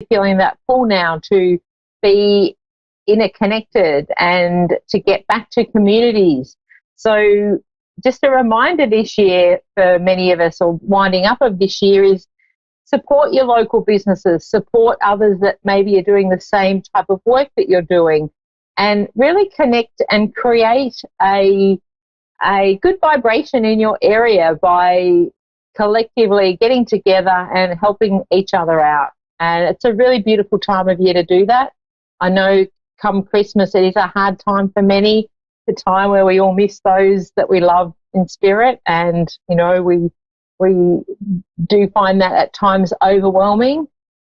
feeling that pull now to be interconnected and to get back to communities. So just a reminder this year for many of us, or winding up of this year, is support your local businesses, support others that maybe are doing the same type of work that you're doing, and really connect and create a good vibration in your area by collectively getting together and helping each other out. And it's a really beautiful time of year to do that. I know come Christmas, it is a hard time for many, the time where we all miss those that we love in spirit. And, you know, we do find that at times overwhelming,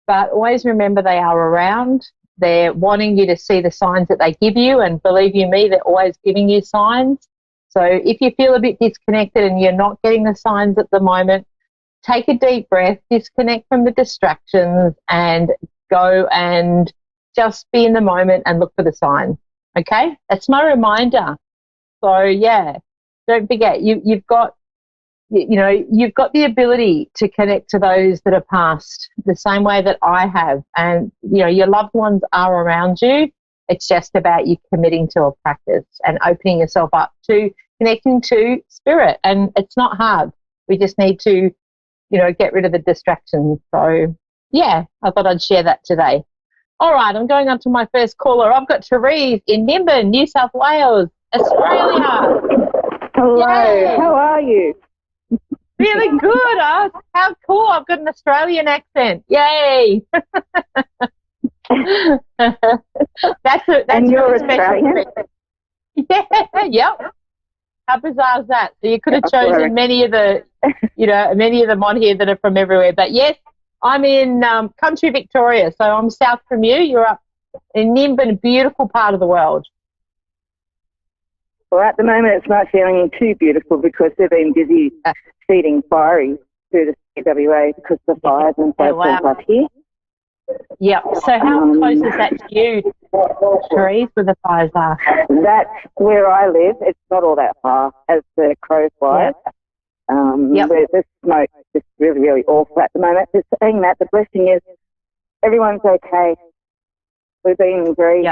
but always remember they are around. They're wanting you to see the signs that they give you, and believe you me, they're always giving you signs. So if you feel a bit disconnected and you're not getting the signs at the moment, take a deep breath, disconnect from the distractions, and go and just be in the moment and look for the signs. Okay? That's my reminder. So, yeah, don't forget, you've got the ability to connect to those that are past the same way that I have. And, you know, your loved ones are around you. It's just about you committing to a practice and opening yourself up to connecting to spirit. And it's not hard. We just need to, you know, get rid of the distractions. So, yeah, I thought I'd share that today. All right, I'm going on to my first caller. I've got Therese in Nimbin, New South Wales, Australia. Hello, Yay. How are you? Really good, huh? How cool. I've got an Australian accent. Yay. that's you're really special. Australian? Yeah, yep. How bizarre is that? So you could have chosen many of the them on here that are from everywhere. But yes, I'm in country Victoria, so I'm south from you. You're up in Nimbin, a beautiful part of the world. Well, at the moment it's not feeling too beautiful because they've been busy feeding fireys through the CWA because of the fires and so forth up here. Yep. So how close is that to you, Therese, where the fires are? That's where I live. It's not all that far as the crow flies. The smoke is just really, really awful at the moment. Just saying that, the blessing is everyone's okay. We've been very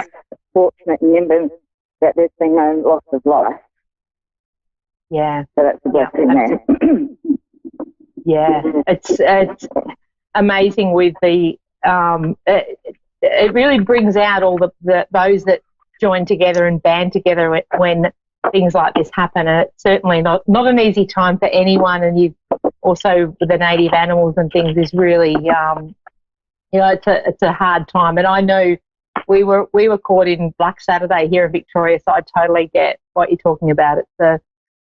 fortunate in Nimbin that there's been no loss of life. Yeah. So that's the blessing there. Yeah. It's amazing with the it really brings out all the those that join together and band together when things like this happen. And it's certainly not an easy time for anyone. And you've also with the native animals and things is really it's a hard time. And I know we were caught in Black Saturday here in Victoria, so I totally get what you're talking about.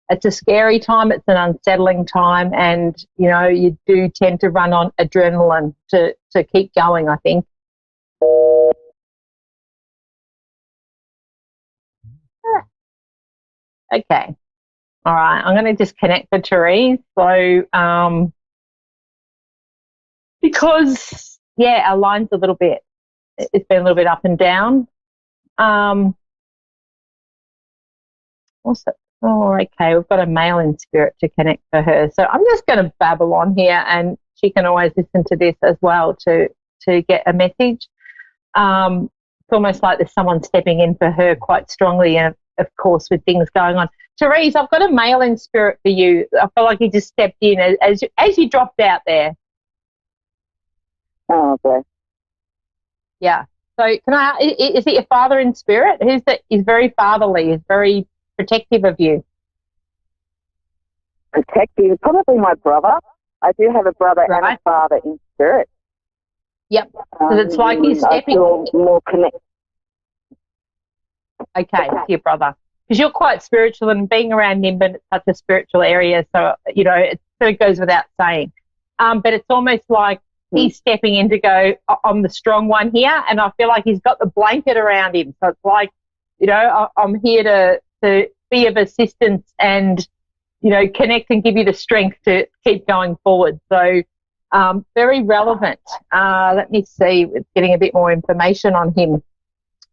It's a scary time. It's an unsettling time, and you know you do tend to run on adrenaline to keep going, I think. Okay, all right. I'm going to just connect for Therese. So because our line's a little bit. It's been a little bit up and down. Oh, okay. We've got a male in spirit to connect for her. So I'm just going to babble on here, and she can always listen to this as well to get a message. It's almost like there's someone stepping in for her quite strongly, and of course with things going on. Therese, I've got a male in spirit for you. I feel like he just stepped in as you dropped out there. Oh, bless. Yeah. So is it your father in spirit? He's very fatherly. He's very protective of you. Protective? Probably my brother. I do have a brother and a father in spirit. Yep. Because it's like he's stepping. I feel more connected. Okay, to your brother. Because you're quite spiritual, and being around Nimbin, it's such a spiritual area, so, you know, it sort of goes without saying. But it's almost like he's stepping in to go, I'm the strong one here, and I feel like he's got the blanket around him. So it's like, you know, I'm here to be of assistance and, you know, connect and give you the strength to keep going forward. So very relevant. Let me see, getting a bit more information on him.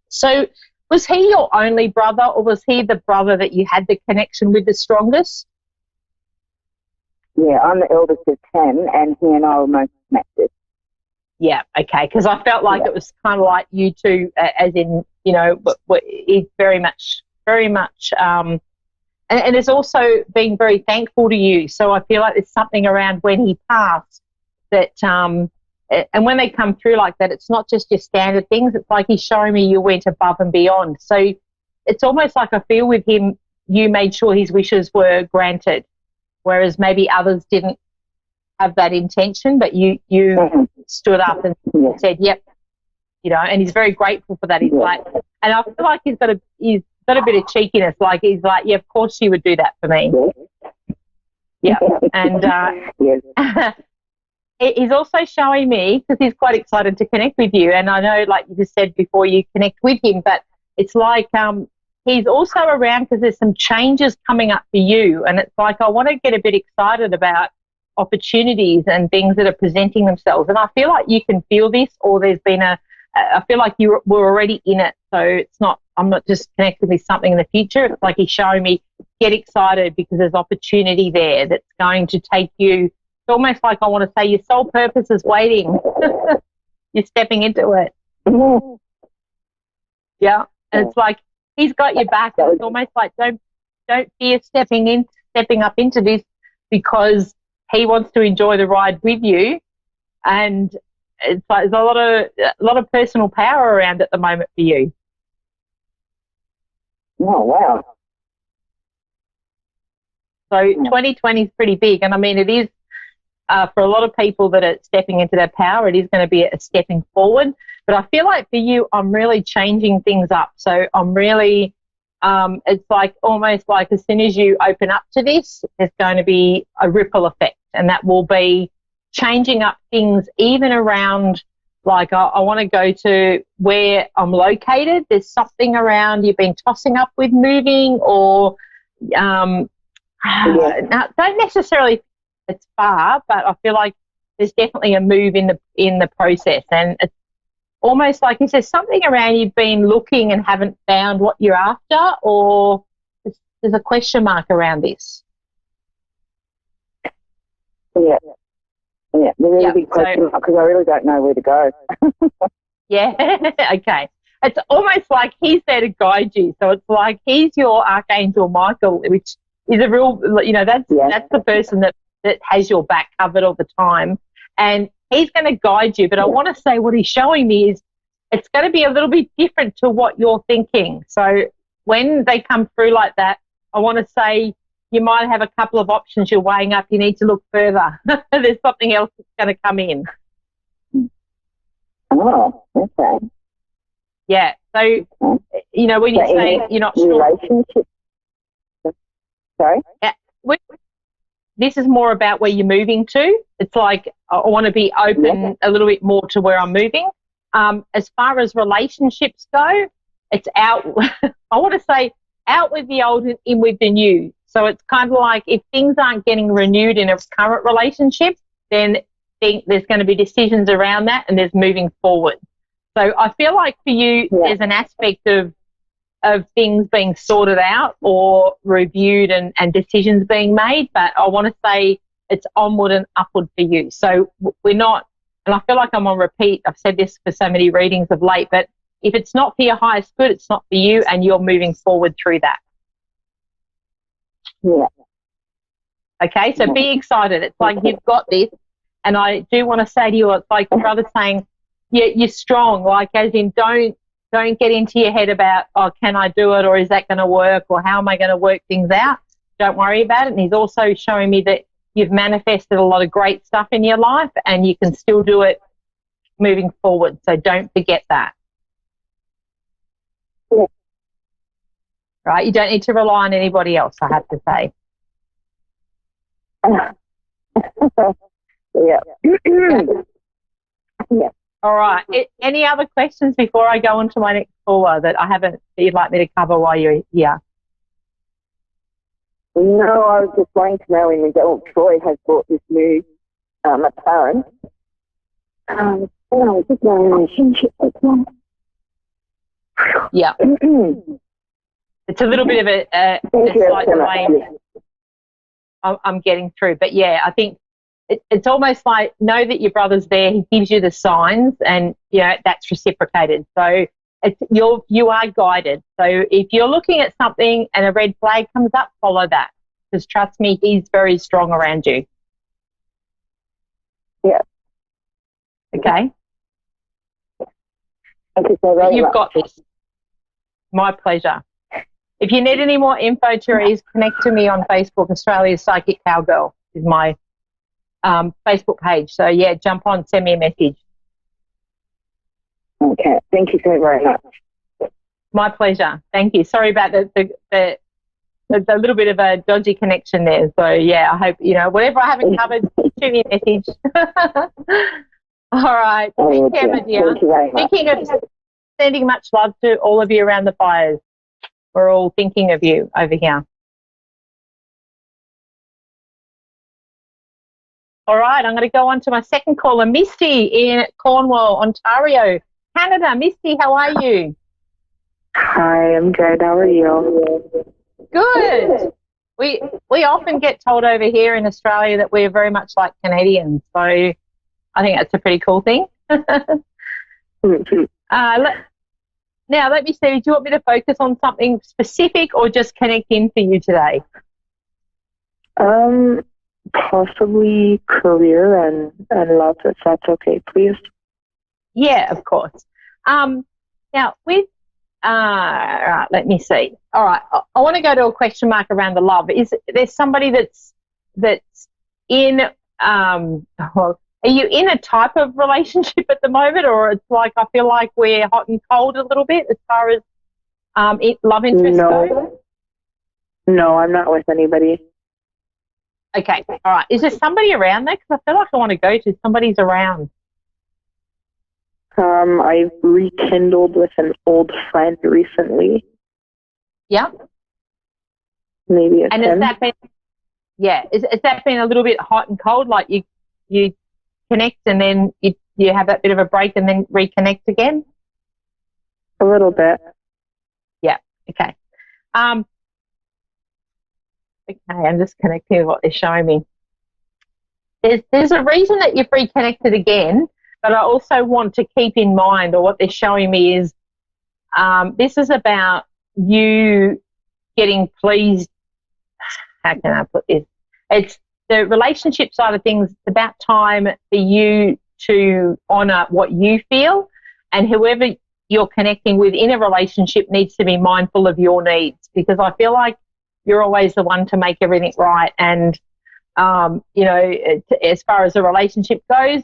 So was he your only brother, or was he the brother that you had the connection with the strongest? Yeah, I'm the eldest of 10, and he and I were most connected. Yeah, okay, because I felt like it was kind of like you two, as in, you know, he's very much, and has also been very thankful to you. So I feel like there's something around when he passed that, and when they come through like that, it's not just your standard things. It's like he's showing me you went above and beyond. So it's almost like I feel with him, you made sure his wishes were granted, whereas maybe others didn't have that intention, but you stood up and said, yep, you know, and he's very grateful for that. He's like, and I feel like he's got a bit of cheekiness. Like he's like, yeah, of course you would do that for me. Yeah. And he's also showing me, because he's quite excited to connect with you. And I know, like you just said before, you connect with him, but it's like he's also around because there's some changes coming up for you. And it's like, I want to get a bit excited about opportunities and things that are presenting themselves. And I feel like you can feel this, or there's been I feel like you were already in it. So it's not, I'm not just connected with something in the future. It's like he's showing me, get excited because there's opportunity there that's going to take you. It's almost like I want to say your soul purpose is waiting. You're stepping into it. Yeah. And it's like he's got your back. It's almost like don't fear stepping up into this, because he wants to enjoy the ride with you. And it's like there's a lot of personal power around at the moment for you. Oh, wow. So 2020 is pretty big. And I mean, it is, for a lot of people that are stepping into their power, it is going to be a stepping forward. But I feel like for you, I'm really changing things up. So I'm really, it's like almost like as soon as you open up to this, there's going to be a ripple effect. And that will be changing up things even around, like I want to go to where I'm located. There's something around you've been tossing up with moving, or now, don't necessarily it's far, but I feel like there's definitely a move in the process. And it's almost like, is there something around you've been looking and haven't found what you're after, or there's a question mark around this? Yeah. Yeah, the really big question, because I really don't know where to go. Yeah, okay. It's almost like he's there to guide you. So it's like he's your Archangel Michael, which is a real, you know, that's the person that has your back covered all the time. And he's going to guide you. But I want to say what he's showing me is it's going to be a little bit different to what you're thinking. So when they come through like that, I want to say, you might have a couple of options you're weighing up. You need to look further. There's something else that's going to come in. Oh, okay. Yeah. So, you know, when you say you're not sure. Relationship. Sorry? Yeah. This is more about where you're moving to. It's like I want to be open a little bit more to where I'm moving. As far as relationships go, it's out. I want to say out with the old and in with the new. So it's kind of like if things aren't getting renewed in a current relationship, then there's going to be decisions around that, and there's moving forward. So I feel like for you, there's an aspect of things being sorted out or reviewed and decisions being made, but I want to say it's onward and upward for you. So we're not, and I feel like I'm on repeat, I've said this for so many readings of late, but if it's not for your highest good, it's not for you, and you're moving forward through that. Yeah. Okay, so be excited. It's like you've got this, and I do want to say to you, it's like your brother saying, you're strong, like as in don't get into your head about, oh, can I do it, or is that going to work, or how am I going to work things out? Don't worry about it. And he's also showing me that you've manifested a lot of great stuff in your life, and you can still do it moving forward. So don't forget that. Yeah. Right? You don't need to rely on anybody else, I have to say. Yeah. Yeah. All right. Any other questions before I go on to my next caller that you'd like me to cover while you're here? No, I was just wanting to know when Troy has bought this new McLaren. I was just in a relationship with him. Yeah. It's a little bit of a slight delay I'm getting through. But, yeah, I think it's almost like know that your brother's there. He gives you the signs, and that's reciprocated. So you are guided. So if you're looking at something and a red flag comes up, follow that, because trust me, he's very strong around you. Yeah. Okay. Thank you so very You've much. got this. My pleasure. If you need any more info, Therese, connect to me on Facebook. Australia's Psychic Cowgirl is my Facebook page. So, yeah, jump on, send me a message. Okay. Thank you so very much. My pleasure. Thank you. Sorry about the little bit of a dodgy connection there. So, yeah, I hope, whatever I haven't covered, shoot me a message. All right. Take care, my dear. Thank you very much. Speaking of sending much love to all of you around the fires. We're all thinking of you over here. All right, I'm going to go on to my second caller, Misty in Cornwall, Ontario, Canada. Misty, how are you? Hi, I'm good. How are you? Good. We often get told over here in Australia that we're very much like Canadians, so I think that's a pretty cool thing. Now, let me see, do you want me to focus on something specific or just connect in for you today? Possibly career and love, if that's okay, please. Yeah, of course. Now, with, all right, let me see. All right, I want to go to a question mark around the love. Is there somebody that's in, well, are you in a type of relationship at the moment, or it's like I feel like we're hot and cold a little bit as far as love interest goes? No, I'm not with anybody. Okay, all right. Is there somebody around there? Because I feel like I want to go to somebody's around. I've rekindled with an old friend recently. Yeah. Maybe a 10. Has that been? Yeah. Has that been a little bit hot and cold? Like you connect and then you have that bit of a break and then reconnect again? A little bit. Yeah. Okay. Okay, I'm just connecting with what they're showing me. There's a reason that you've reconnected again, but I also want to keep in mind, or what they're showing me is this is about you getting pleased. How can I put this? It's the relationship side of things. It's about time for you to honour what you feel, and whoever you're connecting with in a relationship needs to be mindful of your needs, because I feel like you're always the one to make everything right. And, as far as the relationship goes,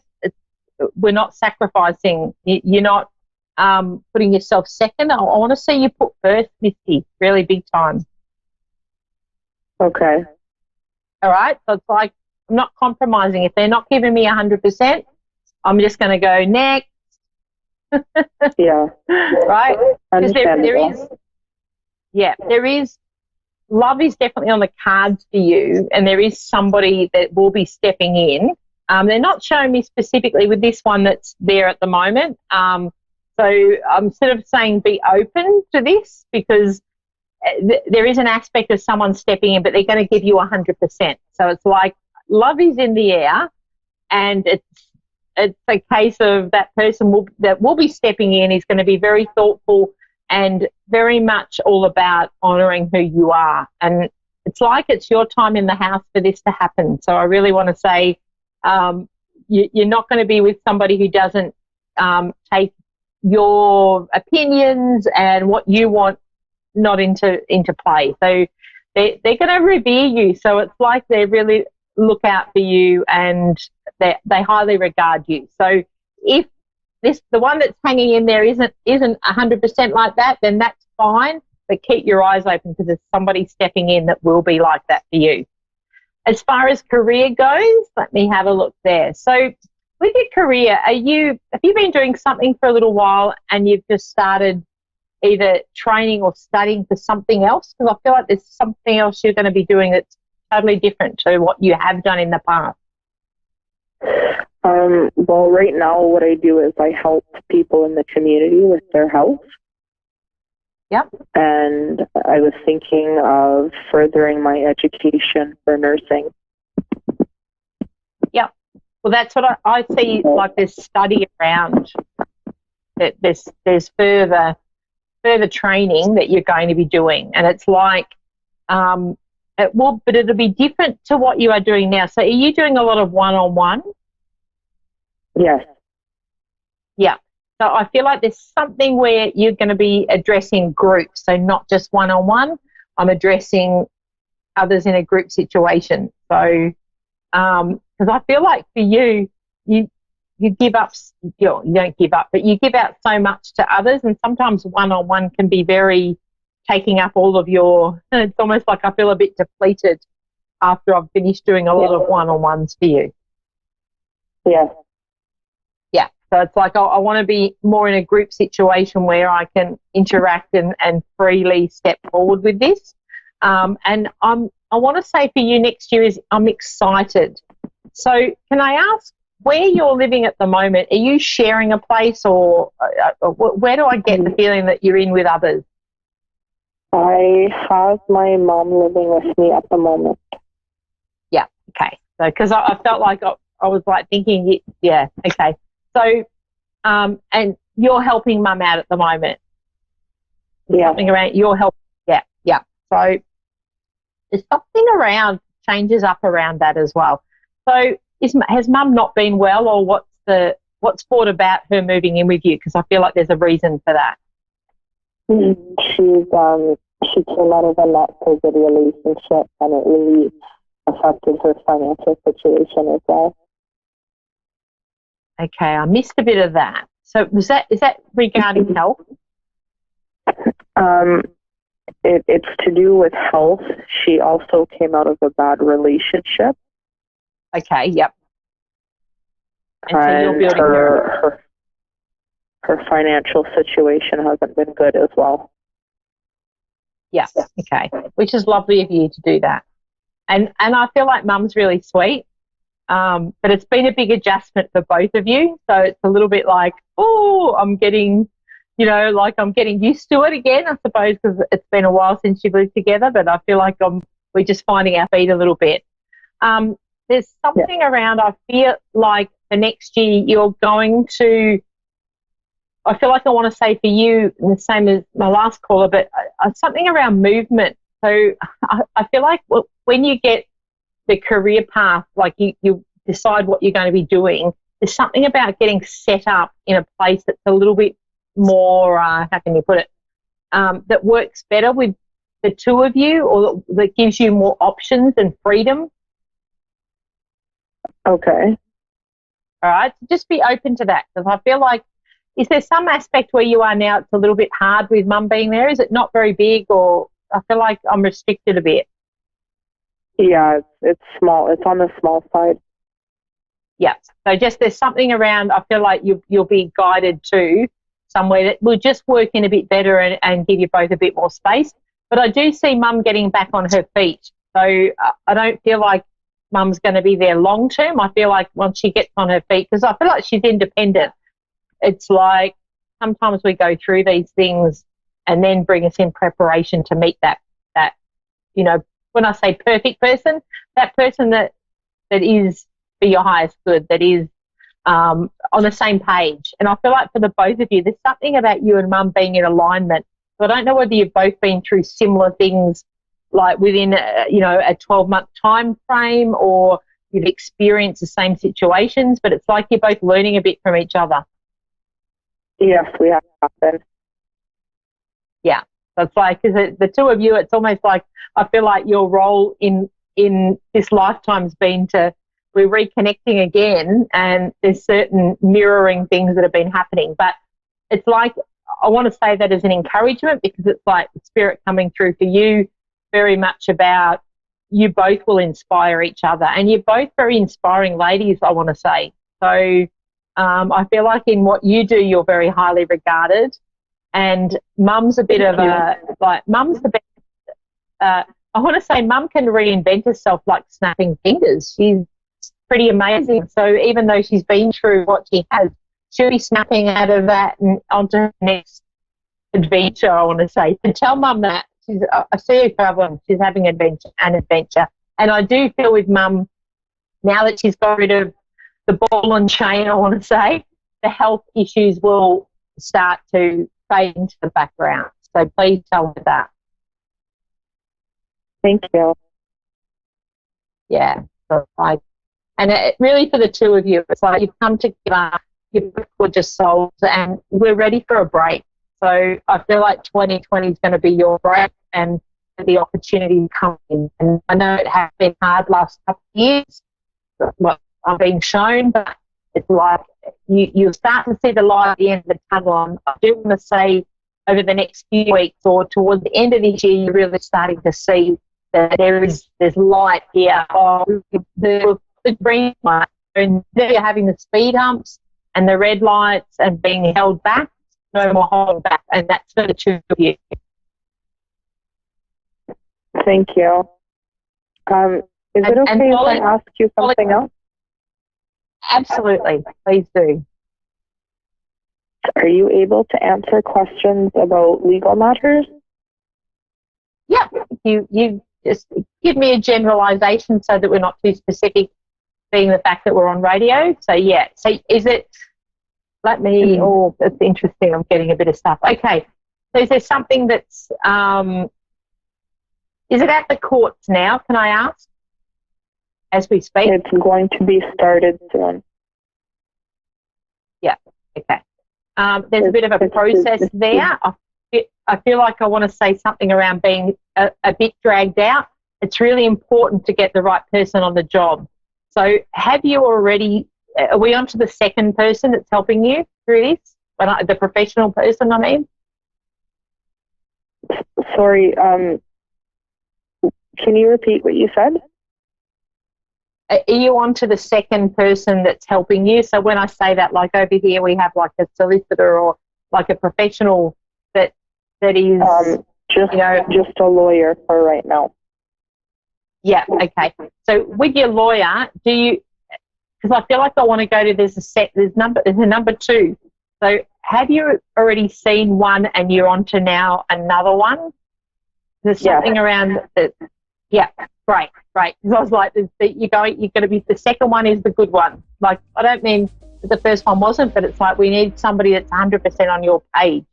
we're not sacrificing. You're not putting yourself second. I want to see you put first, Misty, really big time. Okay. All right? So it's like I'm not compromising. If they're not giving me 100%, I'm just going to go next. Yeah. Right? Because there is, love is definitely on the cards for you, and there is somebody that will be stepping in. They're not showing me specifically with this one that's there at the moment. So I'm sort of saying be open to this, because there is an aspect of someone stepping in, but they're going to give you 100%. So it's like love is in the air, and it's a case of that person that will be stepping in is going to be very thoughtful and very much all about honouring who you are. And it's like it's your time in the house for this to happen. So I really want to say you're not going to be with somebody who doesn't take your opinions and what you want not into play. So they're going to revere you. So it's like they really look out for you, and they highly regard you. So if the one that's hanging in there isn't 100% like that, then that's fine, but keep your eyes open, because there's somebody stepping in that will be like that for you. As far as career goes, let me have a look there. So with your career, have you been doing something for a little while and you've just started either training or studying for something else? Because I feel like there's something else you're going to be doing that's totally different to what you have done in the past. Well, right now what I do is I help people in the community with their health. Yep. And I was thinking of furthering my education for nursing. Yep. Well, that's what I see. Like there's study around that. There's further training that you're going to be doing, and it's like, but it'll be different to what you are doing now. So, are you doing a lot of one-on-one? Yes. Yeah. So I feel like there's something where you're going to be addressing groups, so not just one-on-one. I'm addressing others in a group situation. So, because I feel like for you give up, you don't give up, but you give out so much to others, and sometimes one-on-one can be very taking up all of your, it's almost like I feel a bit depleted after I've finished doing a lot of one-on-ones for you. Yeah. Yeah. So it's like I want to be more in a group situation where I can interact and freely step forward with this. And I want to say for you next year is I'm excited. So can I ask where you're living at the moment? Are you sharing a place, or where do I get the feeling that you're in with others? I have my mom living with me at the moment. Yeah. Okay. So because I felt like I was like thinking, yeah. Okay. So, and you're helping mum out at the moment. Yeah. Something around your help. Yeah. Yeah. So there's something around changes up around that as well. So has mum not been well, or what's brought about her moving in with you? Because I feel like there's a reason for that. She came out of a not so good relationship, and it really affected her financial situation as well. Okay, I missed a bit of that. So is that regarding health? It's to do with health. She also came out of a bad relationship. Okay, yep. And so you're building her financial situation hasn't been good as well. Yeah, okay. Which is lovely of you to do that. And I feel like mum's really sweet. But it's been a big adjustment for both of you. So it's a little bit like, I'm getting used to it again, I suppose, because it's been a while since you've lived together, but I feel like we're just finding our feet a little bit. There's something around, I feel like the next year you're going to, I feel like I want to say for you, the same as my last caller, but something around movement. So I feel like when you get the career path, like you decide what you're going to be doing, there's something about getting set up in a place that's a little bit more, how can you put it, that works better with the two of you, or that gives you more options and freedom. Okay. All right. So just be open to that, because I feel like, is there some aspect where you are now it's a little bit hard with mum being there? Is it not very big, or I feel like I'm restricted a bit? Yeah, it's small. It's on the small side. Yeah. So just there's something around, I feel like you'll be guided to somewhere that will just work in a bit better and give you both a bit more space. But I do see mum getting back on her feet. So I don't feel like mum's going to be there long term. I feel like once she gets on her feet, because I feel like she's independent. It's like sometimes we go through these things and then bring us in preparation to meet that, when I say perfect person, that person that is for your highest good, that is on the same page. And I feel like for the both of you, there's something about you and mum being in alignment. So I don't know whether you've both been through similar things, like within a 12-month time frame, or you've experienced the same situations, but it's like you're both learning a bit from each other. Yes, we have been. Yeah. So it's like, because the two of you, it's almost like I feel like your role in this lifetime's been we're reconnecting again, and there's certain mirroring things that have been happening. But it's like, I want to say that as an encouragement, because it's like the spirit coming through for you very much about you both will inspire each other, and you're both very inspiring ladies, I want to say. So I feel like in what you do, you're very highly regarded, and mum's a bit of mum's the best. I want to say mum can reinvent herself like snapping fingers. She's pretty amazing. So even though she's been through what she has, she'll be snapping out of that and onto her next adventure, I want to say. So tell mum that. I see her traveling. She's having an adventure. And I do feel with mum, now that she's got rid of the ball and chain, I want to say, the health issues will start to fade into the background. So please tell me that. Thank you. Yeah. So and it really for the two of you, it's like you've come together, you've gorgeous souls, and we're ready for a break. So I feel like 2020 is going to be your break and the opportunity to come in. And I know it has been hard last couple of years, what I'm being shown, but it's like you'll start to see the light at the end of the tunnel. And I do want to say over the next few weeks or towards the end of this year, you're really starting to see that there's light here. Oh, the green light. And there you're having the speed humps and the red lights and being held back. No more holding back. And that's for the two of you. Thank you. Is it okay if I ask you something else? Absolutely. Please do. Are you able to answer questions about legal matters? Yeah. You just give me a generalization so that we're not too specific, being the fact that we're on radio. So, yeah. So is it, let me, oh, that's interesting. I'm getting a bit of stuff. Okay. So is there something that's, is it at the courts now, can I ask, as we speak? It's going to be started soon. Yeah, okay. There's a bit of a process there. I feel like I want to say something around being a bit dragged out. It's really important to get the right person on the job. So have you already, are we on to the second person that's helping you through this? The professional person, I mean? Sorry, can you repeat what you said? Are you on to the second person that's helping you? So when I say that, like over here we have like a solicitor or like a professional that is just a lawyer for right now. Yeah, okay. So with your lawyer, do you, because I feel like I want to go to, there's a number two. So have you already seen one and you're on to now another one? There's something around that. Yeah, great. Because I was like, you're going to be, the second one is the good one. Like, I don't mean that the first one wasn't, but it's like we need somebody that's 100% on your page.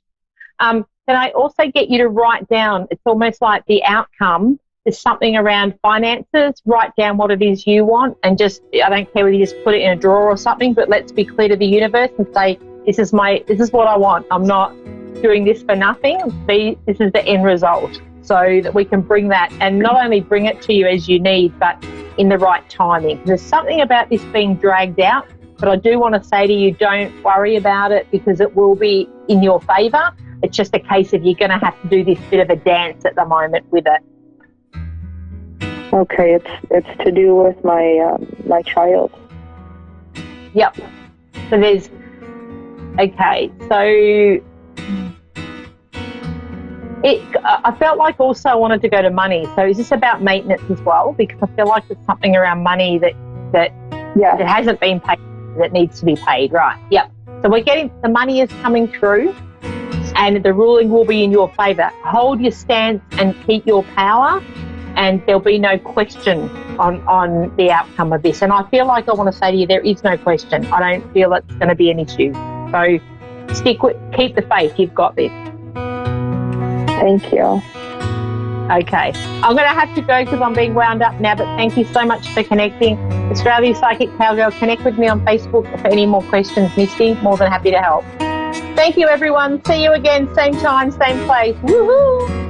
Can I also get you to write down, it's almost like the outcome, there's something around finances, write down what it is you want and just, I don't care whether you just put it in a drawer or something, but let's be clear to the universe and say, this is what I want. I'm not doing this for nothing. This is the end result. So that we can bring that and not only bring it to you as you need, but in the right timing. There's something about this being dragged out, but I do want to say to you, don't worry about it because it will be in your favour. It's just a case of you're going to have to do this bit of a dance at the moment with it. Okay, it's to do with my my child. Yep. So there's, okay, so I felt like also I wanted to go to money. So is this about maintenance as well? Because I feel like there's something around money that hasn't been paid that needs to be paid, right? Yep. So we're getting, the money is coming through and the ruling will be in your favour. Hold your stance and keep your power and there'll be no question on the outcome of this. And I feel like I want to say to you, there is no question. I don't feel it's going to be an issue. So keep the faith. You've got this. Thank you. Okay. I'm going to have to go because I'm being wound up now, but thank you so much for connecting. Australia Psychic Cowgirl, connect with me on Facebook for any more questions, Misty. More than happy to help. Thank you, everyone. See you again, same time, same place. Woohoo!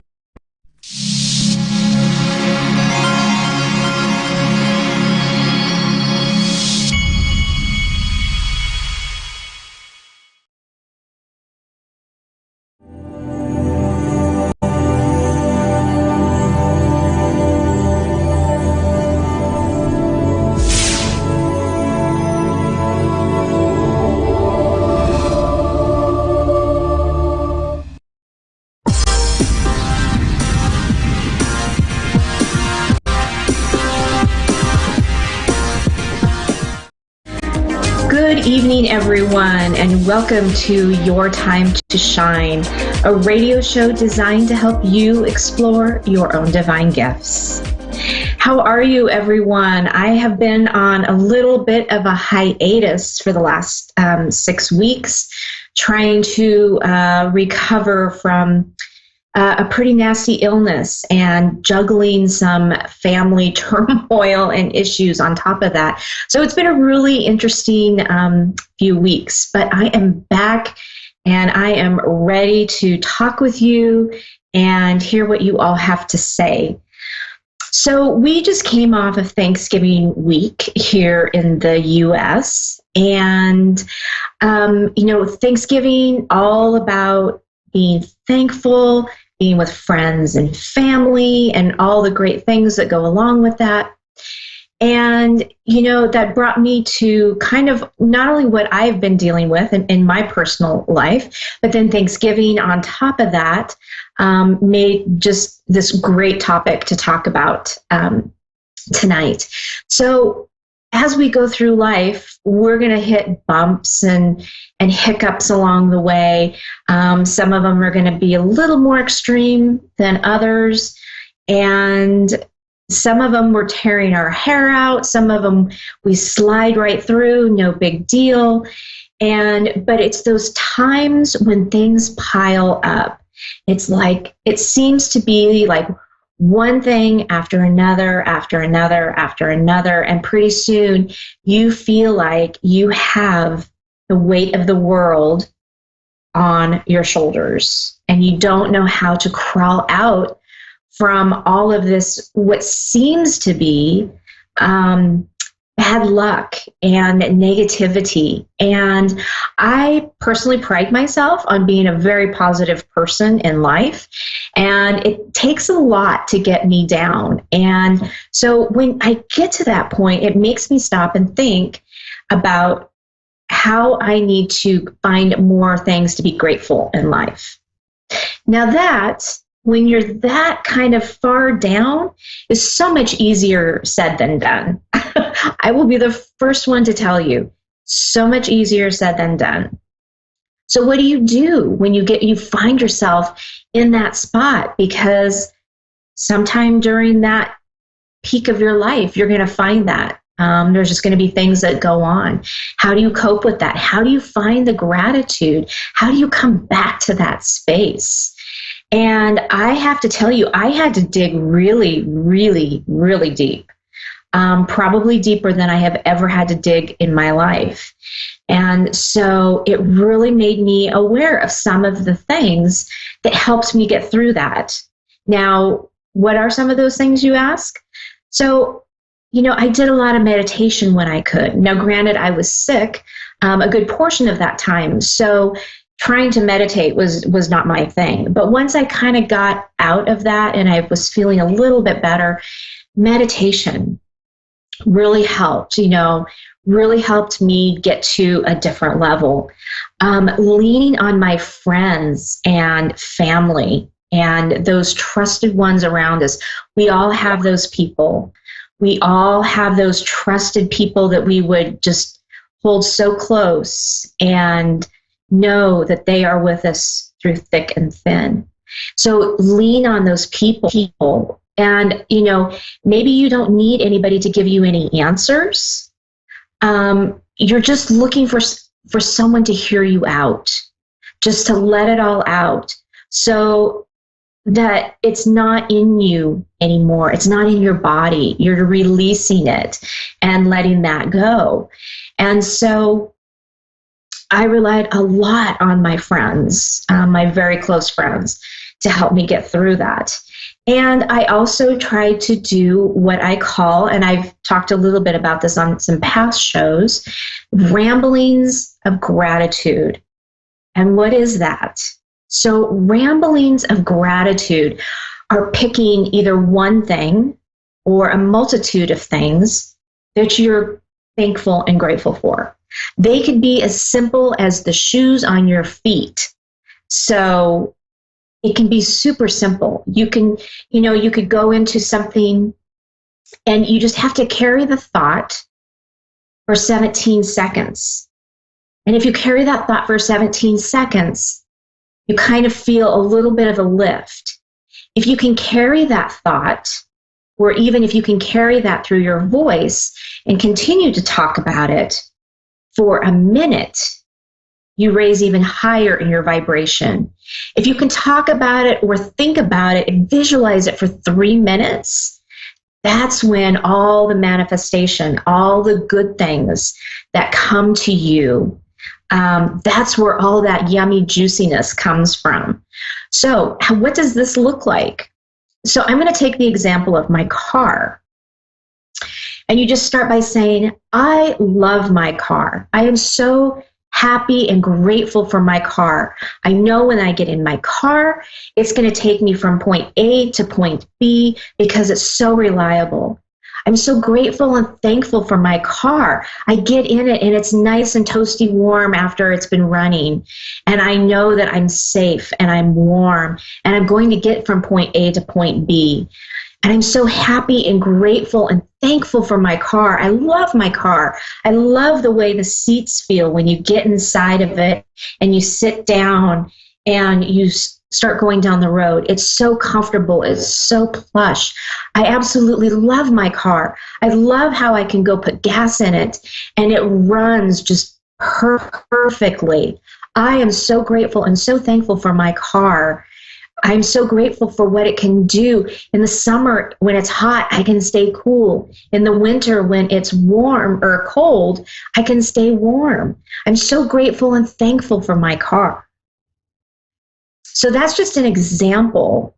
Good evening, everyone, and welcome to Your Time to Shine, a radio show designed to help you explore your own divine gifts. How are you, everyone? I have been on a little bit of a hiatus for the last 6 weeks, trying to recover from a pretty nasty illness and juggling some family turmoil and issues on top of that. So it's been a really interesting few weeks, but I am back and I am ready to talk with you and hear what you all have to say. So we just came off of Thanksgiving week here in the U.S. And, Thanksgiving, all about being thankful, being with friends and family, and all the great things that go along with that. And, that brought me to kind of not only what I've been dealing with in my personal life, but then Thanksgiving on top of that made just this great topic to talk about tonight. So as we go through life, we're going to hit bumps and hiccups along the way. Some of them are going to be a little more extreme than others. And some of them we're tearing our hair out. Some of them we slide right through, no big deal. But it's those times when things pile up. It's like, it seems to be like one thing after another, after another, after another. And pretty soon you feel like you have the weight of the world on your shoulders and you don't know how to crawl out from all of this, what seems to be bad luck and negativity. And I personally pride myself on being a very positive person in life. And it takes a lot to get me down. And so when I get to that point, it makes me stop and think about how I need to find more things to be grateful in life. Now that, when you're that kind of far down, is so much easier said than done. I will be the first one to tell you, so much easier said than done. So what do you do when you find yourself in that spot? Because sometime during that peak of your life, you're going to find that. There's just going to be things that go on. How do you cope with that? How do you find the gratitude? How do you come back to that space? And I have to tell you, I had to dig really, really, really deep, probably deeper than I have ever had to dig in my life. And so it really made me aware of some of the things that helped me get through that. Now, what are some of those things, you ask? So, I did a lot of meditation when I could. Now, granted, I was sick a good portion of that time. So trying to meditate was not my thing. But once I kind of got out of that and I was feeling a little bit better, meditation really helped, really helped me get to a different level. Leaning on my friends and family and those trusted ones around us. We all have those people. We all have those trusted people that we would just hold so close and know that they are with us through thick and thin. So lean on those people. And, maybe you don't need anybody to give you any answers. You're just looking for someone to hear you out, just to let it all out so that it's not in you anymore. It's not in your body. You're releasing it and letting that go. And so I relied a lot on my friends, my very close friends, to help me get through that. And I also tried to do what I call, and I've talked a little bit about this on some past shows, ramblings of gratitude. And what is that? So ramblings of gratitude are picking either one thing or a multitude of things that you're thankful and grateful for. They could be as simple as the shoes on your feet. So it can be super simple. You could go into something and you just have to carry the thought for 17 seconds. And if you carry that thought for 17 seconds, you kind of feel a little bit of a lift. If you can carry that thought or even if you can carry that through your voice and continue to talk about it for a minute, you raise even higher in your vibration. If you can talk about it or think about it and visualize it for 3 minutes, that's when all the manifestation, all the good things that come to you, that's where all that yummy juiciness comes from. So what does this look like? So I'm going to take the example of my car. And you just start by saying, I love my car. I am so happy and grateful for my car. I know when I get in my car, it's going to take me from point A to point B because it's so reliable. I'm so grateful and thankful for my car. I get in it and it's nice and toasty warm after it's been running. And I know that I'm safe and I'm warm and I'm going to get from point A to point B. And I'm so happy and grateful and thankful for my car. I love my car. I love the way the seats feel when you get inside of it and you sit down and you start going down the road. It's so comfortable. It's so plush. I absolutely love my car. I love how I can go put gas in it and it runs just perfectly. I am so grateful and so thankful for my car. I'm so grateful for what it can do. In the summer, when it's hot, I can stay cool. In the winter, when it's warm or cold, I can stay warm. I'm so grateful and thankful for my car. So that's just an example.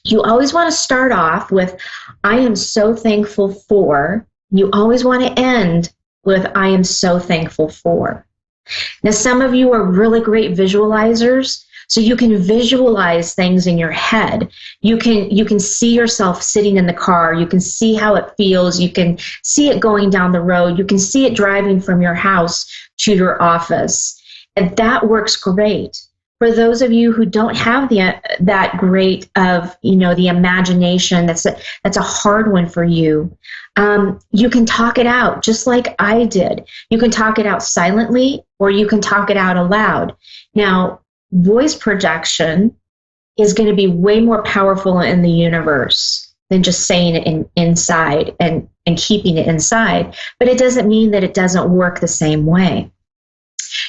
You always want to start off with, I am so thankful for. You always want to end with, I am so thankful for. Now, some of you are really great visualizers. So you can visualize things in your head. You can see yourself sitting in the car. You can see how it feels. You can see it going down the road. You can see it driving from your house to your office. And that works great. For those of you who don't have that great of, the imagination, that's a hard one for you. You can talk it out just like I did. You can talk it out silently or you can talk it out aloud. Now, voice projection is going to be way more powerful in the universe than just saying it inside and keeping it inside. But it doesn't mean that it doesn't work the same way.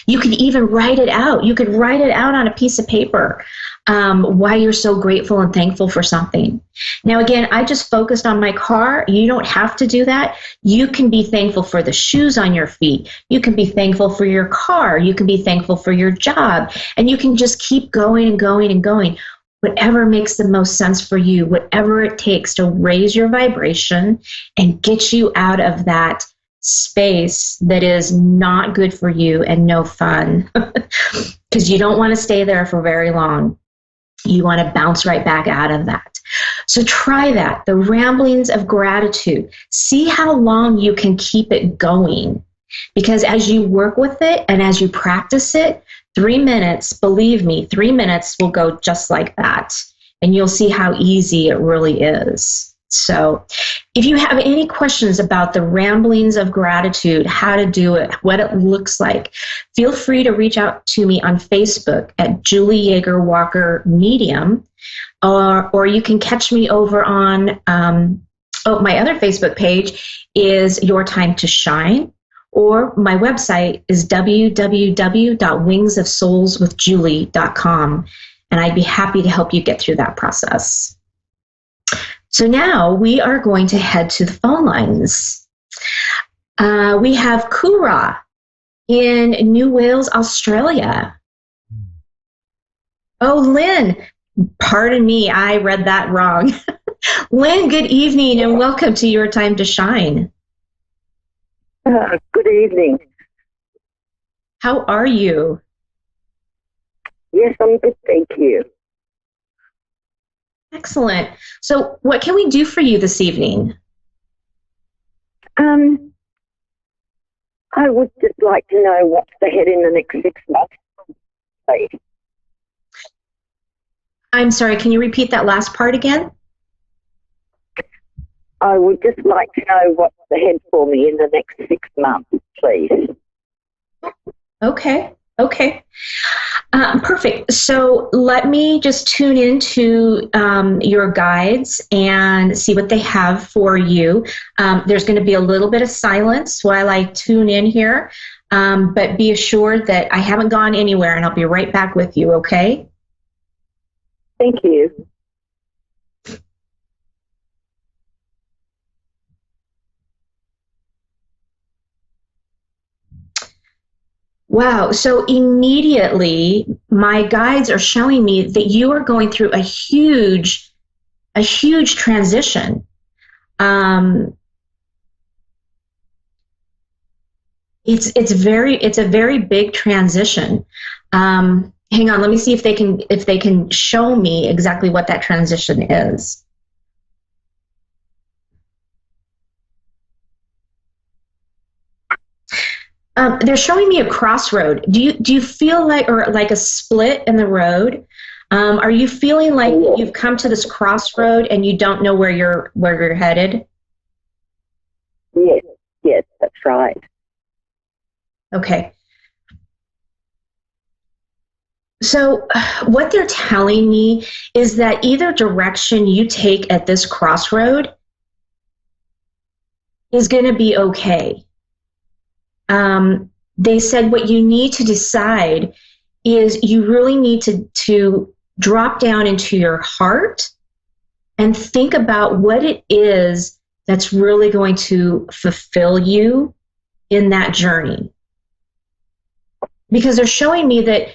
You can even write it out. You could write it out on a piece of paper, why you're so grateful and thankful for something. Now, again, I just focused on my car. You don't have to do that. You can be thankful for the shoes on your feet. You can be thankful for your car. You can be thankful for your job. And you can just keep going and going and going. Whatever makes the most sense for you, whatever it takes to raise your vibration and get you out of that space that is not good for you and no fun, because you don't want to stay there for very long. You want to bounce right back out of that. So try that, the ramblings of gratitude. See how long you can keep it going, because as you work with it and as you practice it, 3 minutes, believe me, 3 minutes will go just like that, and you'll see how easy it really is. So if you have any questions about the ramblings of gratitude, how to do it, what it looks like, feel free to reach out to me on Facebook at Julie Yeager Walker Medium, or you can catch me over on, my other Facebook page is Your Time to Shine, or my website is www.wingsofsoulswithjulie.com, and I'd be happy to help you get through that process. So now we are going to head to the phone lines. We have Kura in New Wales, Australia. Oh, Lynn, pardon me, I read that wrong. Lynn, good evening and welcome to Your Time to Shine. Good evening. How are you? Yes, I'm good, thank you. Excellent. So what can we do for you this evening? I would just like to know what's ahead in the next 6 months. Please. I'm sorry, can you repeat that last part again? I would just like to know what's ahead for me in the next 6 months, please. Okay. Okay. Perfect. So let me just tune into your guides and see what they have for you. There's going to be a little bit of silence while I tune in here, but be assured that I haven't gone anywhere and I'll be right back with you, okay? Thank you. Wow. So immediately my guides are showing me that you are going through a huge transition. It's a very big transition. Hang on, let me see if they can show me exactly what that transition is. They're showing me a crossroad. Do you feel like a split in the road? Are you feeling like you've come to this crossroad and you don't know where you're headed? Yes, that's right. Okay. So what they're telling me is that either direction you take at this crossroad is going to be okay. They said what you need to decide is you really need to drop down into your heart and think about what it is that's really going to fulfill you in that journey. Because they're showing me that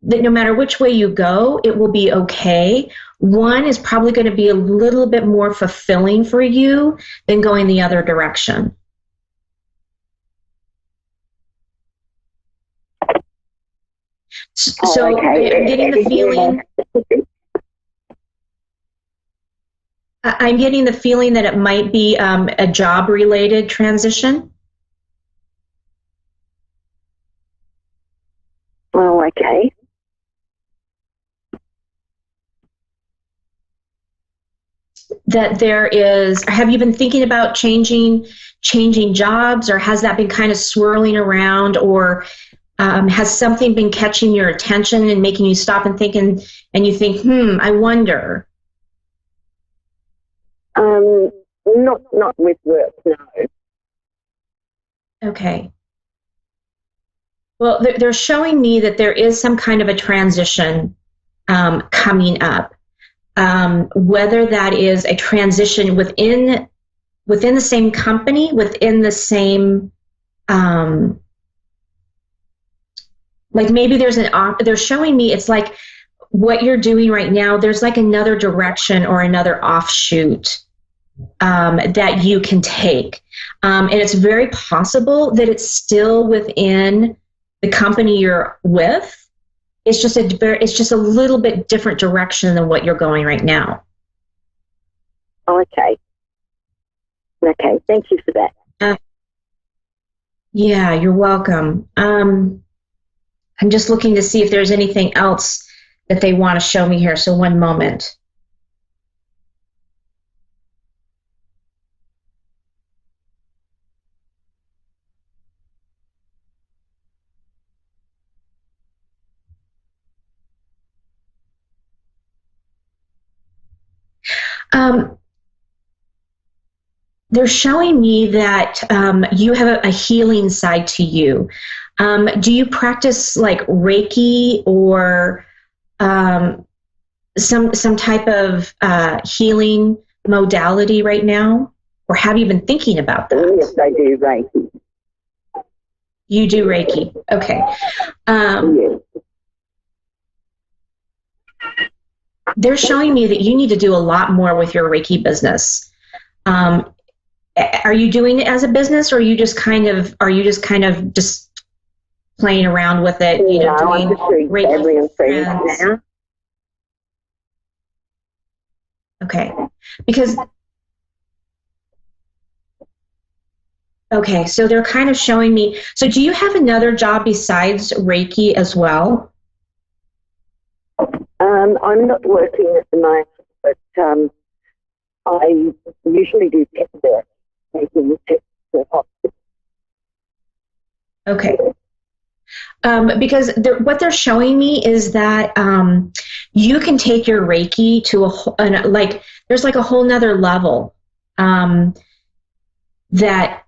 no matter which way you go, it will be okay. One is probably going to be a little bit more fulfilling for you than going the other direction. So okay. I'm getting the feeling. I'm getting the feeling that it might be a job-related transition. Oh, okay. That there is, have you been thinking about changing jobs, or has that been kind of swirling around, or has something been catching your attention and making you stop and think, and you think, I wonder? Not with work, no. Okay. Well, they're showing me that there is some kind of a transition coming up. Whether that is a transition within the same company, within the same, like maybe they're showing me it's like what you're doing right now, there's like another direction or another offshoot that you can take. And it's very possible that it's still within the company you're with. It's just a little bit different direction than what you're going right now. Okay. Okay. Thank you for that. Yeah, you're welcome. I'm just looking to see if there's anything else that they want to show me here. So one moment. They're showing me that you have a healing side to you. Do you practice like Reiki or some type of healing modality right now? Or have you been thinking about that? Yes, I do Reiki. You do Reiki. Okay. Yes. They're showing me that you need to do a lot more with your Reiki business. Are you doing it as a business, or are you just kind of just playing around with it? You know, doing Reiki with friends? Now. Okay, because so they're kind of showing me. So, do you have another job besides Reiki as well? I'm not working at the moment, but I usually do pet work, making the pets to hospital. Okay. Because what they're showing me is that you can take your Reiki to there's like a whole nother level that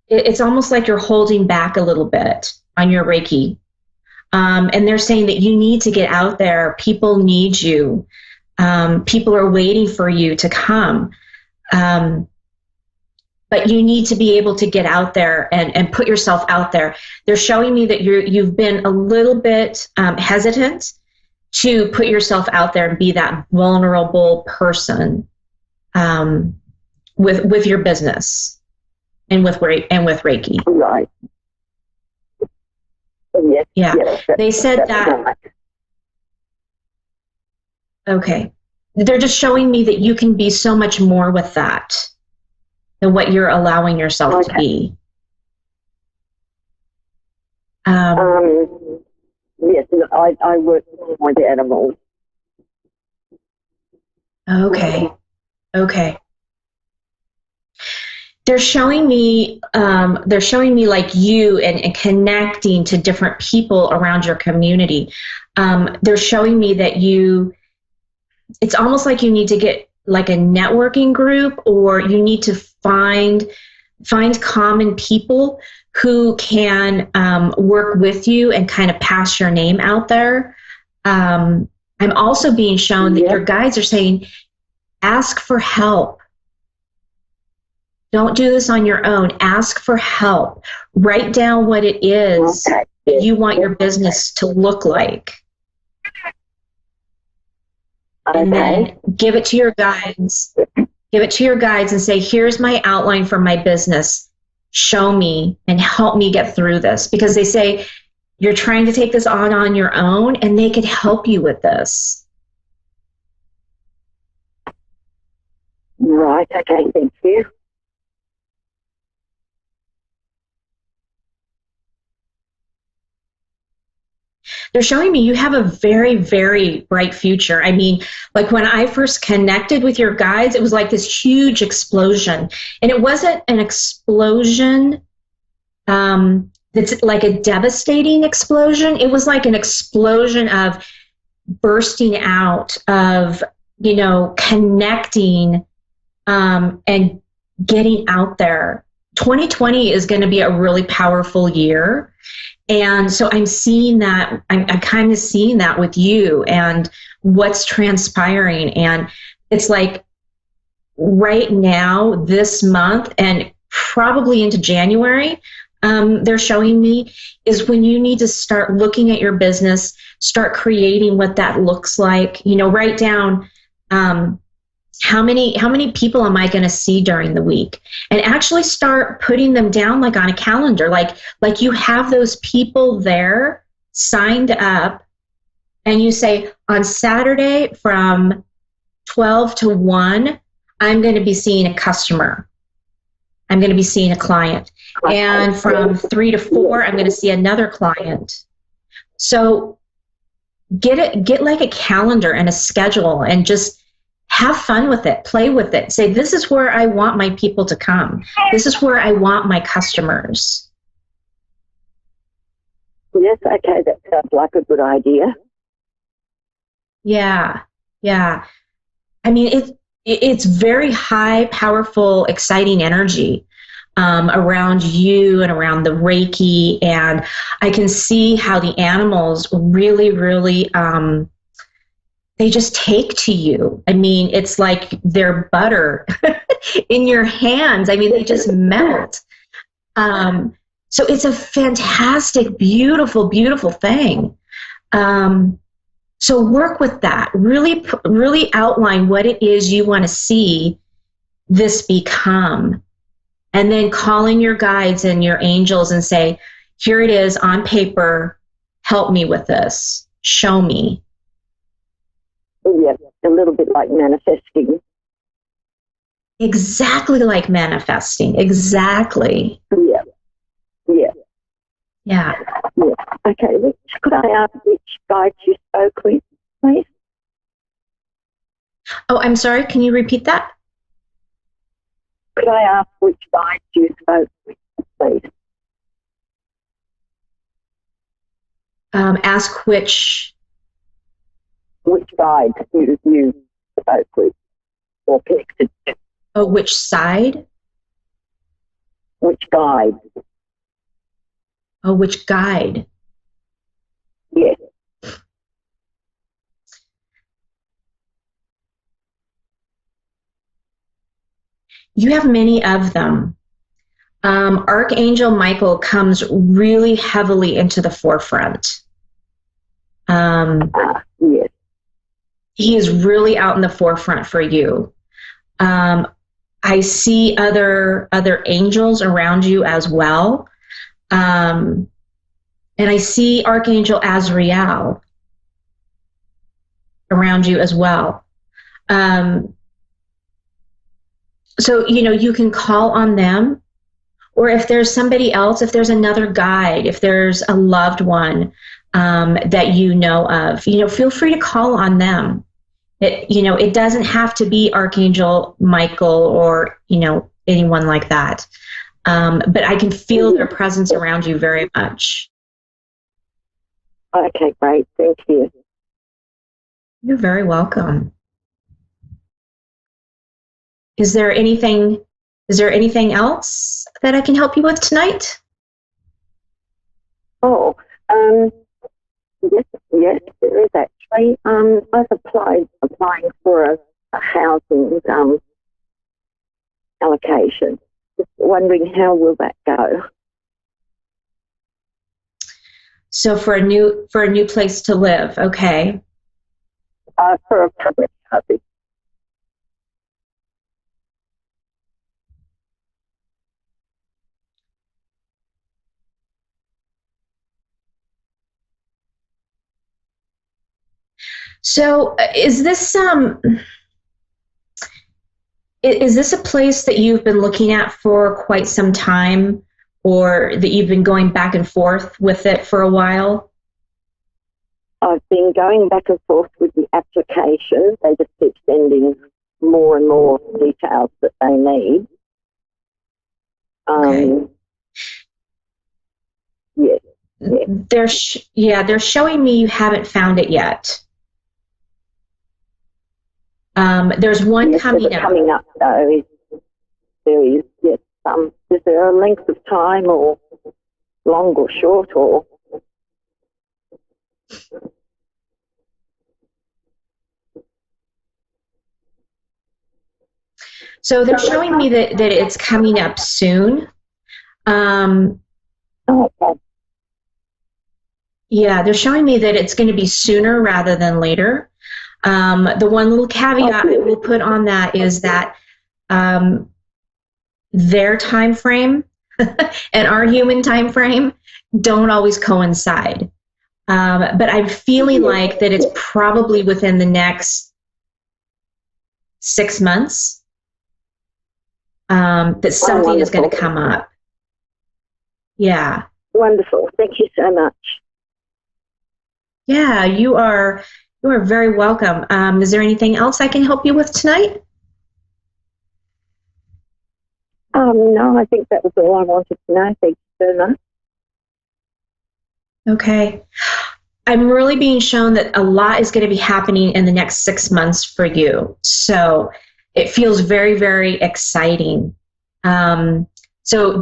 it's almost like you're holding back a little bit on your Reiki. And they're saying that you need to get out there. People need you. People are waiting for you to come. But you need to be able to get out there and put yourself out there. They're showing me that you've been a little bit hesitant to put yourself out there and be that vulnerable person with your business and with Reiki. Right. Yes. Yeah. Yes, they said that. Right. Okay. They're just showing me that you can be so much more with that than what you're allowing yourself to be. Yes, I work with animals. Okay. They're showing me like you and connecting to different people around your community. They're showing me that it's almost like you need to get like a networking group, or you need to find common people who can work with you and kind of pass your name out there. I'm also being shown that your guides are saying, ask for help. Don't do this on your own. Ask for help. Write down what it is that you want your business to look like. And then give it to your guides. Give it to your guides and say, here's my outline for my business. Show me and help me get through this. Because they say you're trying to take this on your own, and they could help you with this. Right. Okay. Thank you. They're showing me you have a very, very bright future. I mean, like when I first connected with your guides, it was like this huge explosion. And it wasn't an explosion that's like a devastating explosion. It was like an explosion of bursting out of, connecting and getting out there. 2020 is going to be a really powerful year. And so I'm seeing that, I'm kind of seeing that with you and what's transpiring. And it's like right now, this month, and probably into January, they're showing me is when you need to start looking at your business, start creating what that looks like. Write down how many people am I going to see during the week, and actually start putting them down like on a calendar, like you have those people there signed up, and you say on Saturday from 12 to 1, I'm going to be seeing a customer. I'm going to be seeing a client. And from 3 to 4, I'm going to see another client. So get like a calendar and a schedule and just have fun with it, play with it. Say, this is where I want my people to come. This is where I want my customers. Yes, okay, that sounds like a good idea. Yeah. I mean, it's very high, powerful, exciting energy around you and around the Reiki. And I can see how the animals really, really, they just take to you. I mean, it's like they're butter in your hands. I mean, they just melt. So it's a fantastic, beautiful, beautiful thing. So work with that. Really outline what it is you want to see this become. And then calling your guides and your angels and say, here it is on paper. Help me with this. Show me. Yes, a little bit like manifesting. Exactly like manifesting. Exactly. Yeah. Okay, could I ask which guide you spoke with, please? Oh, I'm sorry. Can you repeat that? Could I ask which guide you spoke with, please? Ask which guide you spoke with or connected to. Oh, which side? Which guide? Oh, which guide? Yes. You have many of them. Archangel Michael comes really heavily into the forefront. Yes. He is really out in the forefront for you. I see other angels around you as well. And I see Archangel Azrael around you as well. So, you can call on them, or if there's somebody else, if there's another guide, if there's a loved one that you know of, feel free to call on them. It doesn't have to be Archangel Michael or, anyone like that. But I can feel their presence around you very much. Okay, great. Thank you. You're very welcome. Is there anything else that I can help you with tonight? Oh, yes, there is actually. I've applying for a housing allocation. Just wondering how will that go? So for a new place to live, okay. For a permanent housing. So is this a place that you've been looking at for quite some time, or that you've been going back and forth with it for a while? I've been going back and forth with the application. They just keep sending more and more details that they need. Okay. Yes. They're showing me you haven't found it yet. There's one coming up. Coming up, though, is there a length of time, or long or short, or? So they're showing me that it's coming up soon. Okay. Yeah, they're showing me that it's going to be sooner rather than later. The one little caveat I will put on that is that their time frame and our human time frame don't always coincide. But I'm feeling like that it's probably within the next 6 months that something is going to come up. Yeah. Wonderful. Thank you so much. Yeah, you are very welcome. Is there anything else I can help you with tonight? No, I think that was all I wanted to know. Thank you so much. Okay. I'm really being shown that a lot is going to be happening in the next 6 months for you. So it feels very, very exciting. So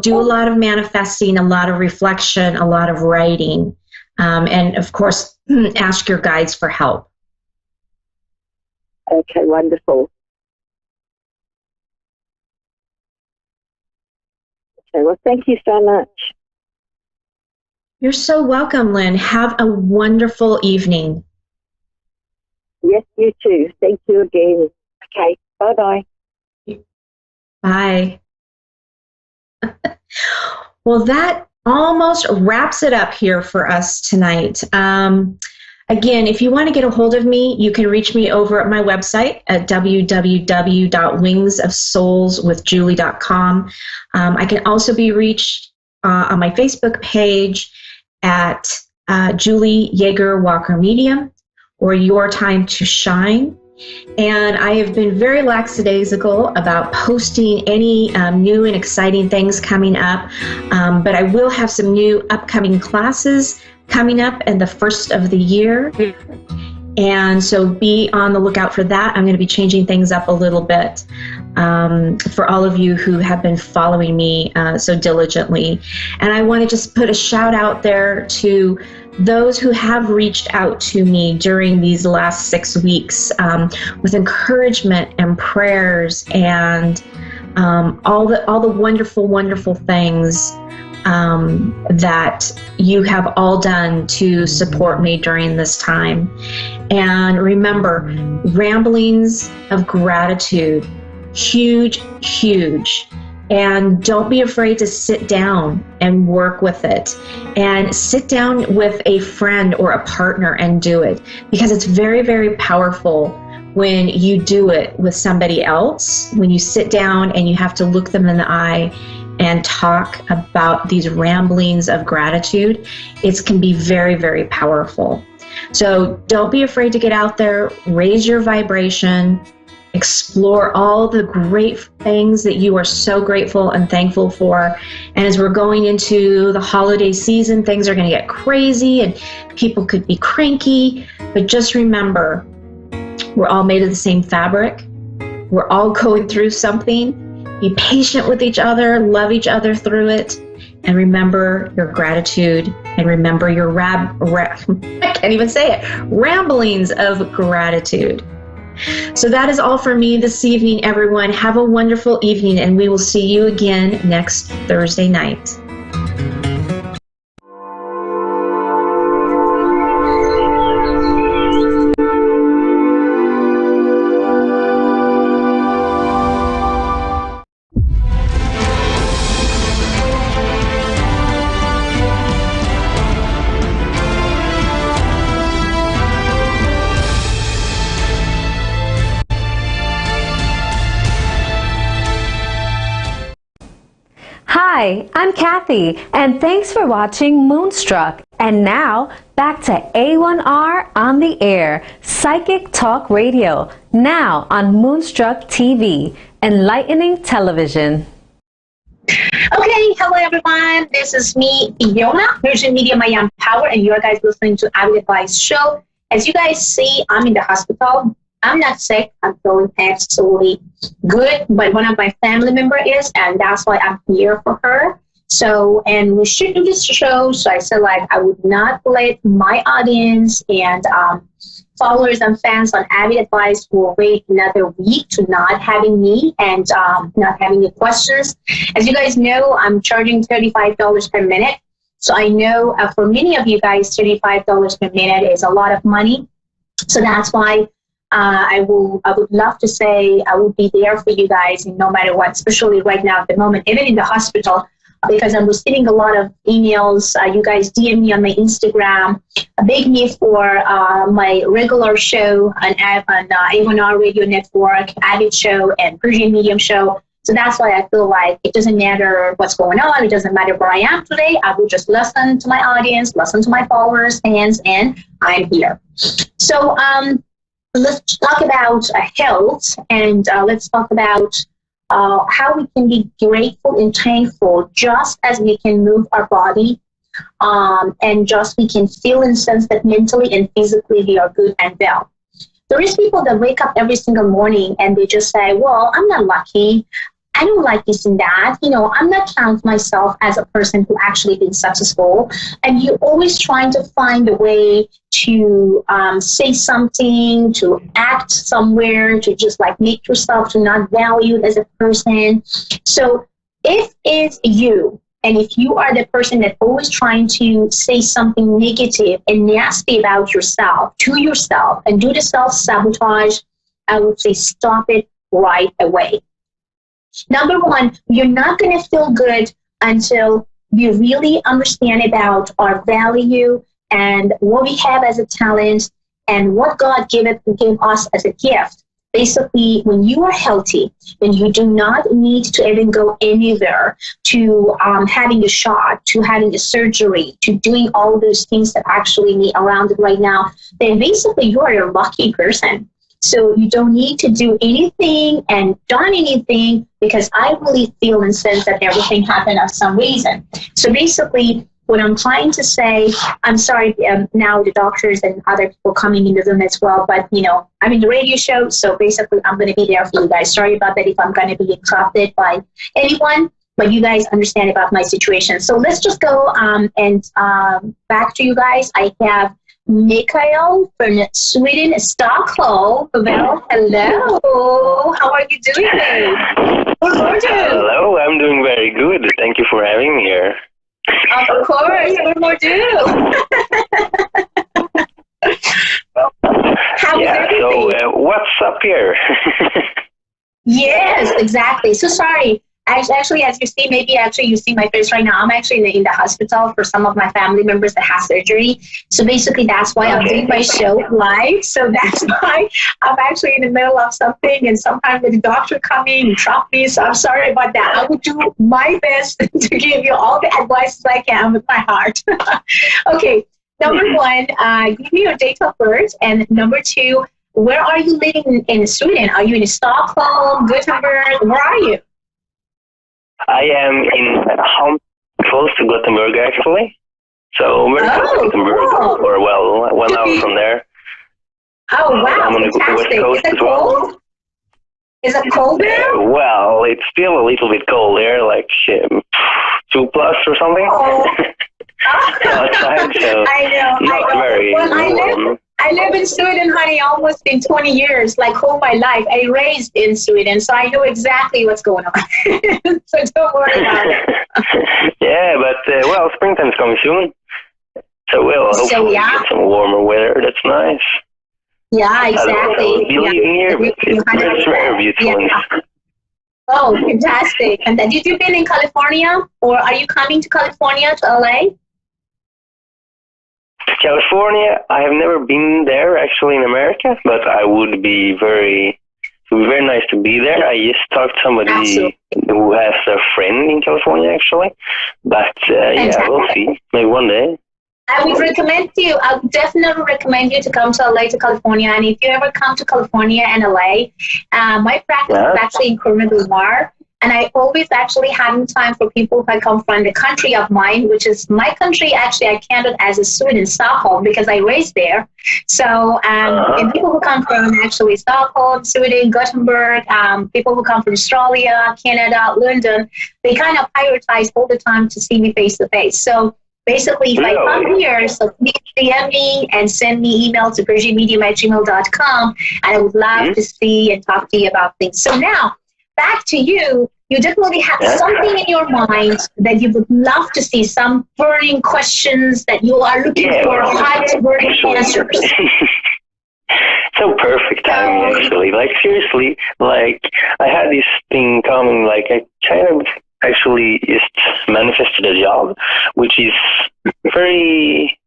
do a lot of manifesting, a lot of reflection, a lot of writing, and of course, ask your guides for help. Okay, wonderful. Okay, well, thank you so much. You're so welcome, Lynn. Have a wonderful evening. Yes, you too. Thank you again. Okay, bye-bye. Bye. Well, that almost wraps it up here for us tonight. Again, if you want to get a hold of me, you can reach me over at my website at www.wingsofsoulswithjulie.com. I can also be reached on my Facebook page at Julie Yeager Walker Medium, or Your Time to Shine. And I have been very lackadaisical about posting any new and exciting things coming up, but I will have some new upcoming classes coming up in the first of the year. And so be on the lookout for that. I'm going to be changing things up a little bit for all of you who have been following me so diligently. And I want to just put a shout out there to those who have reached out to me during these last 6 weeks with encouragement and prayers and all the wonderful, wonderful things that you have all done to support me during this time. And remember, ramblings of gratitude, huge, huge. And don't be afraid to sit down and work with it. And sit down with a friend or a partner and do it, because it's very, very powerful when you do it with somebody else, when you sit down and you have to look them in the eye and talk about these ramblings of gratitude. It can be very, very powerful. So don't be afraid to get out there, raise your vibration, explore all the great things that you are so grateful and thankful for. And as we're going into the holiday season, things are going to get crazy and people could be cranky. But just remember, we're all made of the same fabric. We're all going through something. Be patient with each other, love each other through it, and remember your gratitude, and remember your I can't even say it, ramblings of gratitude. So that is all for me this evening, everyone. Have a wonderful evening, and we will see you again next Thursday night. Hi, I'm Kathy, and thanks for watching Moonstruck. And now, back to A1R on the Air, Psychic Talk Radio, now on Moonstruck TV, enlightening television. Okay, hello everyone. This is me, Fiona, Virgin Media Miami Power, and you guys listening to Avid Advice Show. As you guys see, I'm in the hospital. I'm not sick. I'm feeling absolutely good, but one of my family members is, and that's why I'm here for her. So, and we should do this show. So I said, like, I would not let my audience and followers and fans on Avid Advice will wait another week to not having me and not having the questions. As you guys know, I'm charging $35 per minute. So I know for many of you guys, $35 per minute is a lot of money. So that's why I would love to say I will be there for you guys no matter what, especially right now at the moment, even in the hospital, because I'm receiving a lot of emails. You guys DM me on my Instagram, beg me for my regular show on A1R Radio Network, Avid Show, and Persian Medium Show. So that's why I feel like it doesn't matter what's going on. It doesn't matter where I am today. I will just listen to my audience, listen to my followers, fans, and I'm here. So, let's talk about health, and let's talk about how we can be grateful and thankful just as we can move our body, and just we can feel and sense that mentally and physically we are good and well. There is people that wake up every single morning and they just say, well, I'm not lucky. I don't like this and that. You know, I'm not count myself as a person who actually been successful. And you're always trying to find a way to say something, to act somewhere, to just like make yourself to not valued as a person. So if it's you, and if you are the person that always trying to say something negative and nasty about yourself, to yourself, and do the self-sabotage, I would say stop it right away. Number one, you're not going to feel good until you really understand about our value and what we have as a talent and what God gave us as a gift. Basically, when you are healthy, then you do not need to even go anywhere to having a shot, to having a surgery, to doing all those things that actually need around it right now. Then basically, you are a lucky person. So you don't need to do anything and done anything, because I really feel and sense that everything happened for some reason. So basically, what I'm trying to say, I'm sorry, now the doctors and other people coming in the room as well, but, I'm in the radio show, so basically I'm going to be there for you guys. Sorry about that if I'm going to be interrupted by anyone, but you guys understand about my situation. So let's just go and back to you guys. I have Mikael from Sweden, Stockholm. Well, hello. How are you doing? Hello, I'm doing very good. Thank you for having me here. Of course, what more do? So what's up here? Yes, exactly. So sorry. Actually, as you see, you see my face right now. I'm actually in the hospital for some of my family members that have surgery. So basically, that's why I'm doing my show live. So that's why I'm actually in the middle of something, and sometimes with the doctor coming and drop me. So I'm sorry about that. I will do my best to give you all the advice I can with my heart. Okay, number one, give me your date of birth, and number two, where are you living in Sweden? Are you in Stockholm, Gothenburg? Where are you? I am in close to Gothenburg, actually. So very close to Gothenburg, cool. or 1 hour from there. Oh, wow, I'm on the fantastic. west coast Is it as well. cold? Is it cold there? Well, it's still a little bit cold there, like 2+ or something. Oh. Outside, so I know. very warm. I live in Sweden, honey, almost been 20 years, like all my life. I raised in Sweden, so I know exactly what's going on. So don't worry about it. Yeah, but, springtime's coming soon. So we'll hopefully get some warmer weather. That's nice. Yeah, exactly. I don't be living here, but it's very beautiful. Yeah. Oh, fantastic. And then, did you been in California, or are you coming to California, to LA? California, I have never been there actually in America, but it would be very nice to be there. I just talked to somebody who has a friend in California actually, but we'll see. Maybe one day. I would definitely recommend you to come to LA, to California. And if you ever come to California and LA, my practice is actually in Corona del Mar. And I always actually having time for people who come from the country of mine, which is my country. Actually, I counted as a Sweden, Stockholm, because I raised there. So, and people who come from actually Stockholm, Sweden, Gothenburg, people who come from Australia, Canada, London, they kind of prioritize all the time to see me face to face. So basically, if I come here, so please DM me and send me email to virginmedium@gmail.com, and I would love to see and talk to you about things. So now, back to you. You definitely have something in your mind that you would love to see, some burning questions that you are looking for hot burning answers. So perfect timing, actually. Like, seriously, like, I had this thing coming, like, I kind of actually just manifested a job, which is very...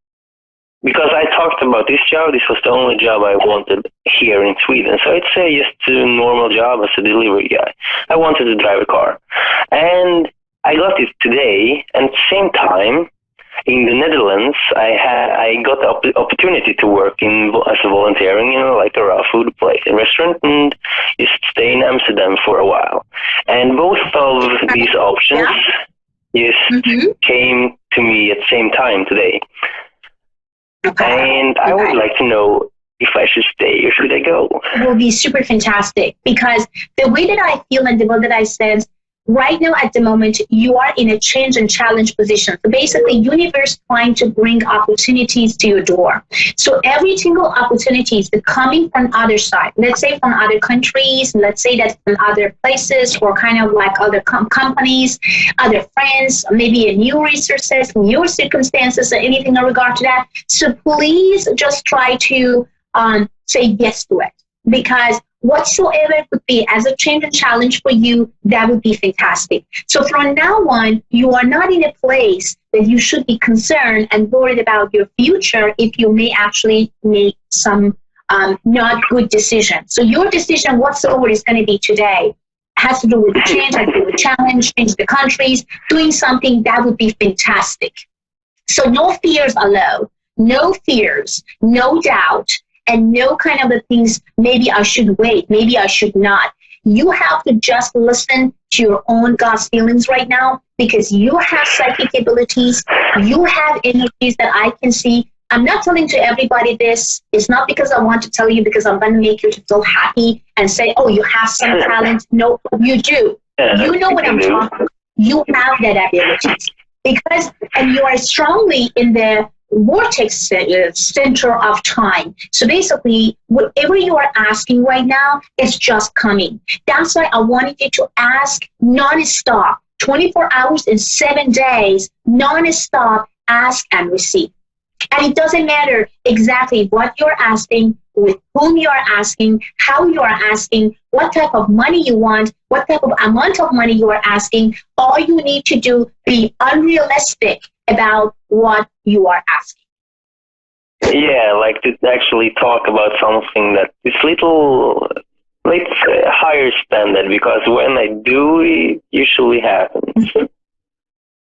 Because I talked about this job, this was the only job I wanted here in Sweden. So it's just a normal job as a delivery guy. I wanted to drive a car. And I got it today, and at the same time, in the Netherlands, I got the opportunity to work as a volunteering in like a raw food place, a restaurant, and just stay in Amsterdam for a while. And both of these options just came to me at the same time today. And I would like to know if I should stay or should I go. It will be super fantastic, because the way that I feel and the way that I sense right now at the moment, you are in a change and challenge position. So basically, universe trying to bring opportunities to your door. So every single opportunity is coming from other side. Let's say from other countries, let's say that from other places, or kind of like other companies, other friends, maybe a new resources, new circumstances, or anything in regard to that. So please just try to say yes to it, because whatsoever it would be as a change and challenge for you, that would be fantastic. So from now on, you are not in a place that you should be concerned and worried about your future if you may actually make some not good decision. So your decision whatsoever is going to be today has to do with the change, has to do with challenge, change the countries, doing something that would be fantastic. So no fears allowed, no fears, no doubt, and no kind of the things, maybe I should wait, maybe I should not. You have to just listen to your own God's feelings right now, because you have psychic abilities. You have energies that I can see. I'm not telling to everybody this. It's not because I want to tell you, because I'm going to make you to feel happy and say, oh, you have some talent. No, you do. You know what I'm talking about. You have that abilities. Because, and you are strongly in the vortex center of time. So basically, whatever you are asking right now is just coming. That's why I wanted you to ask non-stop, 24 hours and 7 days, non-stop, ask and receive. And it doesn't matter exactly what you're asking, with whom you are asking, how you are asking, what type of money you want, what type of amount of money you are asking. All you need to do, be unrealistic about what you are asking. Yeah, like to actually talk about something that is little, let's say, higher standard, because when I do, it usually happens.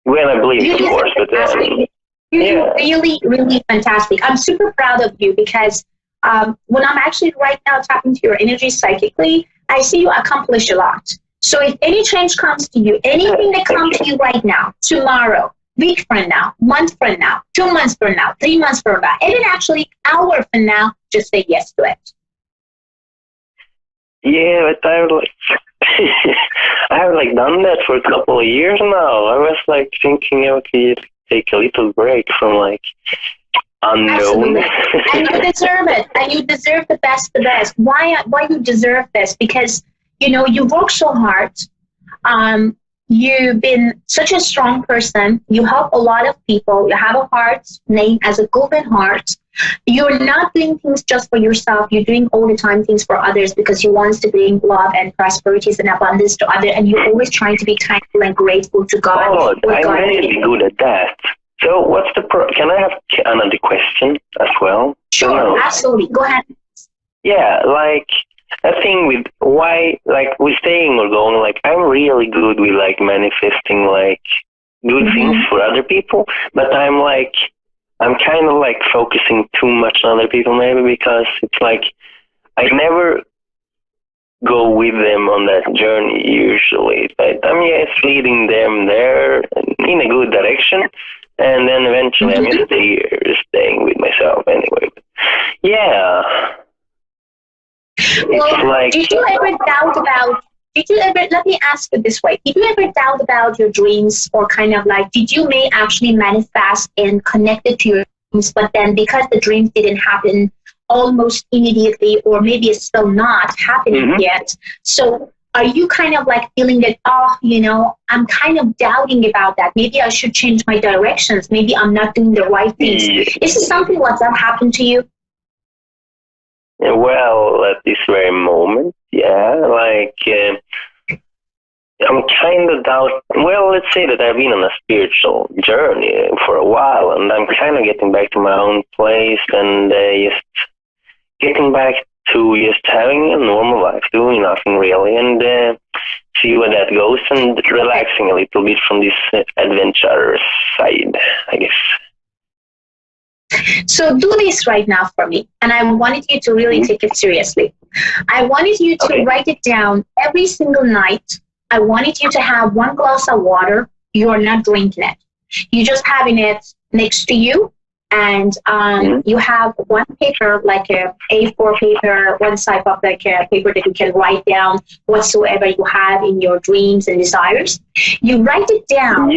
When I believe, of course, but You're really, really fantastic. I'm super proud of you, because when I'm actually right now talking to your energy psychically, I see you accomplish a lot. So if any change comes to you, anything that comes to you right now, tomorrow, week from now, month from now, 2 months from now, 3 months from now, and then actually hour from now, just say yes to it. Yeah, but I have done that for a couple of years now. I was thinking, okay, take a little break from unknown. Absolutely. And you deserve it. And you deserve the best. Why you deserve this? Because, you work so hard. You've been such a strong person. You help a lot of people. You have a heart named as a golden heart. You're not doing things just for yourself. You're doing all the time things for others, because you want to bring love and prosperities and abundance to others. And you're always trying to be thankful and grateful to God. Oh, I'm really good at that. So what's can I have another question as well? Sure, absolutely. Go ahead. Yeah, a thing with why, with staying or going, I'm really good with manifesting good things for other people, but I'm kind of focusing too much on other people, maybe because it's I never go with them on that journey usually, but I'm just leading them there in a good direction, and then eventually I'm just staying with myself anyway. But yeah. Well, did you ever doubt about, let me ask it this way, did you ever doubt about your dreams, or kind of did you may actually manifest and connect it to your dreams, but then because the dreams didn't happen almost immediately, or maybe it's still not happening yet, so are you kind of feeling that, I'm kind of doubting about that, maybe I should change my directions, maybe I'm not doing the right things? Is this something like that happened to you? Well, at this very moment, yeah, I'm kind of well, let's say that I've been on a spiritual journey for a while, and I'm kind of getting back to my own place, and just getting back to just having a normal life, doing nothing really, and see where that goes, and relaxing a little bit from this adventure side, I guess. So do this right now for me, and I wanted you to really take it seriously. I wanted you to write it down every single night. I wanted you to have 1 glass of water. You are not drinking it. You're just having it next to you, and you have one paper, like a A4 paper, one type of a paper that you can write down whatsoever you have in your dreams and desires. You write it down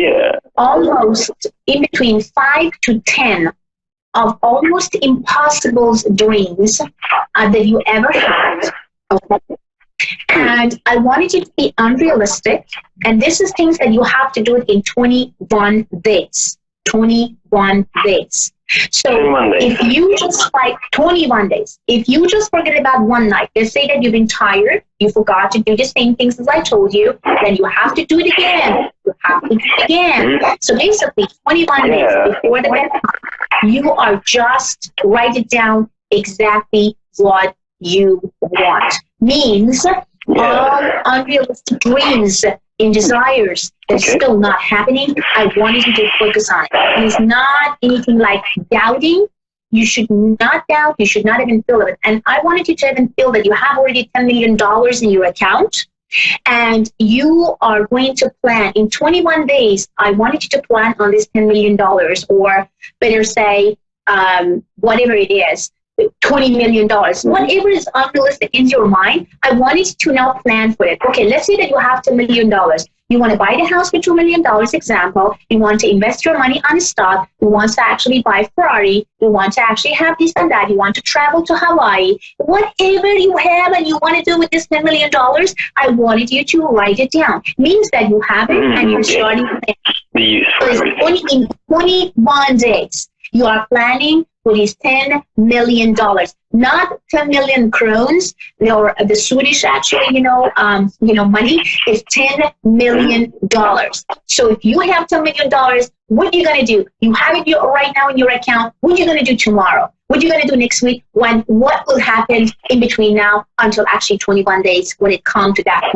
almost in between 5 to 10 of almost impossible dreams that you ever had. And I wanted you to be unrealistic. And this is things that you have to do it in 21 days. 21 days. So if you just 21 days, if you just forget about one night, let's say that you've been tired, you forgot to do the same things as I told you, then you have to do it again. You have to do it again. So basically 21 days before the bedtime, you are just write it down exactly what you want. Means all unrealistic dreams and desires that's still not happening, I wanted you to focus on it. It is not anything like doubting. You should not doubt. You should not even feel it. And I wanted you to even feel that you have already $10 million in your account. And you are going to plan in 21 days. I wanted you to plan on this $10 million, or better say, whatever it is, $20 million, whatever is unrealistic in your mind. I wanted you to now plan for it. Okay, let's say that you have $10 million. You want to buy the house for $2 million, example. You want to invest your money on a stock. You want to actually buy Ferrari. You want to actually have this and that. You want to travel to Hawaii. Whatever you have and you want to do with this $10 million, I wanted you to write it down. Means that you have it and you're starting to plan. So it's only in 21 days. You are planning for these $10 million, not 10 million crowns, or the Swedish actually, money is $10 million. So if you have $10 million, what are you going to do? You have it right now in your account. What are you going to do tomorrow? What are you going to do next week? What will happen in between now until actually 21 days when it comes to that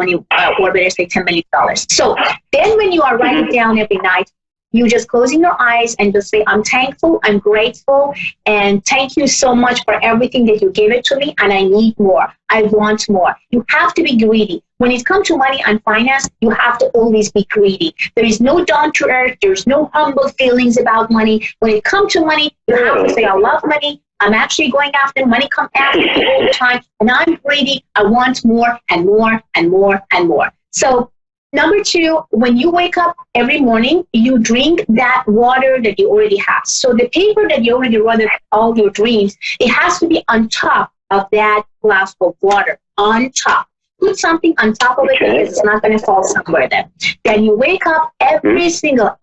or better say $10 million? So then when you are writing down every night, you just closing your eyes and just say, I'm thankful, I'm grateful, and thank you so much for everything that you gave it to me, and I need more. I want more. You have to be greedy. When it comes to money and finance, you have to always be greedy. There is no down to earth. There's no humble feelings about money. When it comes to money, you have to say, I love money. I'm actually going after money. Come after me all the time, and I'm greedy. I want more and more and more and more. So number two, when you wake up every morning, you drink that water that you already have. So the paper that you already wrote all your dreams, it has to be on top of that glass of water, on top. Put something on top of it because it's not going to fall somewhere then. Then you wake up every single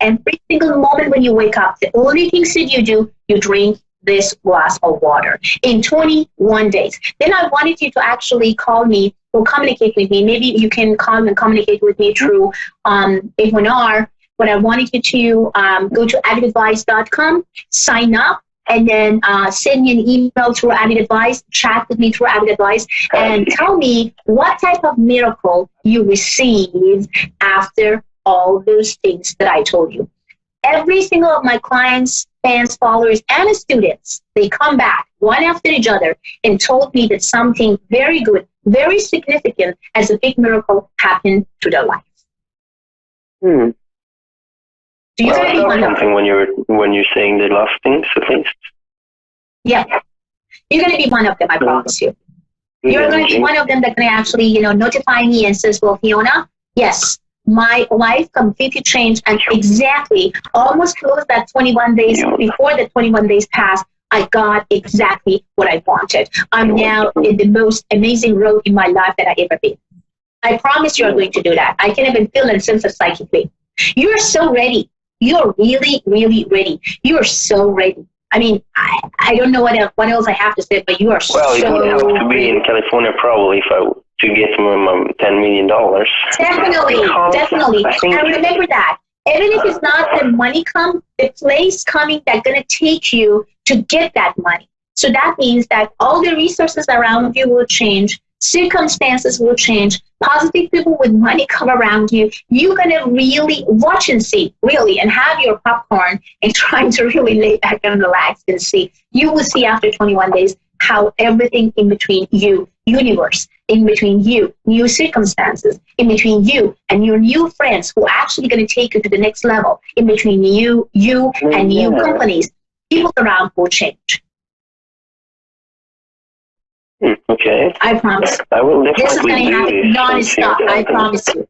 moment when you wake up. The only things that you do, you drink this glass of water in 21 days. Then I wanted you to actually call me or communicate with me. Maybe you can call and communicate with me through A1R, but I wanted you to go to avidadvice.com, sign up, and then send me an email through Avid Advice, chat with me through Avid Advice, and tell me what type of miracle you received after all those things that I told you. Every single of my clients, fans, followers, and students, they come back one after each other and told me that something very good, very significant as a big miracle happened to their life. Hmm. Do you really want something when you're saying the last things at least? Yeah. You're going to be one of them, I promise you. You're going to be one of them that's going to actually, notify me and says, well, Fiona, yes, my life completely changed and exactly almost closed that 21 days. Before the 21 days passed, I got exactly what I wanted. I'm now in the most amazing road in my life that I ever been. I promise you are going to do that. I can even feel and sense it psychically. You're so ready. You're really, really ready. You're so ready. I mean, I don't know what else I have to say, but you are so ready. Well, it would have to be in California probably if I to get $10 million. Definitely. And remember that. Even if it's not the money the place coming that's going to take you to get that money. So that means that all the resources around you will change. Circumstances will change. Positive people with money come around you. You're going to really watch and see, really, and have your popcorn and trying to really lay back and relax and see. You will see after 21 days how everything in between you, universe, in between you, new circumstances, in between you and your new friends who are actually going to take you to the next level, in between you and new companies, people around will change. Okay. I promise. I will definitely this is going to happen non-stop. I promise you.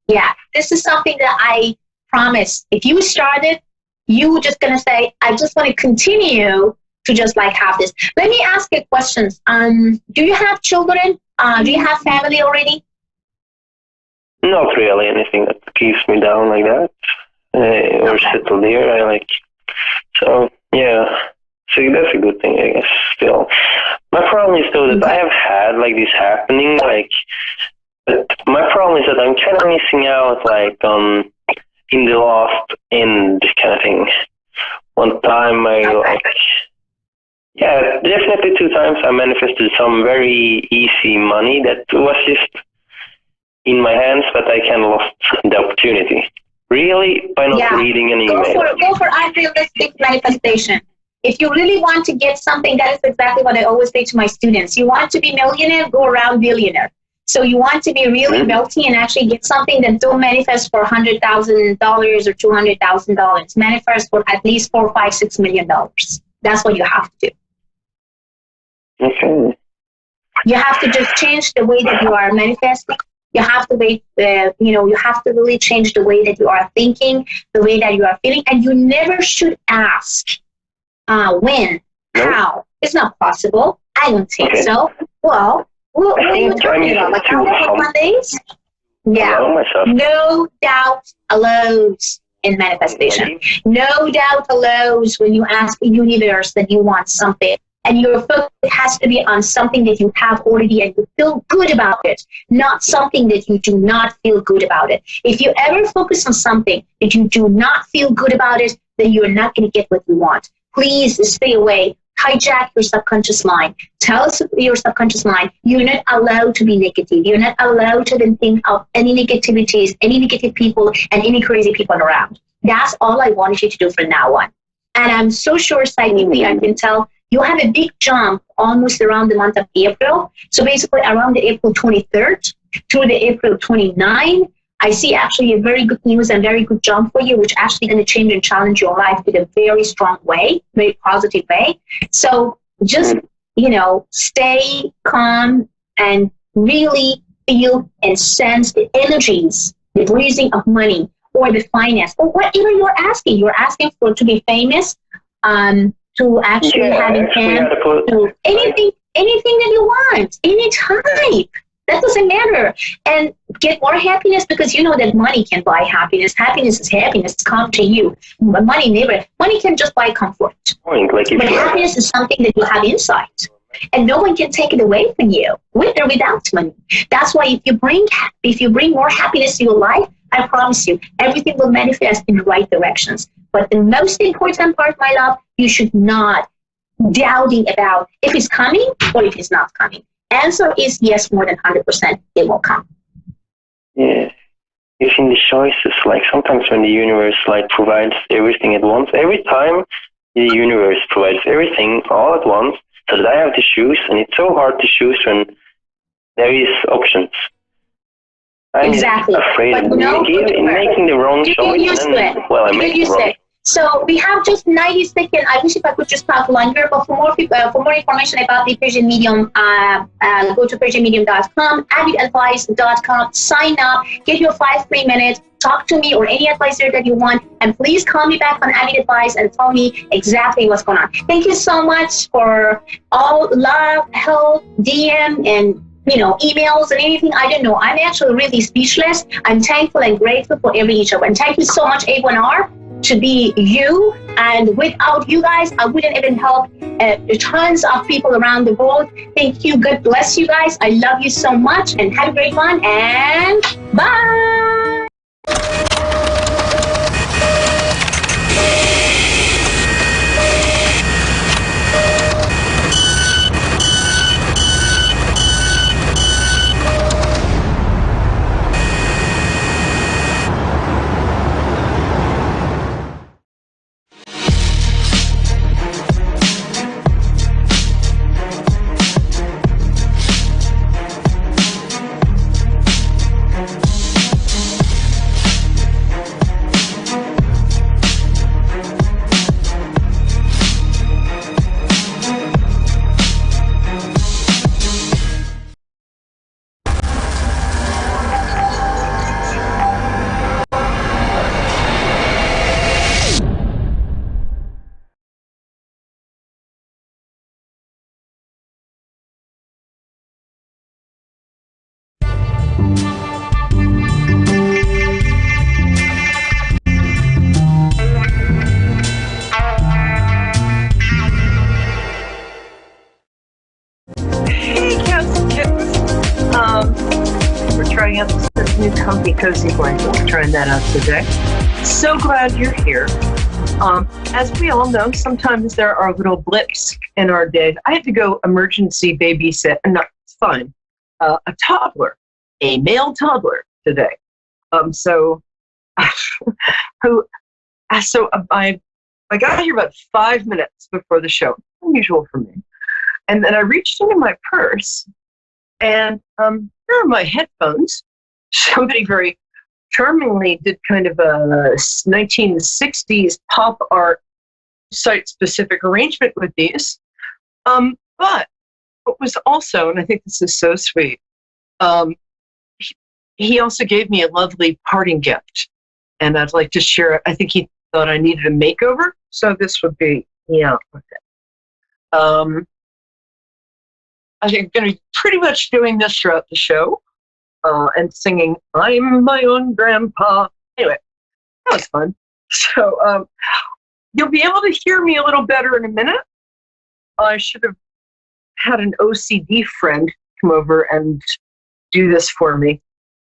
Yeah. This is something that I promise. If you started, you were just going to say, I just want to continue to just like have this. Let me ask you questions. Do you have children? Do you have family already? Not really anything that keeps me down like that. Or settled here. So, yeah. So that's a good thing, I guess, still. My problem is, though, that I have had, this happening, but my problem is that I'm kind of missing out, in the last end kind of thing. One time definitely 2 times I manifested some very easy money that was just in my hands, but I kind of lost the opportunity. Really? By not reading an email. Go for unrealistic manifestation. If you really want to get something, that is exactly what I always say to my students. You want to be millionaire, go around billionaire. So you want to be really wealthy and actually get something, that don't manifest for $100,000 or $200,000. Manifest for at least $4, $5, $6 million. That's what you have to do. Okay. You have to just change the way that you are manifesting. You have to you have to really change the way that you are thinking, the way that you are feeling, and you never should ask when, how. It's not possible. I don't think so. Well, what are you talking about? Like how Mondays? Yeah. No doubt allows in manifestation. No doubt allows when you ask the universe that you want something. And your focus has to be on something that you have already and you feel good about it, not something that you do not feel good about it. If you ever focus on something that you do not feel good about it, then you're not going to get what you want. Please stay away. Hijack your subconscious mind. Tell your subconscious mind, you're not allowed to be negative. You're not allowed to then think of any negativities, any negative people, and any crazy people around. That's all I wanted you to do from now on. And I'm so sure psychically I can tell you have a big jump almost around the month of April. So basically around the April 23rd to the April 29th, I see actually a very good news and very good jump for you, which actually going to change and challenge your life in a very strong way, very positive way. So just, stay calm and really feel and sense the energies, the breathing of money or the finance or whatever you're asking. You're asking for to be famous, to actually having fans, to anything that you want, any type. That doesn't matter. And get more happiness because you know that money can buy happiness. Happiness is happiness. It's come to you. But money can just buy comfort. But happiness is something that you have inside. And no one can take it away from you, with or without money. That's why if you bring more happiness to your life, I promise you, everything will manifest in the right directions. But the most important part, my love, you should not doubting about if it's coming or if it's not coming. Answer is yes, more than 100%, it will come. Yeah. It's in the choices, like sometimes when the universe provides everything at once, every time the universe provides everything all at once, so that I have to choose, and it's so hard to choose when there is options. I'm exactly. afraid of making the wrong choice. I make the wrong. So we have just 90 seconds. I wish if I could just talk longer, but for more information about the Persian Medium, go to persianmedium.com, avidadvice.com, sign up, get your 5 free minutes, talk to me or any advisor that you want, and please call me back on Avid Advice and tell me exactly what's going on. Thank you so much for all love, help, DM, and emails and anything. I don't know. I'm actually really speechless. I'm thankful and grateful for every each of. And thank you so much, A1R, to be you. And without you guys, I wouldn't even help tons of people around the world. Thank you. God bless you guys. I love you so much and have a great one. And bye. Trying out this new comfy cozy blanket. We're trying that out today. So glad you're here. As we all know, sometimes there are little blips in our day. I had to go emergency babysit, it's fine, a toddler, a male toddler today. So I got here about 5 minutes before the show, unusual for me. And then I reached into my purse, and here are my headphones. Somebody very charmingly did kind of a 1960s pop art site-specific arrangement with these. But what was also, and I think this is so sweet, he also gave me a lovely parting gift, and I'd like to share it. I think he thought I needed a makeover, so this would be, yeah. Okay. I think I'm going to be pretty much doing this throughout the show, and singing, I'm my own grandpa. Anyway, that was fun. So you'll be able to hear me a little better in a minute. I should have had an OCD friend come over and do this for me.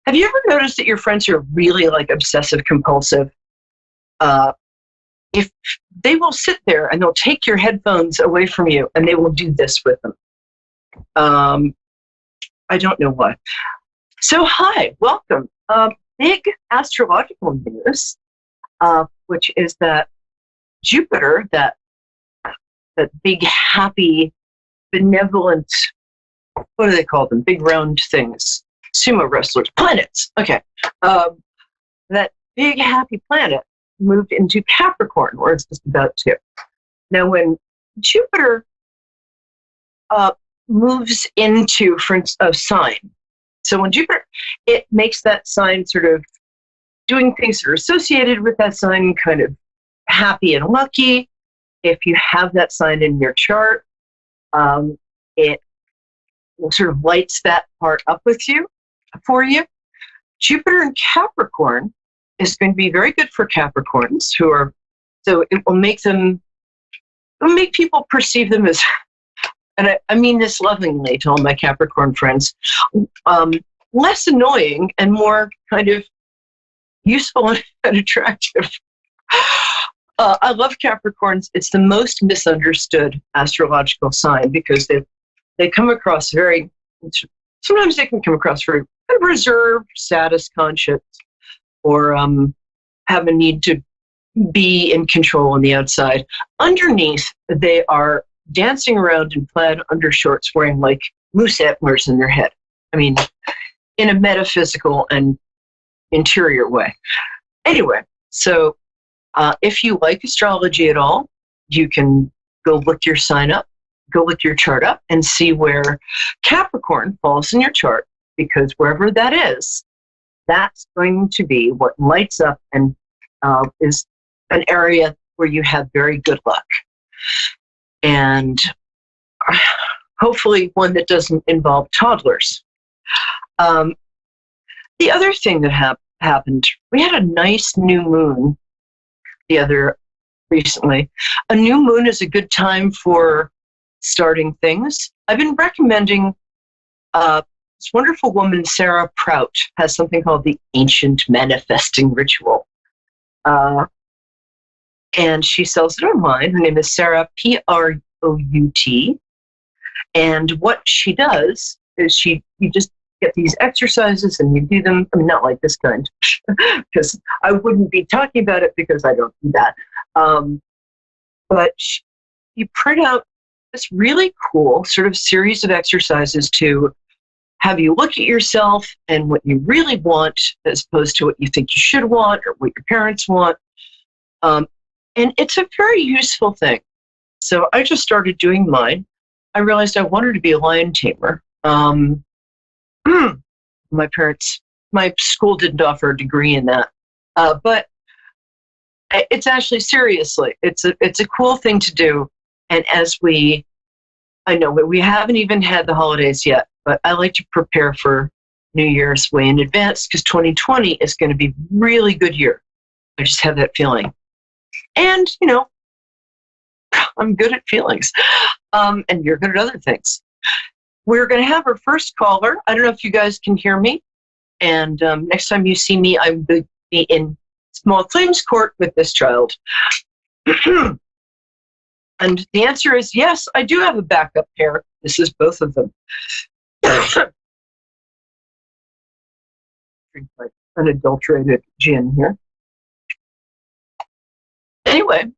Have you ever noticed that your friends are really like obsessive compulsive? If they will sit there and they'll take your headphones away from you and they will do this with them. I don't know why. So hi, welcome. Big astrological news, which is that Jupiter, that big, happy, benevolent, what do they call them? Big round things. Sumo wrestlers. Planets. Okay. That big, happy planet moved into Capricorn, or it's just about to. Now, when Jupiter moves into, for instance, a sign, so when Jupiter, it makes that sign sort of doing things that are associated with that sign kind of happy and lucky. If you have that sign in your chart, it sort of lights that part up for you. Jupiter in Capricorn is going to be very good for Capricorns so it will make people perceive them as, and I mean this lovingly to all my Capricorn friends, less annoying and more kind of useful and attractive. I love Capricorns. It's the most misunderstood astrological sign because they come across sometimes they can come across very kind of reserved, status conscious, or have a need to be in control on the outside. Underneath, they are dancing around in plaid undershorts wearing like moose antlers in their head. I mean, in a metaphysical and interior way. Anyway, so if you like astrology at all, you can go look your sign up, go look your chart up and see where Capricorn falls in your chart, because wherever that is, that's going to be what lights up and is an area where you have very good luck. And hopefully one that doesn't involve toddlers. The other thing that happened, we had a nice new moon recently. A new moon is a good time for starting things. I've been recommending this wonderful woman, Sarah Prout, has something called the Ancient Manifesting Ritual. And she sells it online. Her name is Sarah, Prout. And what she does is you just get these exercises and you do them. I mean, not like this kind, because I wouldn't be talking about it because I don't do that. But you print out this really cool sort of series of exercises to have you look at yourself and what you really want as opposed to what you think you should want or what your parents want. And it's a very useful thing. So I just started doing mine. I realized I wanted to be a lion tamer. My school didn't offer a degree in that. But it's actually, seriously, it's a cool thing to do. And I know we haven't even had the holidays yet, but I like to prepare for New Year's way in advance because 2020 is going to be a really good year. I just have that feeling. And, I'm good at feelings. And you're good at other things. We're going to have our first caller. I don't know if you guys can hear me. And next time you see me, I'm going to be in small claims court with this child. And the answer is yes, I do have a backup pair. This is both of them. Drink like unadulterated gin here. Anyway,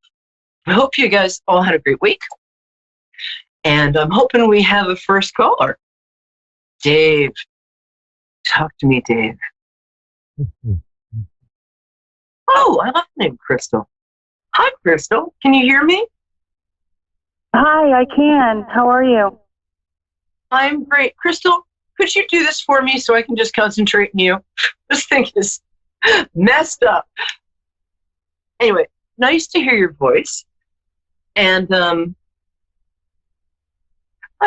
I hope you guys all had a great week. And I'm hoping we have a first caller. Dave. Talk to me, Dave. Oh, I love the name Crystal. Hi, Crystal. Can you hear me? Hi, I can. How are you? I'm great. Crystal, could you do this for me so I can just concentrate on you? This thing is messed up. Anyway, nice to hear your voice. And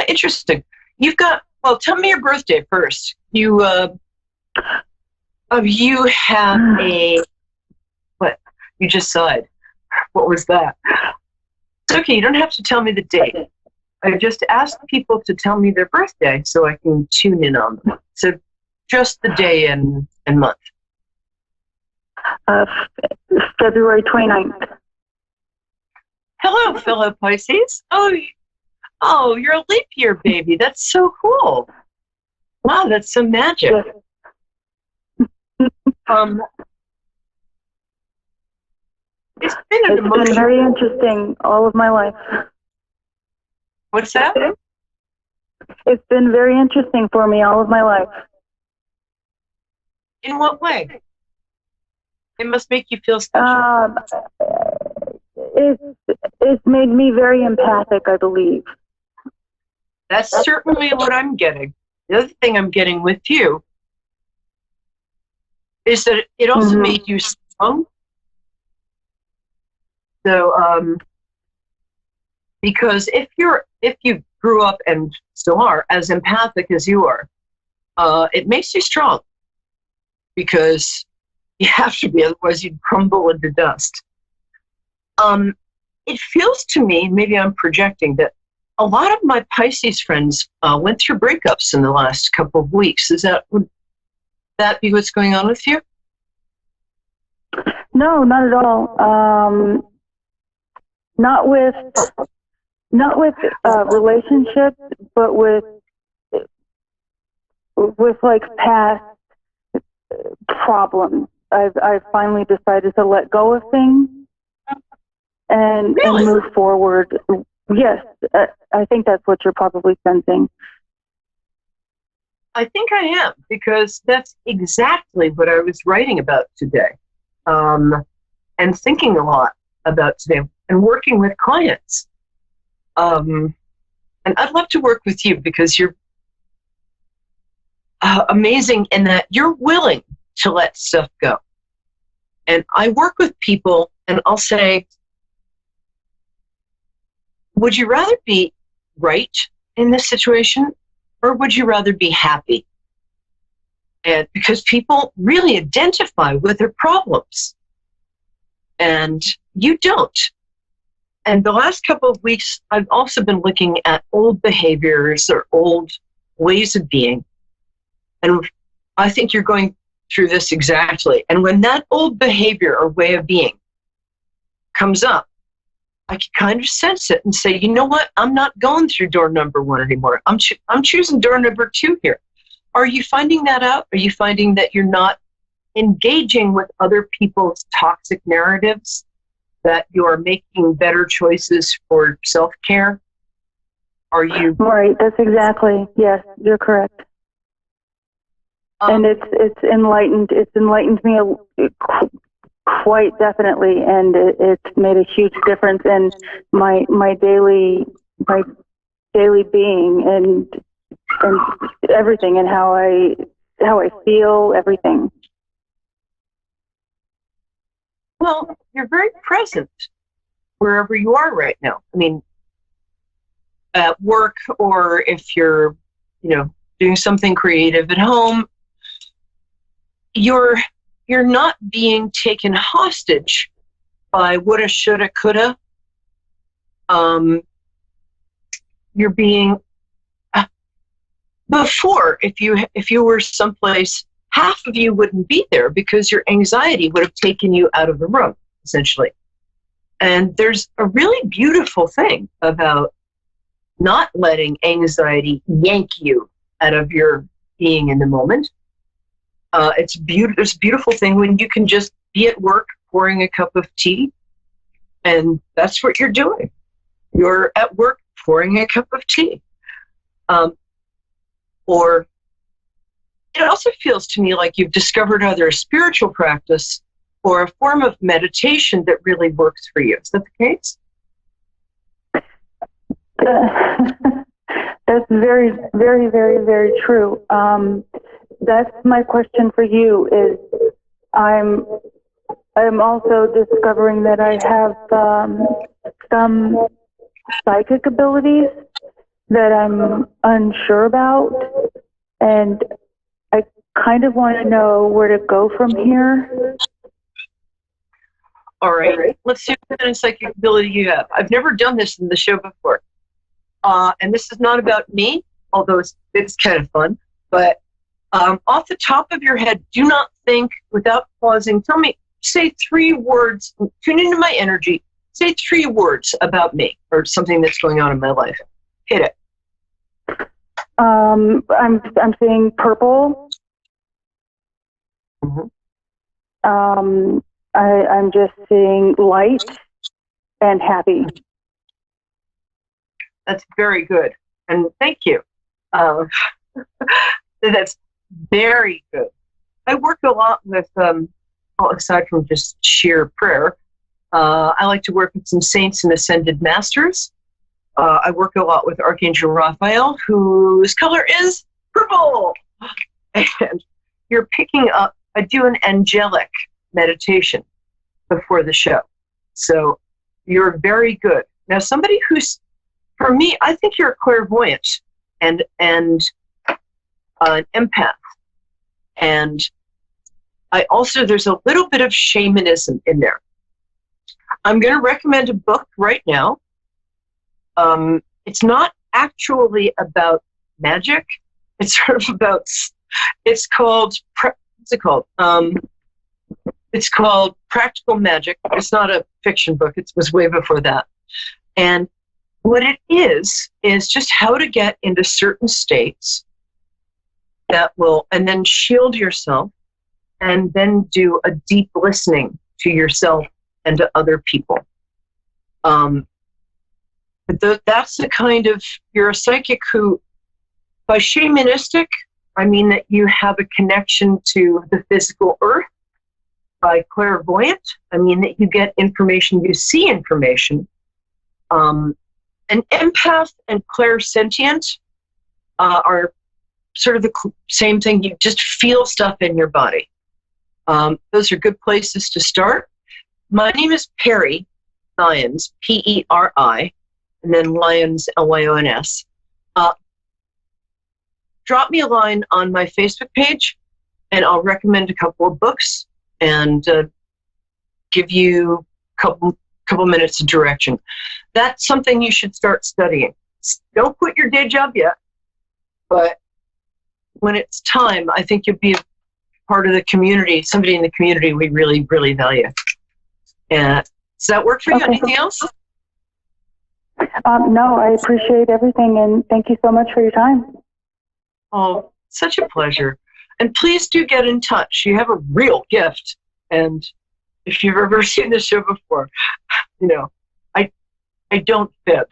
interesting. You've got, well, tell me your birthday first. You have what? You just sighed. What was that? It's okay, you don't have to tell me the date. I just asked people to tell me their birthday so I can tune in on them. So just the day and month. February 29th. Hello, fellow Pisces. Oh, you're a leap year baby. That's so cool. Wow, that's so magic. It's been very interesting all of my life. What's that? It's been very interesting for me all of my life. In what way? It must make you feel special. It's made me very empathic, I believe. That's certainly what I'm getting. The other thing I'm getting with you is that it also made you strong. So, because if you grew up and still are as empathic as you are, it makes you strong. Because you have to be, otherwise you'd crumble into dust. It feels to me, maybe I'm projecting, that a lot of my Pisces friends went through breakups in the last couple of weeks. Would that be what's going on with you? No, not at all. Not with relationships, but with like past problems. I've finally decided to let go of things and move forward. Yes, I think that's what you're probably sensing. I think I am, because that's exactly what I was writing about today, and thinking a lot about today, and working with clients. And I'd love to work with you because you're amazing in that you're willing to let stuff go. And I work with people and I'll say, would you rather be right in this situation or would you rather be happy? And because people really identify with their problems and you don't. And the last couple of weeks, I've also been looking at old behaviors or old ways of being. And I think you're going through this exactly. And when that old behavior or way of being comes up, I can kind of sense it and say, you know what? I'm not going through door number 1 anymore. I'm choosing door number 2 here. Are you finding that out? Are you finding that you're not engaging with other people's toxic narratives, that you're making better choices for self-care? Are you? Right, that's exactly, yes, you're correct. And it's enlightened me quite definitely, and it's made a huge difference in my daily being and everything, and how I feel, everything. Well, you're very present wherever you are right now. I mean, at work, or if you're, doing something creative at home, you're not being taken hostage by woulda, shoulda, coulda. You're being before, if you were someplace, half of you wouldn't be there because your anxiety would have taken you out of the room, essentially. And there's a really beautiful thing about not letting anxiety yank you out of your being in the moment. It's a beautiful thing when you can just be at work pouring a cup of tea, and that's what you're doing. You're at work pouring a cup of tea. Or it also feels to me like you've discovered either a spiritual practice or a form of meditation that really works for you. Is that the case? That's very, very, very, very true. That's my question for you. Is I'm also discovering that I have some psychic abilities that I'm unsure about, and I kind of want to know where to go from here. All right. Let's see what kind of psychic ability you have. I've never done this in the show before. And this is not about me, although it's kind of fun. But off the top of your head, do not think without pausing. Tell me, say 3 words, tune into my energy. Say 3 words about me or something that's going on in my life. Hit it. I'm seeing purple. Mm-hmm. I'm just seeing light and happy. That's very good. And thank you. That's very good. I work a lot with, aside from just sheer prayer, I like to work with some saints and ascended masters. I work a lot with Archangel Raphael, whose color is purple. And you're picking up, I do an angelic meditation before the show. So you're very good. Now, somebody who's, for me, I think you're a clairvoyant and an empath. And I also, there's a little bit of shamanism in there. I'm going to recommend a book right now. It's not actually about magic. It's sort of about, it's called, what's it called? It's called Practical Magic. It's not a fiction book. It was way before that. And what it is just how to get into certain states that will, and then shield yourself, and then do a deep listening to yourself and to other people. But that's the kind of, you're a psychic who, by shamanistic, I mean that you have a connection to the physical earth. By clairvoyant, I mean that you get information, you see information. An empath and clairsentient are sort of the same thing. You just feel stuff in your body. Those are good places to start. My name is Peri Lyons, P-E-R-I, and then Lyons, L-Y-O-N-S. Drop me a line on my Facebook page, and I'll recommend a couple of books and give you a couple minutes of direction. That's something you should start studying. Don't quit your day job yet, but when it's time, I think you'll be a part of the community, somebody in the community we really, really value. Does that work for you? Okay. Anything else? No, I appreciate everything, and thank you so much for your time. Oh, such a pleasure. And please do get in touch. You have a real gift. And if you've ever seen the show before, you know, I don't fib.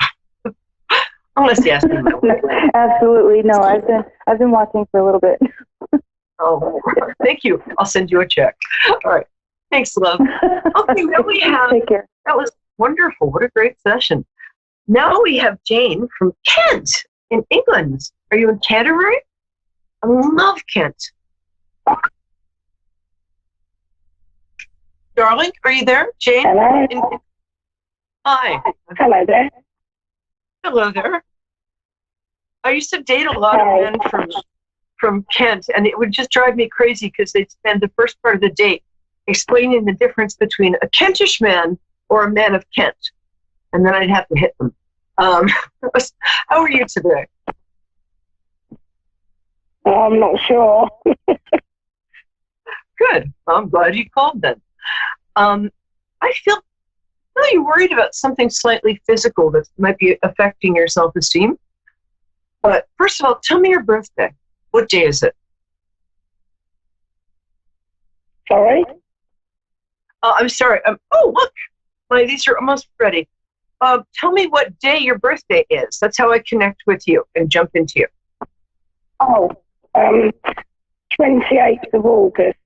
Unless you ask me. Absolutely. No, I've been watching for a little bit. Oh, thank you. I'll send you a check. All right. Thanks, love. Okay, now we have, take care. That was wonderful. What a great session. Now we have Jane from Kent in England. Are you in Canterbury? I love Kent. Darling, are you there? Jane? Hello. Hi. Hello there. Hello there. I used to date a lot of men from Kent, and it would just drive me crazy because they'd spend the first part of the date explaining the difference between a Kentish man or a man of Kent. And then I'd have to hit them. How are you today? I'm not sure. Good. I'm glad you called then. I feel really worried about something slightly physical that might be affecting your self-esteem. But first of all, tell me your birthday. What day is it? Sorry? I'm sorry. Oh, look. These are almost ready. Tell me what day your birthday is. That's how I connect with you and jump into you. Oh, 23 28th of August.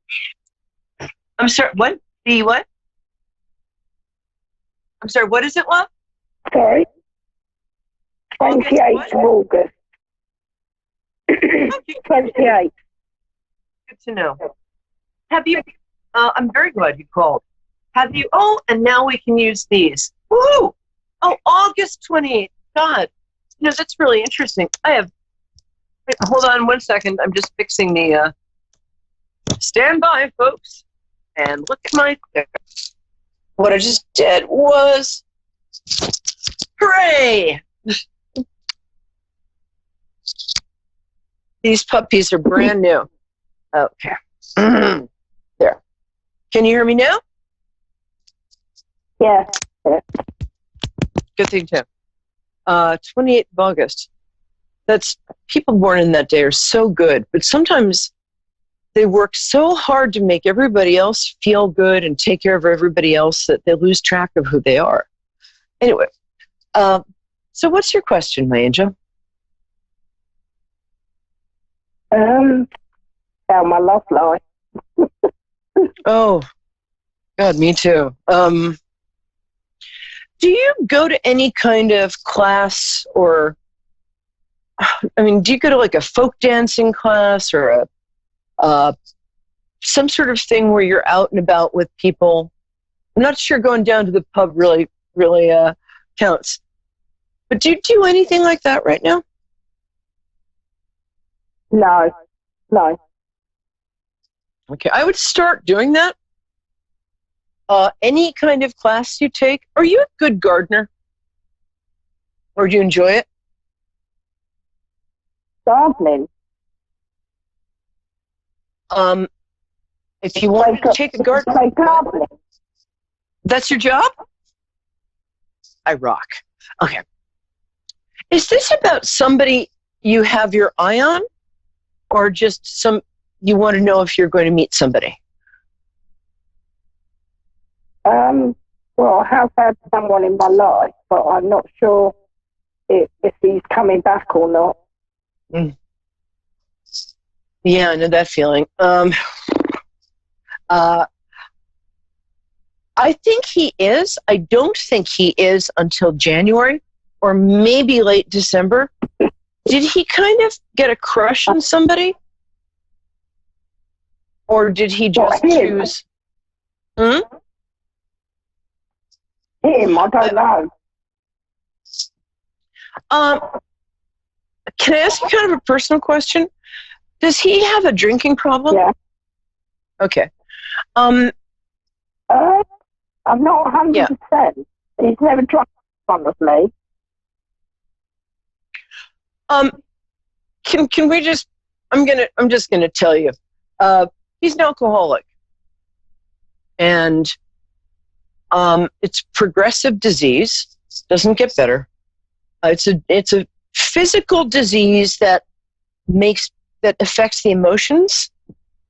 I'm sorry, what? The what? I'm sorry, what is it, love? Sorry? 28th of August. Okay. 28th. Good to know. Have you, I'm very glad you called. Have you, and now we can use these. Woohoo! Oh, August 28th. God. That's really interesting. Hold on one second. I'm just fixing the, stand by, folks. And look at my, what I just did was, hooray! These puppies are brand new. Okay. There. Can you hear me now? Yeah. Good thing, too. 28th of August. That's, people born in that day are so good, but sometimes they work so hard to make everybody else feel good and take care of everybody else that they lose track of who they are. Anyway, so what's your question, my angel? About my love life. Oh, God, me too. Do you go to any kind of class or, do you go to like a folk dancing class or some sort of thing where you're out and about with people? I'm not sure going down to the pub really counts. But do you do anything like that right now? No. Okay, I would start doing that. Any kind of class you take. Are you a good gardener? Or do you enjoy it? Gardening. If you want to take a garden, gardening. That's your job? I rock. Okay. Is this about somebody you have your eye on? Or just you want to know if you're going to meet somebody? Well, I have had someone in my life, but I'm not sure if he's coming back or not. Yeah, I know that feeling. I think he is. I don't think he is until January or maybe late December. Did he kind of get a crush on somebody? Or did he just choose? Him, I don't know. Can I ask you kind of a personal question? Does he have a drinking problem? Yeah. Okay. I'm not 100%. Yeah. He's never drunk in front of me. Can we just? I'm just gonna tell you. He's an alcoholic, and it's progressive disease. Doesn't get better. It's a physical disease that affects the emotions.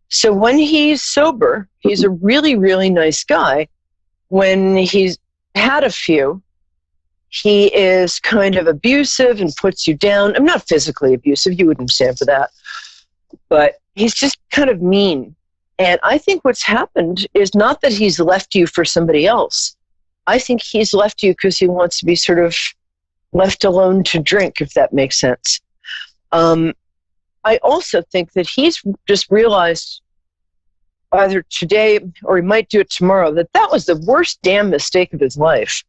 So when he's sober, he's a really, really nice guy. When he's had a few, he is kind of abusive and puts you down. I'm not physically abusive. You wouldn't stand for that. But he's just kind of mean. And I think what's happened is not that he's left you for somebody else. I think he's left you because he wants to be sort of left alone to drink, if that makes sense. I also think that he's just realized either today or he might do it tomorrow that was the worst damn mistake of his life,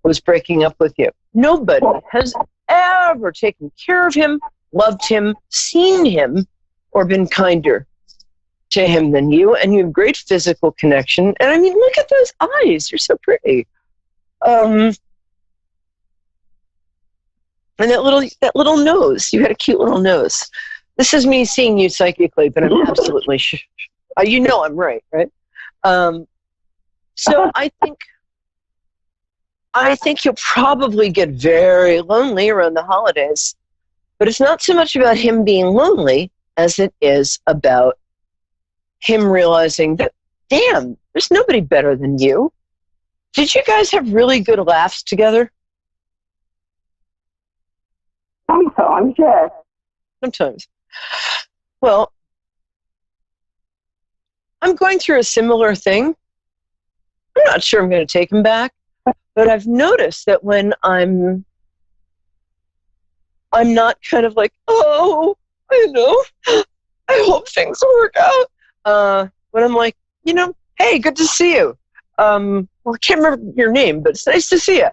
was breaking up with you. Nobody has ever taken care of him, loved him, seen him, or been kinder to him than you, and you have great physical connection. And look at those eyes. You're so pretty. And that little nose. You had a cute little nose. This is me seeing you psychically, but I'm absolutely sure. You know I'm right? So I think you'll probably get very lonely around the holidays, but it's not so much about him being lonely as it is about him realizing that, damn, there's nobody better than you. Did you guys have really good laughs together? Sometimes, yeah. Sometimes. Well, I'm going through a similar thing. I'm not sure I'm going to take him back, but I've noticed that when I'm not kind of like, oh, I hope things work out. When I'm like, hey, good to see you. Well, I can't remember your name, but it's nice to see you.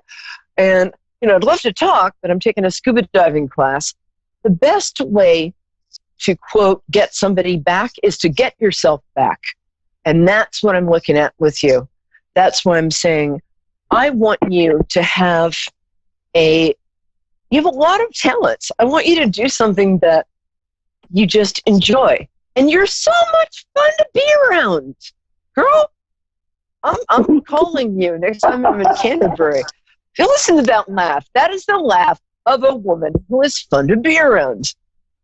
And, I'd love to talk, but I'm taking a scuba diving class. The best way to, quote, get somebody back is to get yourself back. And that's what I'm looking at with you. That's why I'm saying I want you to have you have a lot of talents. I want you to do something that you just enjoy. And you're so much fun to be around. Girl, I'm calling you next time I'm in Canterbury. Listen to that laugh. That is the laugh of a woman who is fun to be around.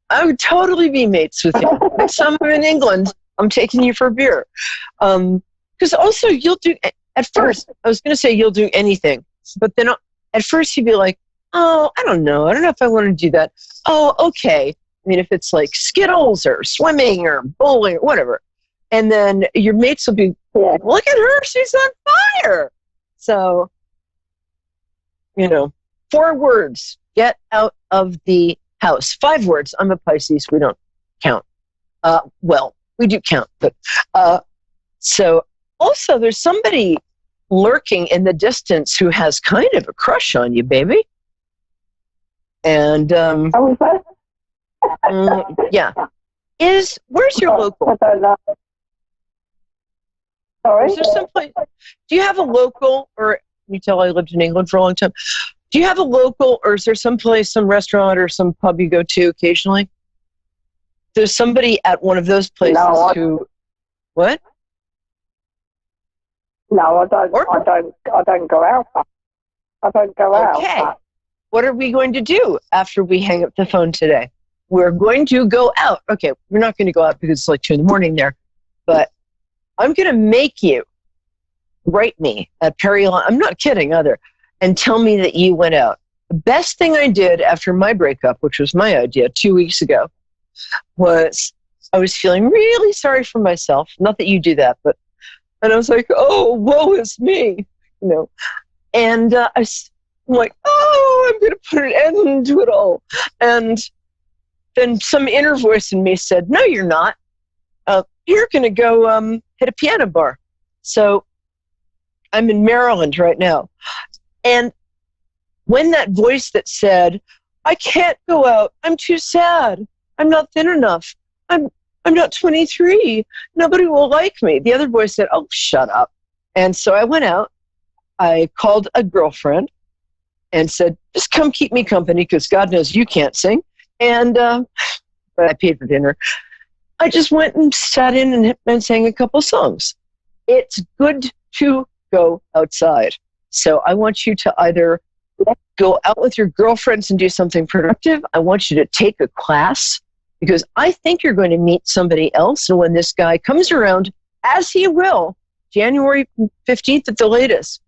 I would totally be mates with you. Next time I'm in England, I'm taking you for a beer. Because also you'll do, at first, I was going to say you'll do anything. But then at first you'd be like, oh, I don't know. I don't know if I want to do that. Oh, okay. I mean, if it's like Skittles or swimming or bowling or whatever. And then your mates will be, look at her. She's on fire. So, 4 words, get out of the house. 5 words. I'm a Pisces. We don't count. Well, we do count. But so also there's somebody lurking in the distance who has kind of a crush on you, baby. And yeah. Where's your local? Sorry? Is there someplace? Do you have a local, or can you tell I lived in England for a long time? Do you have a local, or is there someplace, some restaurant or some pub you go to occasionally? There's somebody at one of those places who. What? No, I don't go out. I don't go out. Okay. What are we going to do after we hang up the phone today? We're going to go out. Okay, we're not going to go out because it's like 2 a.m. there, but I'm going to make you write me at Perry Line. I'm not kidding either. And tell me that you went out. The best thing I did after my breakup, which was my idea 2 weeks ago, was I was feeling really sorry for myself. Not that you do that, and I was like, oh, woe is me, And I'm like, oh, I'm going to put an end to it all. And then some inner voice in me said, no, you're not. You're going to go hit a piano bar. So I'm in Maryland right now. And when that voice that said, I can't go out, I'm too sad, I'm not thin enough, I'm not 23, nobody will like me. The other voice said, oh, shut up. And so I went out, I called a girlfriend and said, just come keep me company because God knows you can't sing. And but I paid for dinner. I just went and sat in and sang a couple songs. It's good to go outside. So I want you to either go out with your girlfriends and do something productive. I want you to take a class because I think you're going to meet somebody else. And when this guy comes around, as he will, January 15th at the latest,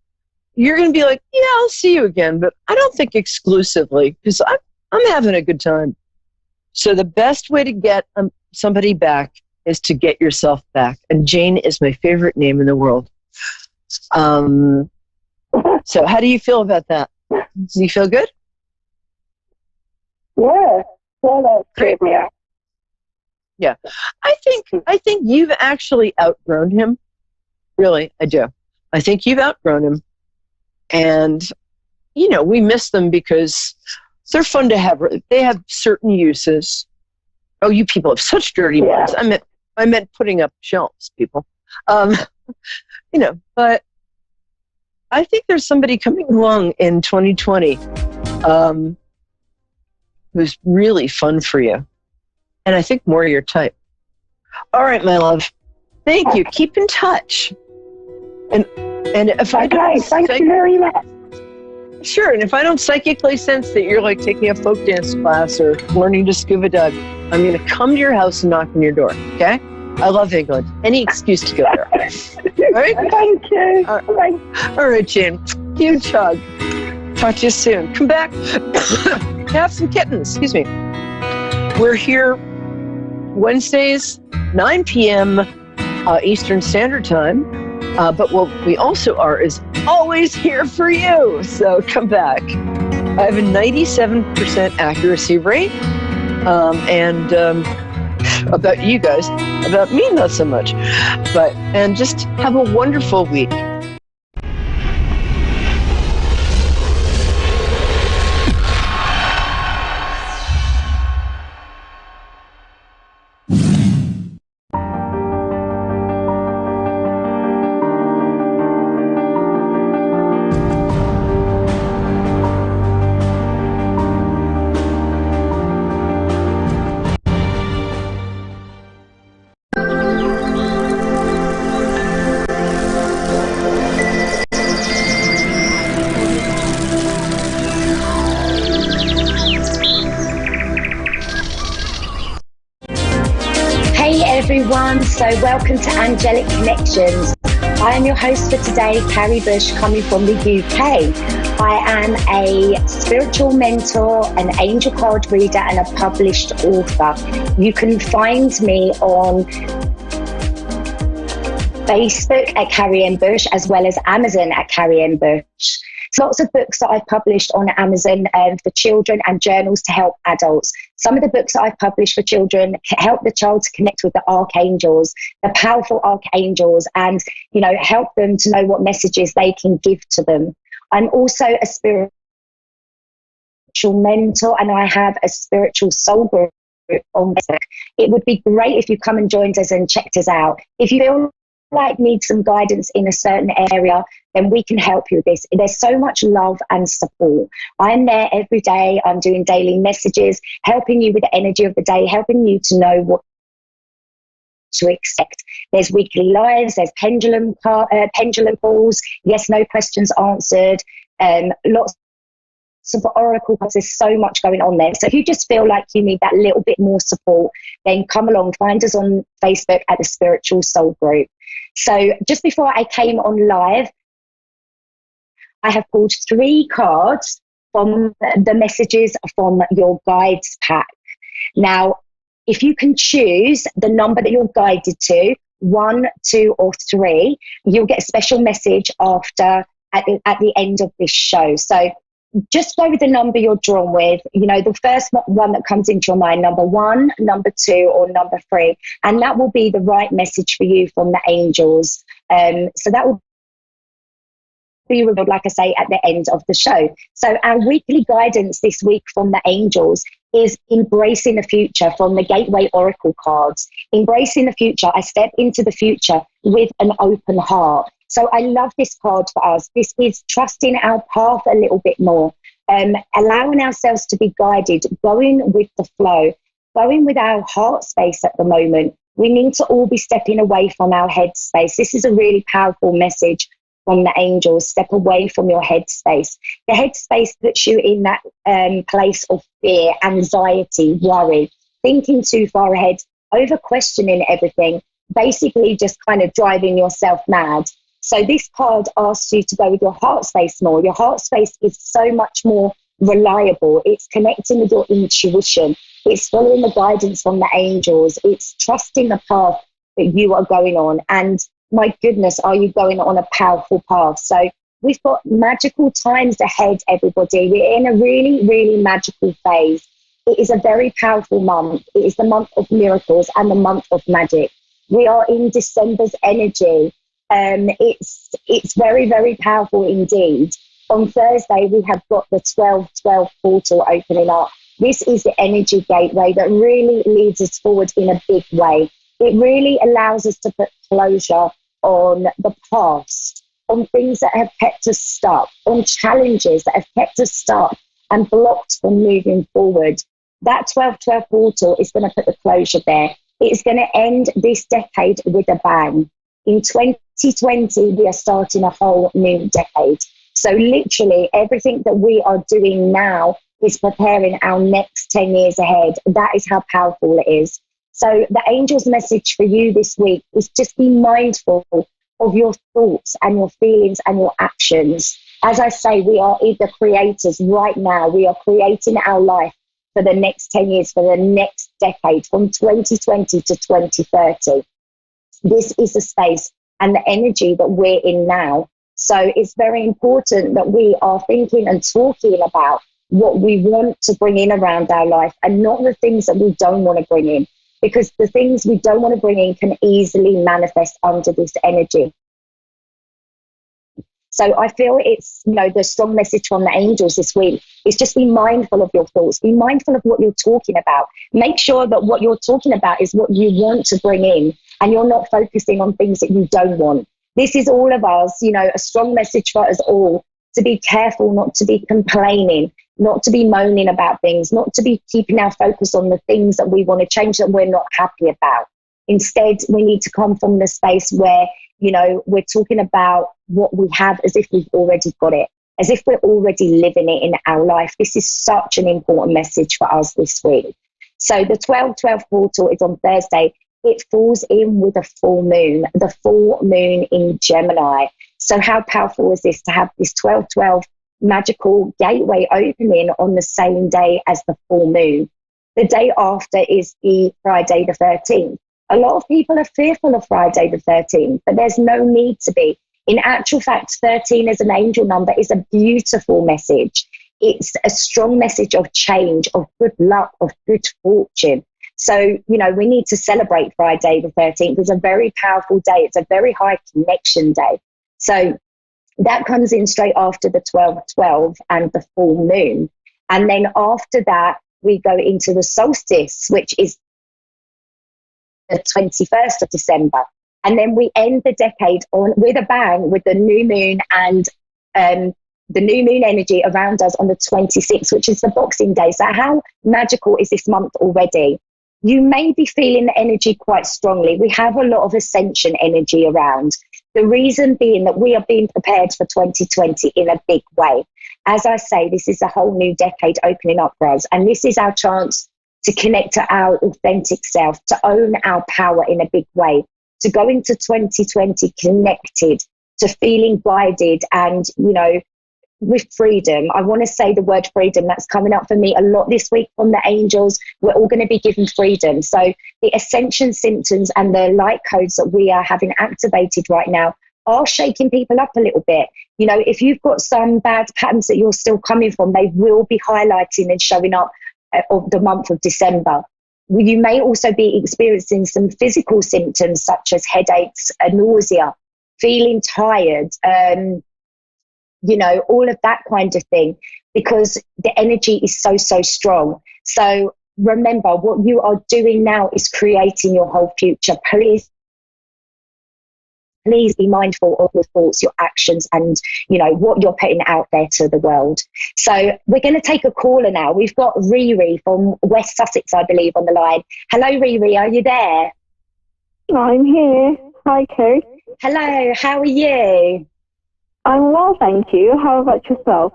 you're going to be like, yeah, I'll see you again. But I don't think exclusively because I'm having a good time. So the best way to get somebody back is to get yourself back. And Jane is my favorite name in the world. So how do you feel about that? Do you feel good? Yeah, that's great. Yeah. I think you've actually outgrown him. Really, I do. I think you've outgrown him. And, we miss them because they're fun to have. They have certain uses. Oh, you people have such dirty minds. I meant putting up shelves, people. But I think there's somebody coming along in 2020 who's really fun for you. And I think more your type. All right, my love. Thank you. Keep in touch. And if I don't... Thank you very much. Sure, and if I don't psychically sense that you're like taking a folk dance class or learning to scuba dive, I'm going to come to your house and knock on your door, okay? I love England. Any excuse to go there. All right? Thank you. All right, Jane. Huge hug. Talk to you soon. Come back. Have some kittens. Excuse me. We're here Wednesdays, 9 p.m. Eastern Standard Time. But what we also are is always here for you. So come back. I have a 97% accuracy rate. About you guys, about me, not so much. And just have a wonderful week. Everyone, so welcome to Angelic Connections. I am your host for today, Carrie Bush, coming from the UK. I am a spiritual mentor, an angel card reader, and a published author. You can find me on Facebook at Carrie M. Bush, as well as Amazon at Carrie M. Bush. Lots of books that I've published on Amazon for children and journals to help adults. Some of the books that I've published for children help the child to connect with the archangels, the powerful archangels, and, help them to know what messages they can give to them. I'm also a spiritual mentor, and I have a spiritual soul group on Facebook. It would be great if you come and joined us and checked us out. If you feel like need some guidance in a certain area, then we can help you with this. There's so much love and support. I'm there every day. I'm doing daily messages, helping you with the energy of the day, helping you to know what to expect. There's weekly lives, there's pendulum calls, yes, no questions answered, lots of oracle cards. There's so much going on there. So if you just feel like you need that little bit more support, then come along, find us on Facebook at the Spiritual Soul Group. So just before I came on live, I have pulled 3 cards from the messages from your guides pack. Now, if you can choose the number that you're guided to, 1, 2, or 3, you'll get a special message after at the end of this show. So just go with the number you're drawn with. The first one that comes into your mind, number 1, number 2, or number 3, and that will be the right message for you from the angels. So that will be revealed, like I say, at the end of the show. So our weekly guidance this week from the angels is embracing the future from the Gateway Oracle cards. Embracing the future. I step into the future with an open heart. So I love this card for us. This is trusting our path a little bit more, allowing ourselves to be guided, going with the flow, going with our heart space at the moment. We need to all be stepping away from our head space. This is a really powerful message from the angels. Step away from your head space. The head space puts you in that place of fear, anxiety, worry, thinking too far ahead, over questioning everything, basically just kind of driving yourself mad. So this card asks you to go with your heart space more. Your heart space is so much more reliable. It's connecting with your intuition. It's following the guidance from the angels. It's trusting the path that you are going on. And my goodness, are you going on a powerful path? So we've got magical times ahead, everybody. We're in a really, really magical phase. It is a very powerful month. It is the month of miracles and the month of magic. We are in December's energy. It's very, very powerful indeed. On Thursday, we have got the 12-12 portal opening up. This is the energy gateway that really leads us forward in a big way. It really allows us to put closure on the past, on things that have kept us stuck, on challenges that have kept us stuck and blocked from moving forward. That 12-12 portal is going to put the closure there. It's going to end this decade with a bang. In 2020, we are starting a whole new decade. So literally everything that we are doing now is preparing our next 10 years ahead. That is how powerful it is. So the angel's message for you this week is just be mindful of your thoughts and your feelings and your actions. As I say, we are the creators right now. We are creating our life for the next 10 years, for the next decade, from 2020 to 2030. This is the space and the energy that we're in now. So it's very important that we are thinking and talking about what we want to bring in around our life and not the things that we don't want to bring in, because the things we don't want to bring in can easily manifest under this energy. So I feel it's, the strong message from the angels this week is just be mindful of your thoughts, be mindful of what you're talking about. Make sure that what you're talking about is what you want to bring in and you're not focusing on things that you don't want. This is all of us, a strong message for us all to be careful, not to be complaining, not to be moaning about things, not to be keeping our focus on the things that we want to change that we're not happy about. Instead, we need to come from the space where, we're talking about what we have as if we've already got it, as if we're already living it in our life. This is such an important message for us this week. So the 12/12 portal is on Thursday. It falls in with a full moon, the full moon in Gemini. So how powerful is this to have this 12/12 magical gateway opening on the same day as the full moon? The day after is the Friday the 13th. A lot of people are fearful of Friday the 13th, but there's no need to be. In actual fact, 13 as an angel number is a beautiful message. It's a strong message of change, of good luck, of good fortune. So, we need to celebrate Friday the 13th. It's a very powerful day. It's a very high connection day. So that comes in straight after the 12/12 and the full moon. And then after that, we go into the solstice, which is the 21st of December. And then we end the decade on with a bang with the new moon and the new moon energy around us on the 26th, which is the Boxing Day. So how magical is this month already? You may be feeling the energy quite strongly. We have a lot of ascension energy around. The reason being that we are being prepared for 2020 in a big way. As I say, this is a whole new decade opening up for us. And this is our chance to connect to our authentic self, to own our power in a big way, to go into 2020 connected, to feeling guided and, with freedom. I want to say the word freedom. That's coming up for me a lot this week from the angels. We're all going to be given freedom. So the ascension symptoms and the light codes that we are having activated right now are shaking people up a little bit. If you've got some bad patterns that you're still coming from, they will be highlighting and showing up of the month of December. You may also be experiencing some physical symptoms such as headaches, nausea, feeling tired, all of that kind of thing, because the energy is so, so strong. So remember, what you are doing now is creating your whole future. Please be mindful of your thoughts, your actions, and, what you're putting out there to the world. So we're going to take a caller now. We've got Riri from West Sussex, I believe, on the line. Hello, Riri. Are you there? I'm here. Hi, Kerry. Hello. How are you? I'm well, thank you. How about yourself?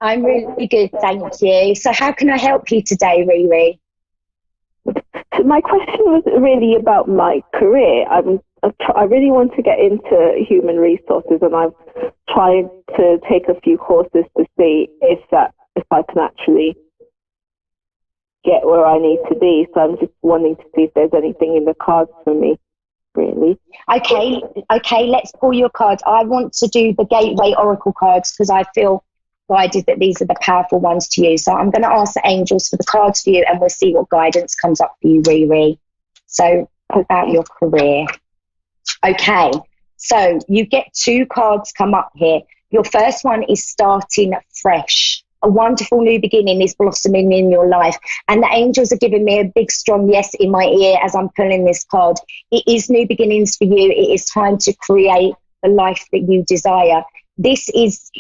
I'm really good, thank you. So how can I help you today, Riri? So my question was really about my career. I really want to get into human resources, and I'm trying to take a few courses to see if I can actually get where I need to be. So I'm just wanting to see if there's anything in the cards for me, really. Okay, let's pull your cards. I want to do the Gateway Oracle cards because I feel guided that these are the powerful ones to use. So I'm going to ask the angels for the cards for you, and we'll see what guidance comes up for you, Riri. So about your career. Okay, so you get two cards come up here. Your first one is starting fresh. A wonderful new beginning is blossoming in your life. And the angels are giving me a big, strong yes in my ear as I'm pulling this card. It is new beginnings for you. It is time to create the life that you desire. This is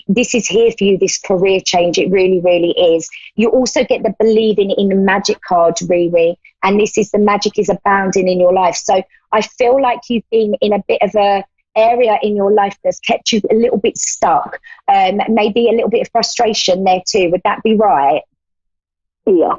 here for you, this career change. It really, really is. You also get the believing in the magic card, Riri. And this is the magic is abounding in your life. So I feel like you've been in a bit of a area in your life that's kept you a little bit stuck, maybe a little bit of frustration there too. Would that be right? Yeah,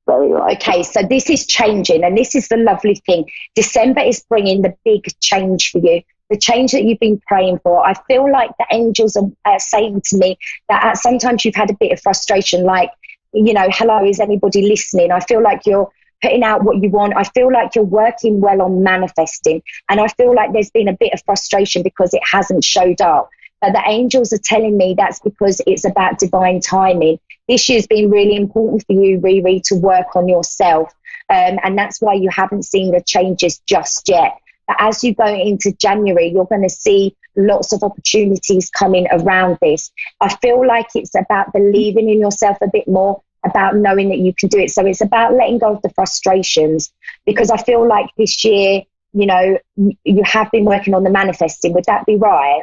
very right. Okay, so this is changing, and this is the lovely thing. December is bringing the big change for you, the change that you've been praying for. I feel like the angels are saying to me that sometimes you've had a bit of frustration, like, hello, is anybody listening? I feel like you're putting out what you want. I feel like you're working well on manifesting. And I feel like there's been a bit of frustration because it hasn't showed up. But the angels are telling me that's because it's about divine timing. This year's been really important for you, Riri, to work on yourself. And that's why you haven't seen the changes just yet. But as you go into January, you're going to see lots of opportunities coming around this. I feel like it's about believing in yourself a bit more, about knowing that you can do it. So it's about letting go of the frustrations, because I feel like this year, you know, you have been working on the manifesting. Would that be right?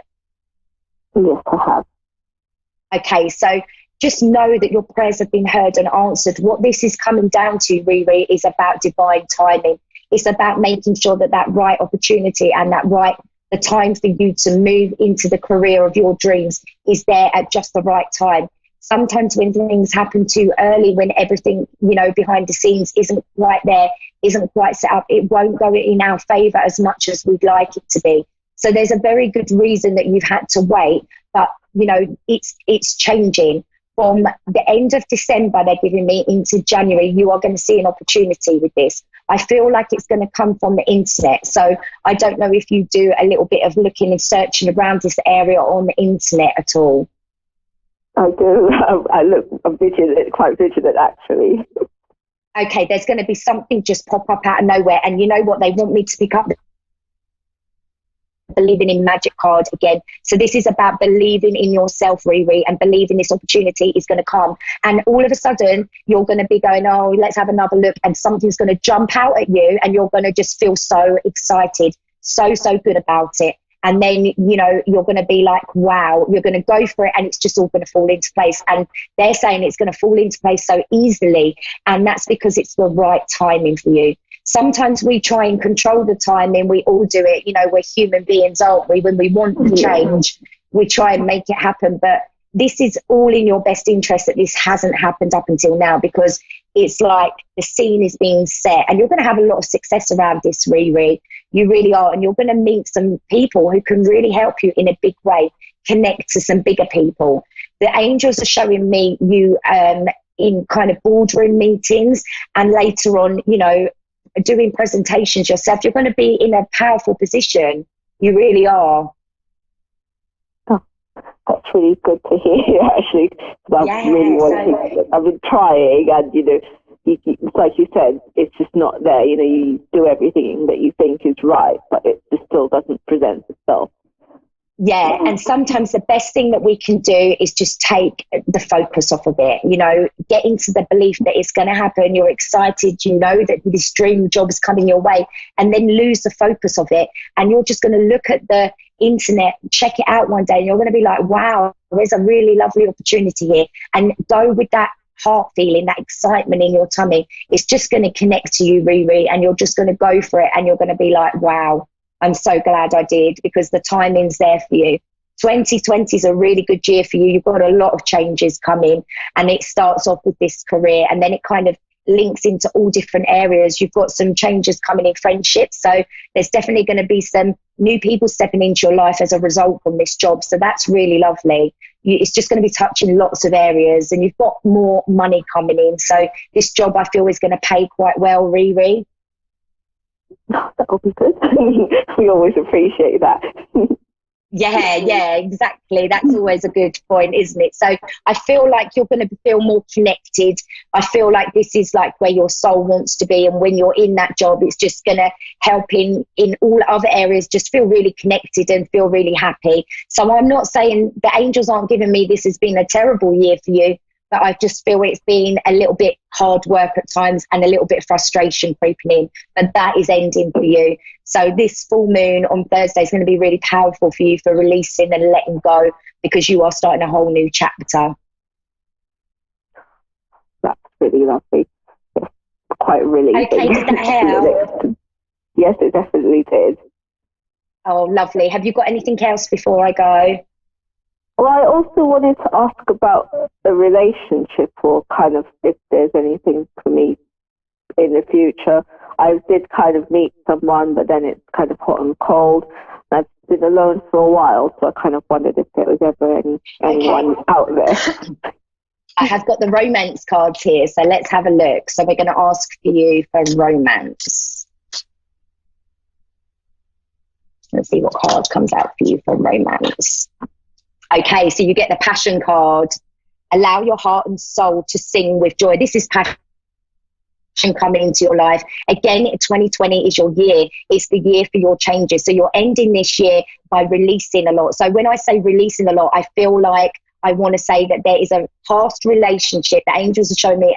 Yes, I have. Okay, so just know that your prayers have been heard and answered. What this is coming down to, Riri, is about divine timing. It's about making sure that that right opportunity and the time for you to move into the career of your dreams is there at just the right time. Sometimes when things happen too early, when everything, you know, behind the scenes isn't quite there, isn't quite set up, it won't go in our favour as much as we'd like it to be. So there's a very good reason that you've had to wait, but, you know, it's changing. From the end of December, they're giving me, into January, you are going to see an opportunity with this. I feel like it's going to come from the internet. So I don't know if you do a little bit of looking and searching around this area on the internet at all. I do. I'm vigilant, quite vigilant, actually. Okay, there's going to be something just pop up out of nowhere. And you know what? They want me to pick up believing in magic card again. So this is about believing in yourself, Riri, and believing this opportunity is going to come. And all of a sudden, you're going to be going, oh, let's have another look. And something's going to jump out at you and you're going to just feel so excited, so good about it. And then, you know, you're going to be like, wow, you're going to go for it and it's just all going to fall into place. And they're saying it's going to fall into place so easily. And that's because it's the right timing for you. Sometimes we try and control the timing. We all do it. You know, we're human beings, aren't we? When we want the change, we try and make it happen. But this is all in your best interest that this hasn't happened up until now, because it's like the scene is being set. And you're going to have a lot of success around this, Riri. You really are. And you're going to meet some people who can really help you in a big way, connect to some bigger people. The angels are showing me you in kind of boardroom meetings, and later on, you know, doing presentations yourself. You're going to be in a powerful position. You really are. Oh, that's really good to hear, actually. I've been trying, and, you know, it's like you said, it's just not there. You know, you do everything that you think is right, but it just still doesn't present itself. Yeah, and sometimes the best thing that we can do is just take the focus off of it, you know, get into the belief that it's going to happen. You're excited, you know that this dream job is coming your way, and then lose the focus of it. And you're just going to look at the internet, check it out one day, and you're going to be like, wow, there's a really lovely opportunity here. And go with that heart feeling, that excitement in your tummy. It's just going to connect to you, Riri, and you're just going to go for it. And you're going to be like, wow, I'm so glad I did, because the timing's there for you. 2020 is a really good year for you. You've got a lot of changes coming, and it starts off with this career, and then it kind of links into all different areas. You've got some changes coming in friendships. So there's definitely going to be some new people stepping into your life as a result from this job. So that's really lovely. It's just going to be touching lots of areas, and you've got more money coming in. So this job, I feel, is going to pay quite well, Riri. That will be good. We always appreciate that. Yeah, exactly. That's always a good point, isn't it? So I feel like you're going to feel more connected. I feel like this is like where your soul wants to be. And when you're in that job, it's just going to help in all other areas, just feel really connected and feel really happy. So I'm not saying the angels aren't giving me this has been a terrible year for you, but I just feel it's been a little bit hard work at times and a little bit of frustration creeping in, but that is ending for you. So this full moon on Thursday is going to be really powerful for you for releasing and letting go, because you are starting a whole new chapter. That's really lovely. It's quite relieving. Okay, did that help? Yes, it definitely did. Oh, lovely. Have you got anything else before I go? Well, I also wanted to ask about the relationship, or kind of if there's anything for me in the future. I did kind of meet someone, but then it's kind of hot and cold. I've been alone for a while, so I kind of wondered if there was ever anyone out there. I have got the romance cards here, so let's have a look. So we're going to ask for you for romance. Let's see what card comes out for you for romance. Okay, so you get the passion card. Allow your heart and soul to sing with joy. This is passion coming into your life. Again, 2020 is your year. It's the year for your changes. So you're ending this year by releasing a lot. So when I say releasing a lot, I feel like I want to say that there is a past relationship. The angels are showing me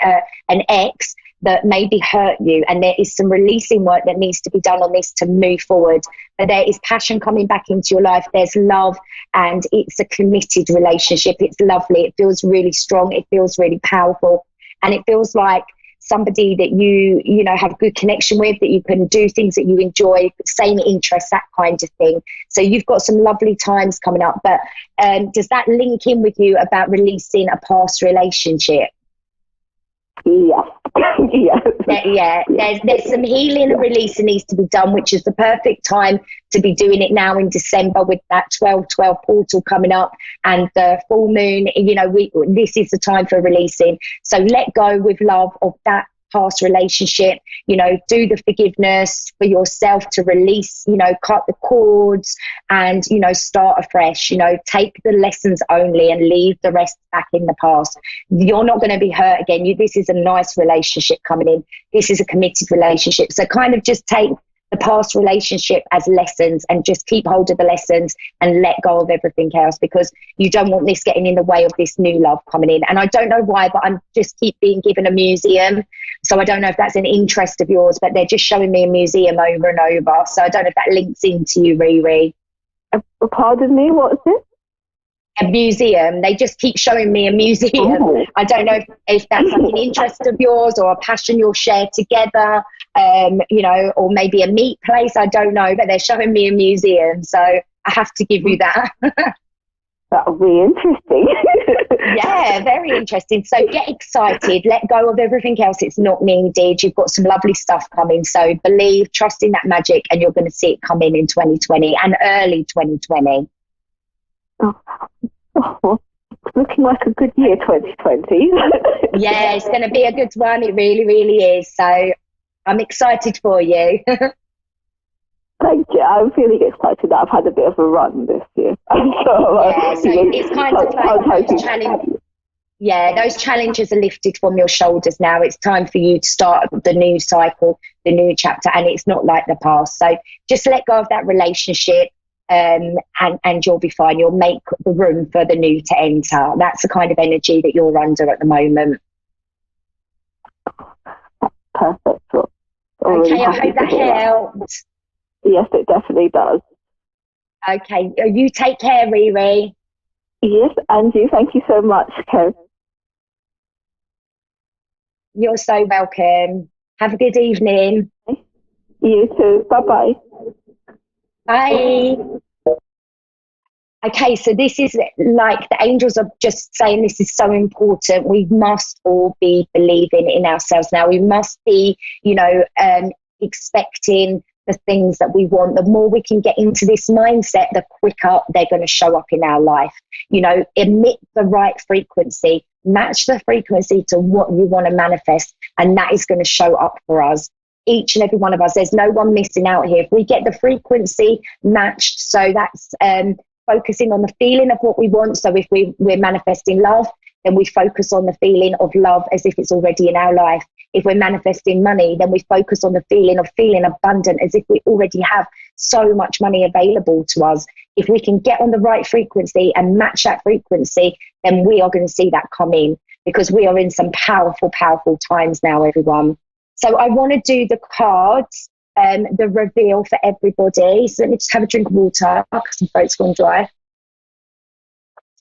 an ex that maybe hurt you, and there is some releasing work that needs to be done on this to move forward. But there is passion coming back into your life. There's love, and it's a committed relationship. It's lovely. It feels really strong. It feels really powerful, and it feels like somebody that you know have a good connection with, that you can do things that you enjoy, same interests, that kind of thing. So you've got some lovely times coming up. But does that link in with you about releasing a past relationship? Yeah. Yeah, there's some healing and releasing needs to be done, which is the perfect time to be doing it now in December with that 12/12 portal coming up and the full moon. You know, this is the time for releasing. So let go with love of that past relationship. You know, do the forgiveness for yourself to release, you know, cut the cords and, you know, start afresh. You know, take the lessons only and leave the rest back in the past. You're not going to be hurt again. This is a nice relationship coming in. This is a committed relationship. So kind of just take the past relationship as lessons and just keep hold of the lessons and let go of everything else, because you don't want this getting in the way of this new love coming in. And I don't know why, but I'm just keep being given a museum. So I don't know if that's an interest of yours, but they're just showing me a museum over and over. So I don't know if that links into you, Riri. Pardon me, what's it? A museum. They just keep showing me a museum. Oh. I don't know if that's like an interest of yours or a passion you'll share together, you know, or maybe a meat place. I don't know, but they're showing me a museum. So I have to give you that. That'll be interesting. Yeah, very interesting. So get excited, let go of everything else. It's not needed. You've got some lovely stuff coming. So believe, trust in that magic, and you're going to see it come in 2020 and early 2020. Oh, it's looking like a good year, 2020. Yeah, it's going to be a good one. It really, really is. So I'm excited for you. Thank you. I'm feeling excited that I've had a bit of a run this year. So it's kind of like those challenges. Yeah, those challenges are lifted from your shoulders now. It's time for you to start the new cycle, the new chapter, and it's not like the past. So just let go of that relationship. And you'll be fine. You'll make the room for the new to enter. That's the kind of energy that you're under at the moment. Perfect. Okay, I hope that helped. Yes, it definitely does. Okay, you take care, Riri. Yes, and you. Thank you so much, Kev. You're so welcome. Have a good evening. You too. Bye-bye. Bye. Okay, so this is like the angels are just saying this is so important. We must all be believing in ourselves now. We must be, you know, expecting the things that we want. The more we can get into this mindset, the quicker they're going to show up in our life. You know, emit the right frequency, match the frequency to what you want to manifest, and that is going to show up for us. Each and every one of us, there's no one missing out here. If we get the frequency matched, so that's focusing on the feeling of what we want. So if we're manifesting love, then we focus on the feeling of love as if it's already in our life. If we're manifesting money, then we focus on the feeling of feeling abundant as if we already have so much money available to us. If we can get on the right frequency and match that frequency, then we are going to see that come in, because we are in some powerful, powerful times now, everyone. So I want to do the cards, the reveal for everybody. So let me just have a drink of water because my throat's gone dry.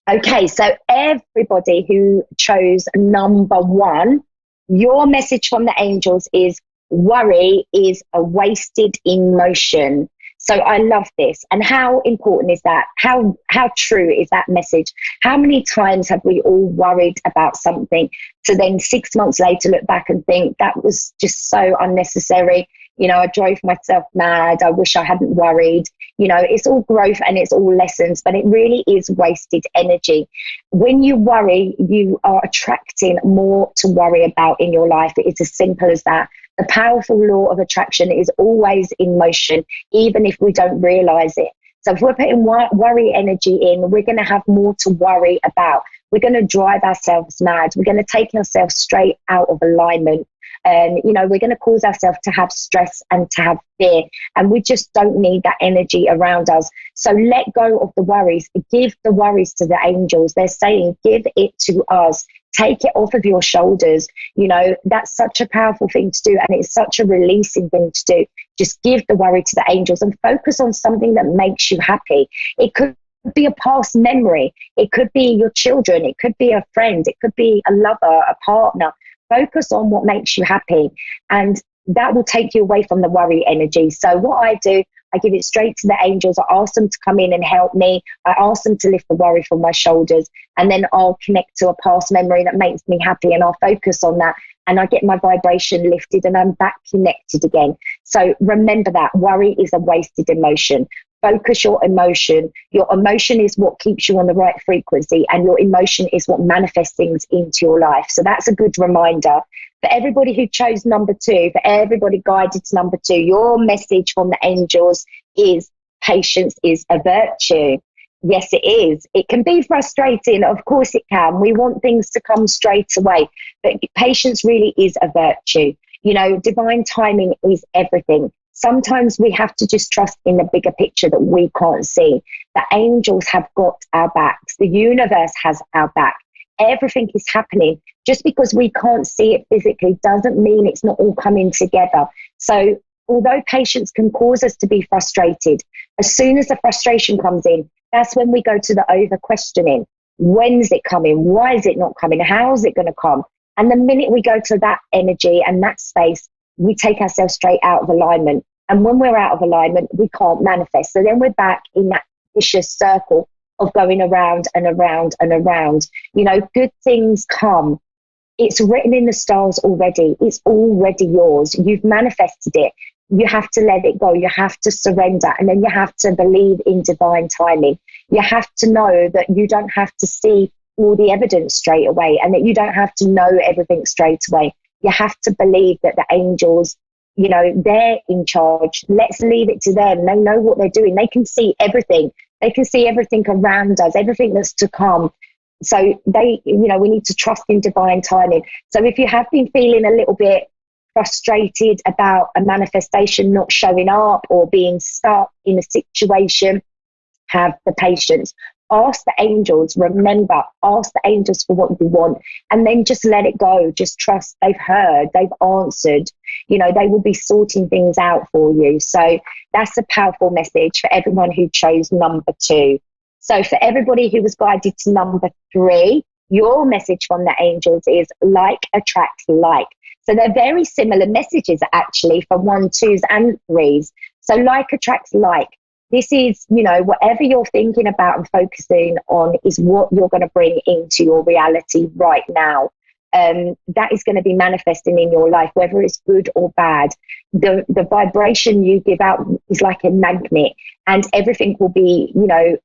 Okay, so everybody who chose number 1, your message from the angels is worry is a wasted emotion. So I love this. And how important is that? How true is that message? How many times have we all worried about something to then 6 months later look back and think that was just so unnecessary? You know, I drove myself mad. I wish I hadn't worried. You know, it's all growth and it's all lessons, but it really is wasted energy. When you worry, you are attracting more to worry about in your life. It's as simple as that. The powerful law of attraction is always in motion, even if we don't realize it. So if we're putting worry energy in, we're going to have more to worry about. We're going to drive ourselves mad. We're going to take ourselves straight out of alignment. And, you know, we're going to cause ourselves to have stress and to have fear. And we just don't need that energy around us. So let go of the worries. Give the worries to the angels. They're saying, give it to us. Take it off of your shoulders. You know, that's such a powerful thing to do. And it's such a releasing thing to do. Just give the worry to the angels and focus on something that makes you happy. It could be a past memory. It could be your children. It could be a friend. It could be a lover, a partner. Focus on what makes you happy, and that will take you away from the worry energy. So what I do, I give it straight to the angels. I ask them to come in and help me. I ask them to lift the worry from my shoulders, and then I'll connect to a past memory that makes me happy, and I'll focus on that, and I get my vibration lifted and I'm back connected again. So remember that worry is a wasted emotion. Focus your emotion. Your emotion is what keeps you on the right frequency, and your emotion is what manifests things into your life. So that's a good reminder. For everybody who chose number 2, for everybody guided to number 2, your message from the angels is patience is a virtue. Yes, it is. It can be frustrating. Of course it can. We want things to come straight away, but patience really is a virtue. You know, divine timing is everything. Sometimes we have to just trust in the bigger picture that we can't see. The angels have got our backs. The universe has our back. Everything is happening. Just because we can't see it physically doesn't mean it's not all coming together. So although patience can cause us to be frustrated, as soon as the frustration comes in, that's when we go to the over questioning. When's it coming? Why is it not coming? How's it going to come? And the minute we go to that energy and that space, we take ourselves straight out of alignment. And when we're out of alignment, we can't manifest. So then we're back in that vicious circle of going around and around and around. You know, good things come. It's written in the stars already. It's already yours. You've manifested it. You have to let it go. You have to surrender. And then you have to believe in divine timing. You have to know that you don't have to see all the evidence straight away, and that you don't have to know everything straight away. You have to believe that the angels, you know, they're in charge. Let's leave it to them. They know what they're doing. They can see everything. They can see everything around us, everything that's to come. So they, you know, we need to trust in divine timing. So if you have been feeling a little bit frustrated about a manifestation not showing up or being stuck in a situation, have the patience. Ask the angels, remember, ask the angels for what you want, and then just let it go. Just trust they've heard, they've answered. You know, they will be sorting things out for you. So that's a powerful message for everyone who chose number 2. So for everybody who was guided to number 3, your message from the angels is like attracts like. So they're very similar messages actually for 1, 2s and 3s. So like attracts like. This is, you know, whatever you're thinking about and focusing on is what you're going to bring into your reality right now. That is going to be manifesting in your life, whether it's good or bad. The vibration you give out is like a magnet, and everything will be, you know,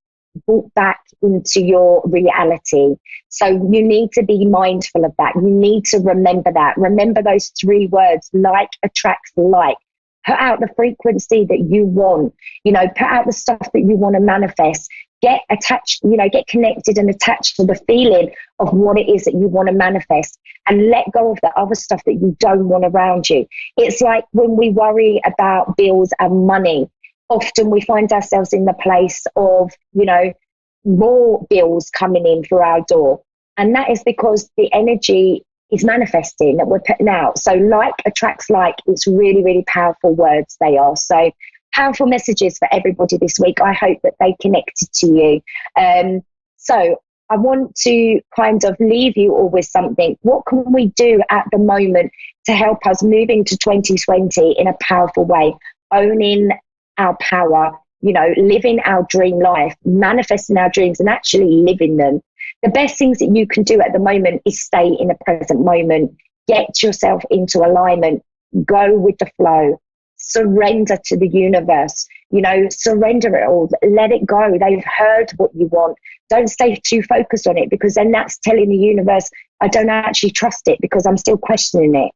brought back into your reality. So you need to be mindful of that. You need to remember that. Remember those 3 words, like attracts like. Put out the frequency that you want, you know, put out the stuff that you want to manifest. Get attached, you know, get connected and attached to the feeling of what it is that you want to manifest, and let go of the other stuff that you don't want around you. It's like when we worry about bills and money, often we find ourselves in the place of, you know, more bills coming in through our door. And that is because the energy is manifesting that we're putting out. So like attracts like. It's really, really powerful words they are. So powerful messages for everybody this week. I hope that they connected to you. So I want to kind of leave you all with something. What can we do at the moment to help us move into 2020 in a powerful way? Owning our power, you know, living our dream life, manifesting our dreams and actually living them. The best things that you can do at the moment is stay in the present moment. Get yourself into alignment. Go with the flow. surrender to the universe. Surrender it all, let it go. They've heard what you want. Don't stay too focused on it, because then that's telling the universe, I don't actually trust it because I'm still questioning it.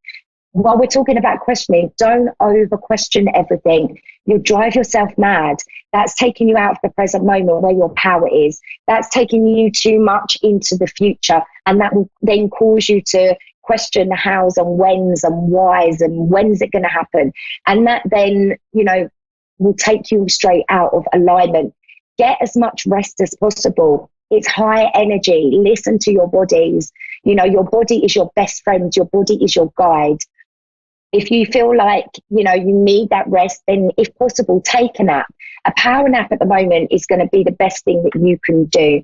While we're talking about questioning, don't over question everything. You'll drive yourself mad. That's taking you out of the present moment where your power is. That's taking you too much into the future. And that will then cause you to question the hows and whens and whys and when's it going to happen. And that then, will take you straight out of alignment. Get as much rest as possible. It's high energy. Listen to your bodies. Your body is your best friend. Your body is your guide. If you feel like, you need that rest, then if possible, take a nap. A power nap at the moment is going to be the best thing that you can do.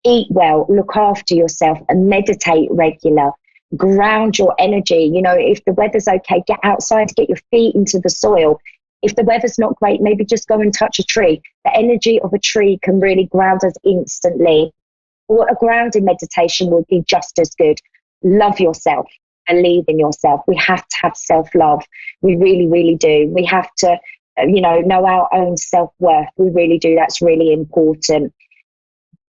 Eat well, look after yourself, and meditate regular. Ground your energy. If the weather's okay, get outside, get your feet into the soil. If the weather's not great, maybe just go and touch a tree. The energy of a tree can really ground us instantly. Or a grounding meditation would be just as good. Love yourself. Believe in yourself. We have to have self-love. We really, really do. We have to, know our own self-worth. We really do. That's really important.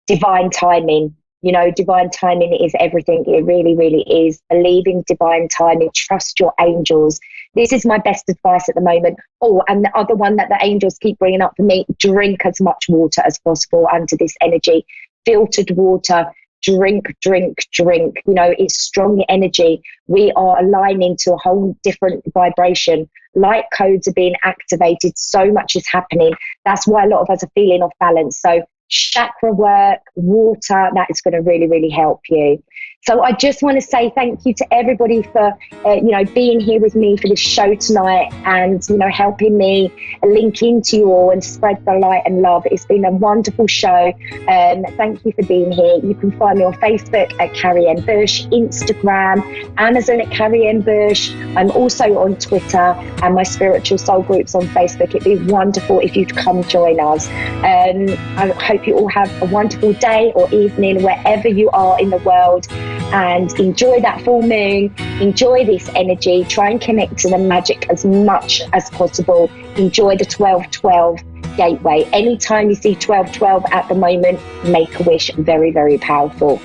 Divine timing. Divine timing is everything. It really, really is. Believe in divine timing. Trust your angels. This is my best advice at the moment. Oh, and the other one that the angels keep bringing up for me, drink as much water as possible under this energy. Filtered water. Drink. It's strong energy. We are aligning to a whole different vibration. Light codes are being activated. So much is happening. That's why a lot of us are feeling off balance. So chakra work, water, that is going to really, really help you. So I just want to say thank you to everybody for, being here with me for this show tonight and, helping me link into you all and spread the light and love. It's been a wonderful show. Thank you for being here. You can find me on Facebook at Carrie Ann Bush, Instagram, Amazon at Carrie Ann Bush. I'm also on Twitter and my Spiritual Soul groups on Facebook. It'd be wonderful if you'd come join us. I hope you all have a wonderful day or evening wherever you are in the world. And enjoy that full moon, enjoy this energy, try and connect to the magic as much as possible. Enjoy the 1212 gateway. Anytime you see 1212 at the moment, make a wish. Very, very powerful.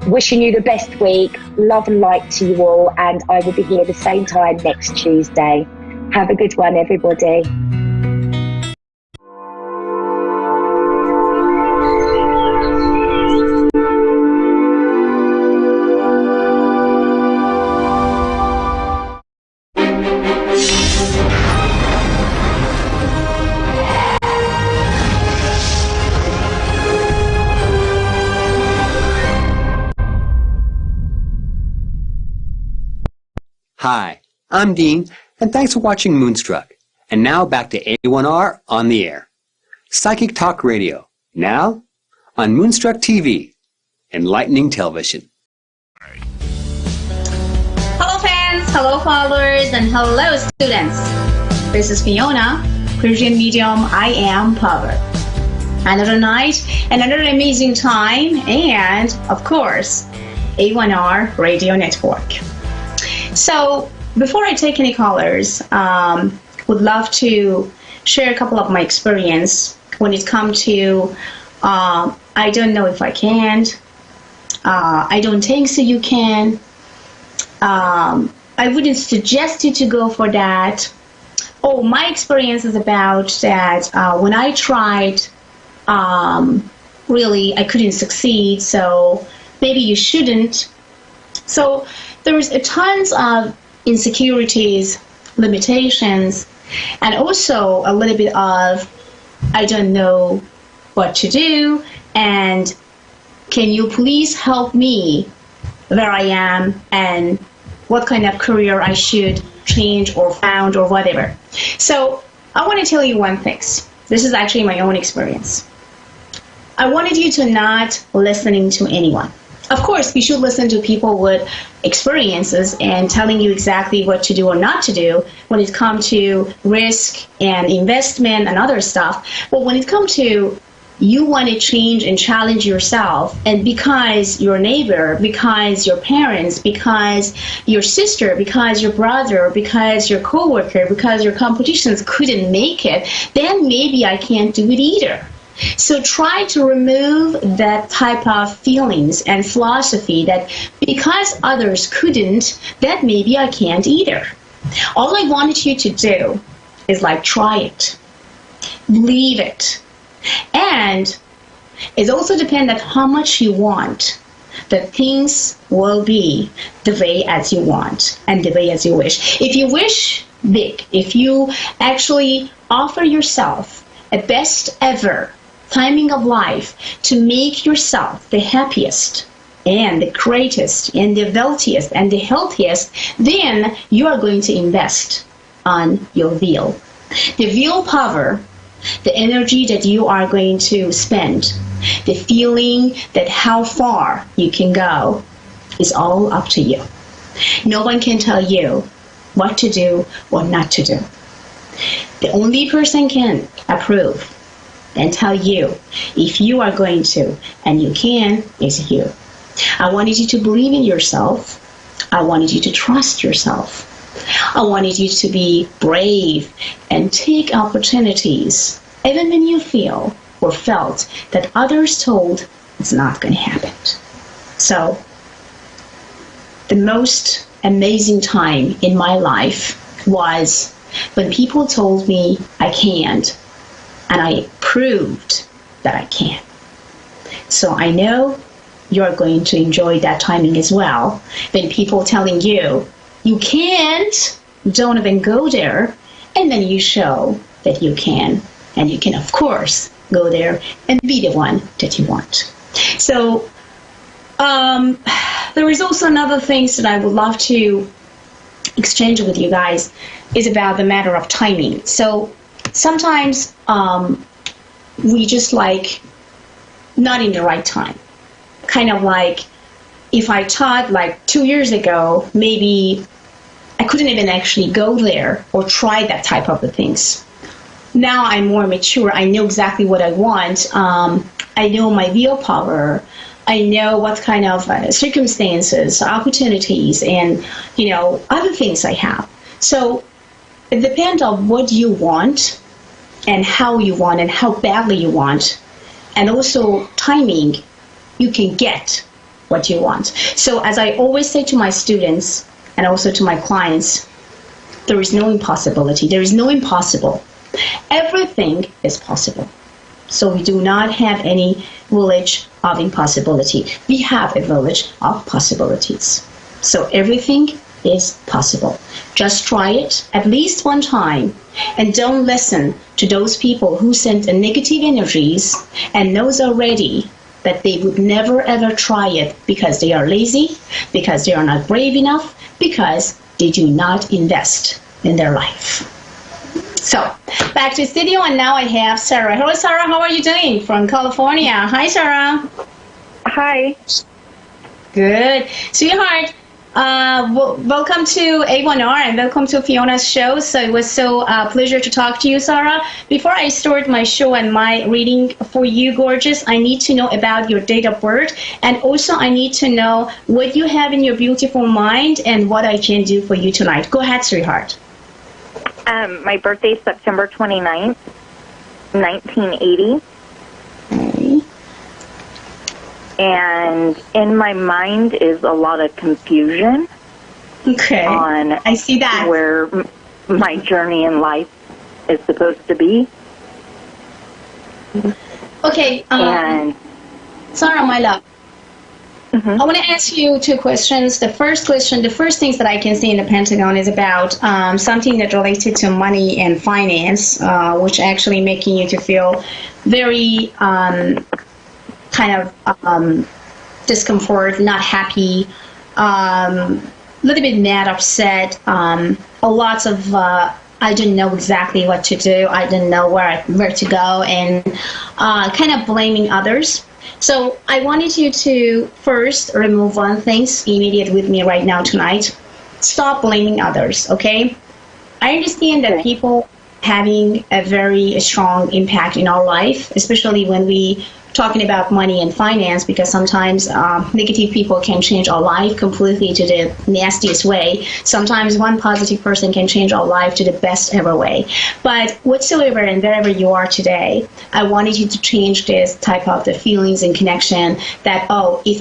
Wishing you the best week, love and light to you all, and I will be here the same time next Tuesday. Have a good one, everybody. Hi, I'm Dean, and thanks for watching Moonstruck. And now back to A1R on the air. Psychic Talk Radio, now on Moonstruck TV, enlightening television. Hello fans, hello followers, and hello students. This is Fiona, Christian medium. I am Power. Another night, another amazing time, and of course, A1R Radio Network. So before I take any callers, would love to share a couple of my experience when it comes to I don't know if I can, I don't think so you can, I wouldn't suggest you to go for that. Oh, my experience is about that when I tried, really I couldn't succeed, so maybe you shouldn't. So there's tons of insecurities, limitations, and also a little bit of I don't know what to do, and can you please help me where I am and what kind of career I should change or found or whatever. So I want to tell you one thing. This is actually my own experience. I wanted you to not listening to anyone. Of course, we should listen to people with experiences and telling you exactly what to do or not to do when it comes to risk and investment and other stuff. But when it comes to you want to change and challenge yourself, and because your neighbor, because your parents, because your sister, because your brother, because your coworker, because your competitions couldn't make it, then maybe I can't do it either. So try to remove that type of feelings and philosophy that because others couldn't, that maybe I can't either. All I wanted you to do is like try it, believe it, and it also depends on how much you want that things will be the way as you want and the way as you wish. If you wish big, if you actually offer yourself a best ever timing of life to make yourself the happiest and the greatest and the wealthiest and the healthiest, then you are going to invest on your will. The willpower, the energy that you are going to spend, the feeling that how far you can go is all up to you. No one can tell you what to do or not to do. The only person can approve and tell you if you are going to and you can is you. I wanted you to believe in yourself. I wanted you to trust yourself. I wanted you to be brave and take opportunities even when you feel or felt that others told it's not going to happen. So the most amazing time in my life was when people told me I can't, and I proved that I can. So I know you're going to enjoy that timing as well. When people telling you, you can't, don't even go there, and then you show that you can. And you can, of course, go there and be the one that you want. So there is also another things that I would love to exchange with you guys is about the matter of timing. So sometimes we just like not in the right time. Kind of like if I taught like 2 years ago, maybe I couldn't even actually go there or try that type of the things. Now I'm more mature. I know exactly what I want. I know my willpower. I know what kind of circumstances, opportunities, and other things I have. So it depends on what you want and how you want and how badly you want, and also timing. You can get what you want. So as I always say to my students and also to my clients, there is no impossibility. There is no impossible. Everything is possible. So we do not have any village of impossibility. We have a village of possibilities. So everything is possible. Just try it at least one time, and don't listen to those people who send negative energies and knows already that they would never ever try it because they are lazy, because they are not brave enough, because they do not invest in their life. So back to the studio, and now I have Sarah. Hello, Sarah. How are you doing? From California. Hi, Sarah. Hi. Good. Sweetheart, welcome to A1R and welcome to Fiona's show. So it was so pleasure to talk to you, Sarah. Before I start my show and my reading for you, gorgeous, I need to know about your date of birth, and also I need to know what you have in your beautiful mind and what I can do for you tonight. Go ahead, sweetheart. My birthday is September 29th, 1980. Okay. And in my mind is a lot of confusion. Okay. On I see that. Where my journey in life is supposed to be. Okay. And Sarah, my love. I want to ask you two questions. The first question, the first things that I can see in the Pentagon is about something that related to money and finance, which actually making you to feel very kind of discomfort, not happy, a little bit mad, upset, a lot of I didn't know exactly what to do. I didn't know where to go, and kind of blaming others. So I wanted you to first remove one thing immediate with me right now tonight. Stop blaming others, okay? I understand that people having a very strong impact in our life, especially when we talking about money and finance, because sometimes negative people can change our life completely to the nastiest way. Sometimes one positive person can change our life to the best ever way. But whatsoever and wherever you are today, I wanted you to change this type of the feelings and connection that, oh, if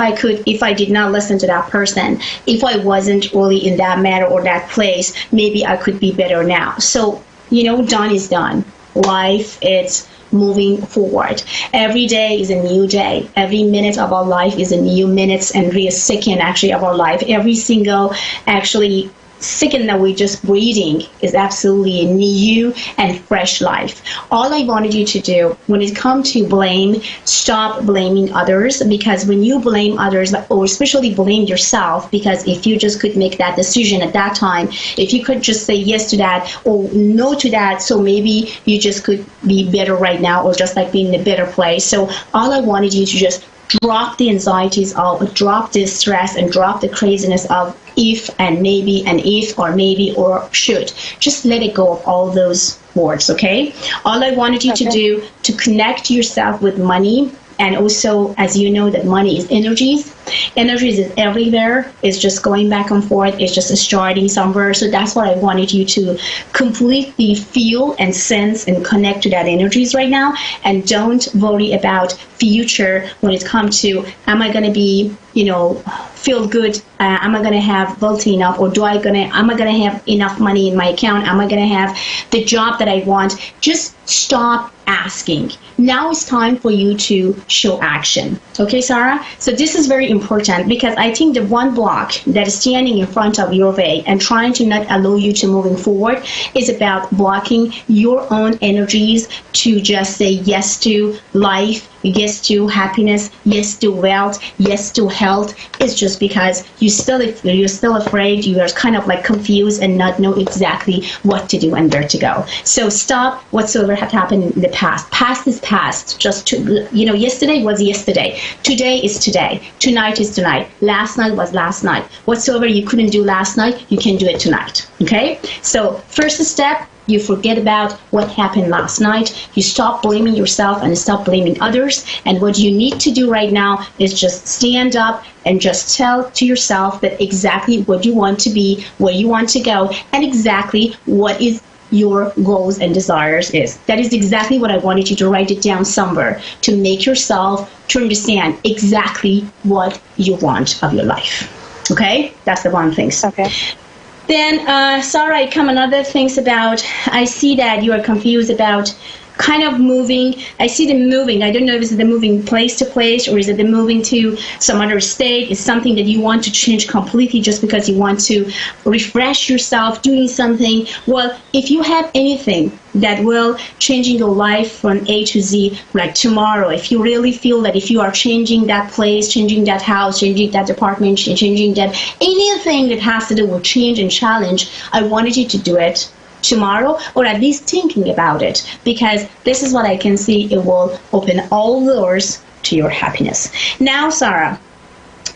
I did not listen to that person, if I wasn't really in that matter or that place, maybe I could be better now. So, done is done. Life, it's moving forward. Every day is a new day. Every minute of our life is a new minute and real second actually of our life. Every single actually second that we're just breathing is absolutely a new and fresh life. All I wanted you to do when it comes to blame, stop blaming others, because when you blame others, or especially blame yourself, because if you just could make that decision at that time, if you could just say yes to that or no to that, so maybe you just could be better right now or just like being in a better place. So all I wanted you to just drop the anxieties of, drop the stress and drop the craziness of if and maybe and if or maybe or should. Just let it go of all those words, okay? All I wanted you to do to connect yourself with money, and also, as you know, that money is energies. Energies is everywhere. It's just going back and forth. It's just starting somewhere. So that's what I wanted you to completely feel and sense and connect to that energies right now. And don't worry about future when it comes to, am I going to be, feel good? Am I going to have wealthy enough? Or am I going to have enough money in my account? Am I going to have the job that I want? Just stop asking. Now it's time for you to show action. Okay, Sarah? So this is very important, because I think the one block that is standing in front of your way and trying to not allow you to moving forward is about blocking your own energies to just say yes to life, yes to happiness, yes to wealth, yes to health. It's just because you're still afraid, you are kind of like confused and not know exactly what to do and where to go. So stop whatsoever had happened in the past. Past is past. Just yesterday was yesterday. Today is today. Tonight is tonight. Last night was last night. Whatsoever you couldn't do last night, you can do it tonight. Okay? So first step, you forget about what happened last night. You stop blaming yourself and stop blaming others. And what you need to do right now is just stand up and just tell to yourself that exactly what you want to be, where you want to go, and exactly what is your goals and desires is. That is exactly what I wanted you to write it down somewhere, to make yourself to understand exactly what you want of your life. Okay? That's the one thing. Okay. Then, Sarah, come another things about, I see that you are confused about kind of moving. I see the moving. I don't know if it's the moving place to place or is it the moving to some other state. It's something that you want to change completely just because you want to refresh yourself doing something. Well, if you have anything that will changing your life from A to Z, like tomorrow, if you really feel that if you are changing that place, changing that house, changing that department, changing that anything that has to do with change and challenge, I wanted you to do it tomorrow, or at least thinking about it, because this is what I can see. It will open all doors to your happiness. Now, Sarah,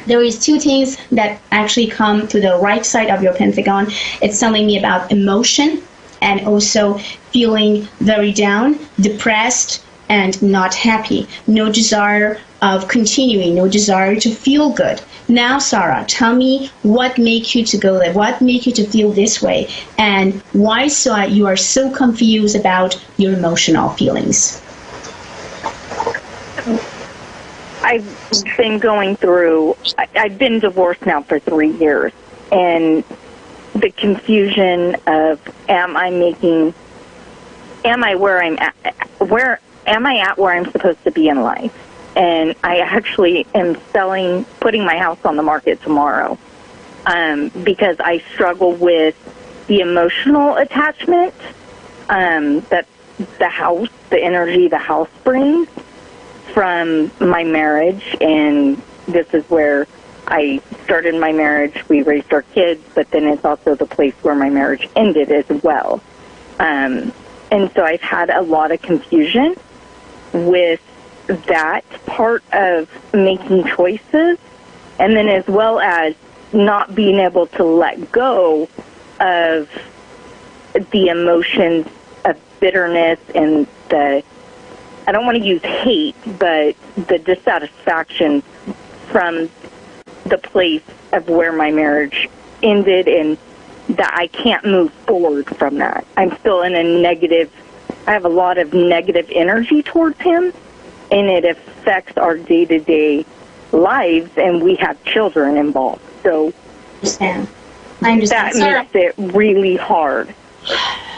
there is two things that actually come to the right side of your pentagon. It's telling me about emotion and also feeling very down, depressed, and not happy. No desire of continuing, no desire to feel good. Now, Sarah, tell me what makes you to go there, what makes you to feel this way, and why you are so confused about your emotional feelings. I've been going through, I've been divorced now for 3 years, and the confusion of am I where I'm at, where am I at where I'm supposed to be in life? And I actually am putting my house on the market tomorrow because I struggle with the emotional attachment that the energy the house brings from my marriage. And this is where I started my marriage. We raised our kids, but then it's also the place where my marriage ended as well. And so I've had a lot of confusion with that part of making choices, and then as well as not being able to let go of the emotions of bitterness and the, I don't want to use hate, but the dissatisfaction from the place of where my marriage ended, and that I can't move forward from that. I'm still in a negative, I have a lot of negative energy towards him, and it affects our day-to-day lives, and we have children involved. So I understand. That makes it really hard.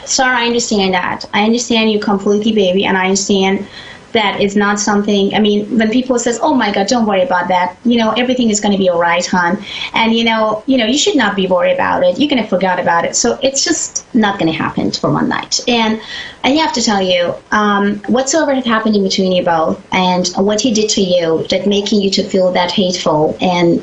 Sarah, I understand that. I understand you completely, baby, and I understand that it's not something, I mean, when people says, oh my God, don't worry about that, everything is going to be all right, hon. And, you should not be worried about it. You're going to forget about it. So it's just not going to happen for one night. And I have to tell you, whatsoever had happened in between you both and what he did to you, that making you to feel that hateful and,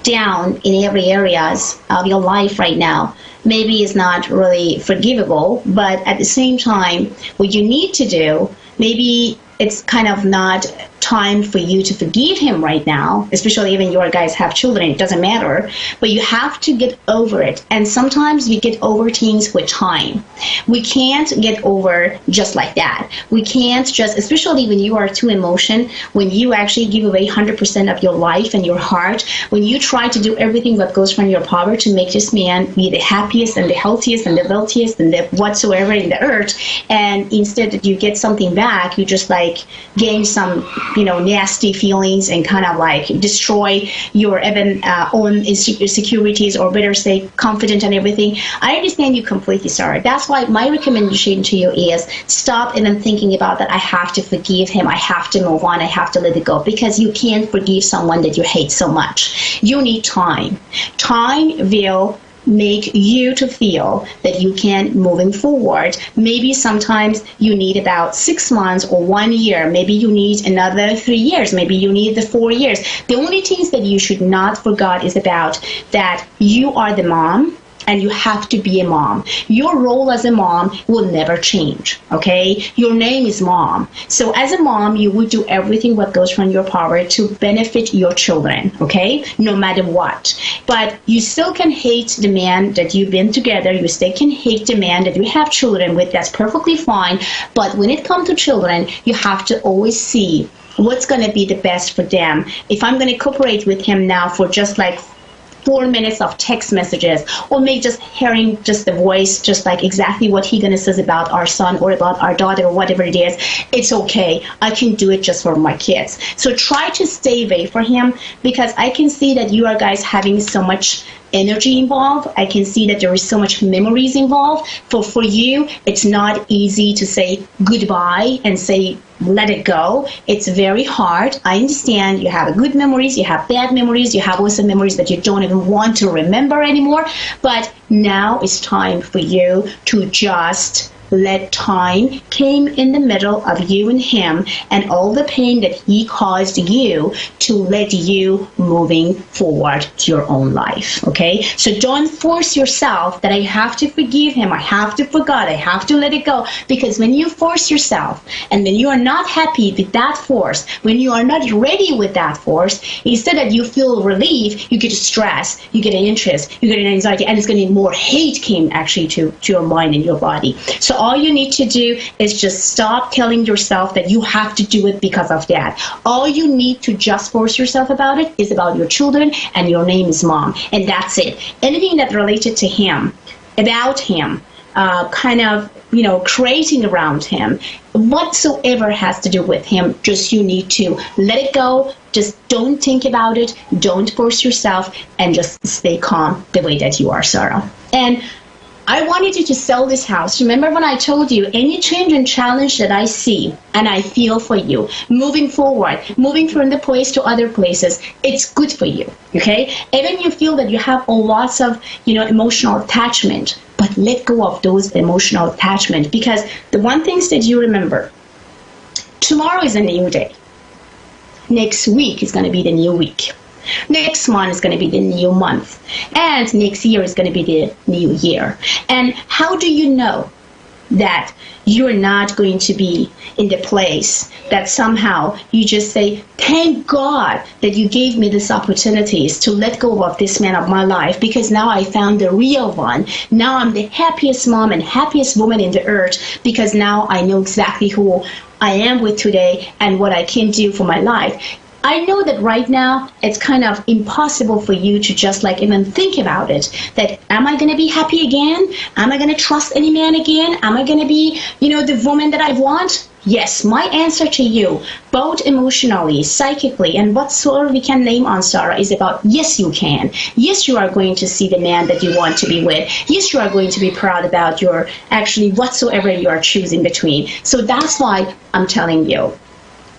down in every areas of your life right now, maybe is not really forgivable, but at the same time, what you need to do, maybe it's kind of not time for you to forgive him right now, especially even your guys have children, it doesn't matter, but you have to get over it. And sometimes we get over things with time. We can't get over just like that. We can't just, especially when you are too emotional, when you actually give away 100% of your life and your heart, when you try to do everything that goes from your power to make this man be the happiest and the healthiest and the wealthiest and the whatsoever in the earth, and instead that you get something back, you just like gain some nasty feelings and kind of like destroy your even own insecurities, or better say confident and everything. I understand you completely, Sarah. That's why my recommendation to you is stop even thinking about that I have to forgive him, I have to move on, I have to let it go, because you can't forgive someone that you hate so much. You need time. Time will make you to feel that you can moving forward. Maybe sometimes you need about 6 months or 1 year. Maybe you need another 3 years. Maybe you need the 4 years. The only things that you should not forget is about that you are the mom, and you have to be a mom. Your role as a mom will never change, okay? Your name is mom. So as a mom, you will do everything what goes from your power to benefit your children, okay? No matter what. But you still can hate the man that you've been together. You still can hate the man that you have children with. That's perfectly fine. But when it comes to children, you have to always see what's going to be the best for them. If I'm going to cooperate with him now for just like 4 minutes of text messages, or maybe just hearing just the voice, just like exactly what he gonna says about our son or about our daughter or whatever it is, it's okay. I can do it just for my kids. So try to stay away from him, because I can see that you are guys having so much energy involved. I can see that there is so much memories involved. For you, it's not easy to say goodbye and say let it go. It's very hard. I understand you have good memories, you have bad memories, you have also memories that you don't even want to remember anymore. But now it's time for you to just let time came in the middle of you and him, and all the pain that he caused you, to let you moving forward to your own life, okay? So don't force yourself that I have to forgive him, I have to forget, I have to let it go, because when you force yourself, and when you are not happy with that force, when you are not ready with that force, instead that you feel relief, you get stress, you get an interest, you get an anxiety, and it's going to be more hate came actually to your mind and your body. So all you need to do is just stop telling yourself that you have to do it because of that. All you need to just force yourself about it is about your children, and your name is mom, and that's it. Anything that related to him, about him, kind of, creating around him, whatsoever has to do with him, just you need to let it go. Just don't think about it. Don't force yourself, and just stay calm the way that you are, Sarah. And I wanted you to sell this house. Remember when I told you, any change and challenge that I see and I feel for you, moving forward, moving from the place to other places, it's good for you, okay? Even you feel that you have lots of, emotional attachment, but let go of those emotional attachment, because the one things that you remember, tomorrow is a new day. Next week is going to be the new week. Next month is going to be the new month. And next year is going to be the new year. And how do you know that you're not going to be in the place that somehow you just say, thank God that you gave me these opportunities to let go of this man of my life, because now I found the real one. Now I'm the happiest mom and happiest woman in the earth, because now I know exactly who I am with today and what I can do for my life. I know that right now it's kind of impossible for you to just like even think about it. That am I going to be happy again? Am I going to trust any man again? Am I going to be, the woman that I want? Yes, my answer to you, both emotionally, psychically, and whatsoever we can name on, Sarah, is about yes, you can. Yes, you are going to see the man that you want to be with. Yes, you are going to be proud about your actually whatsoever you are choosing between. So that's why I'm telling you.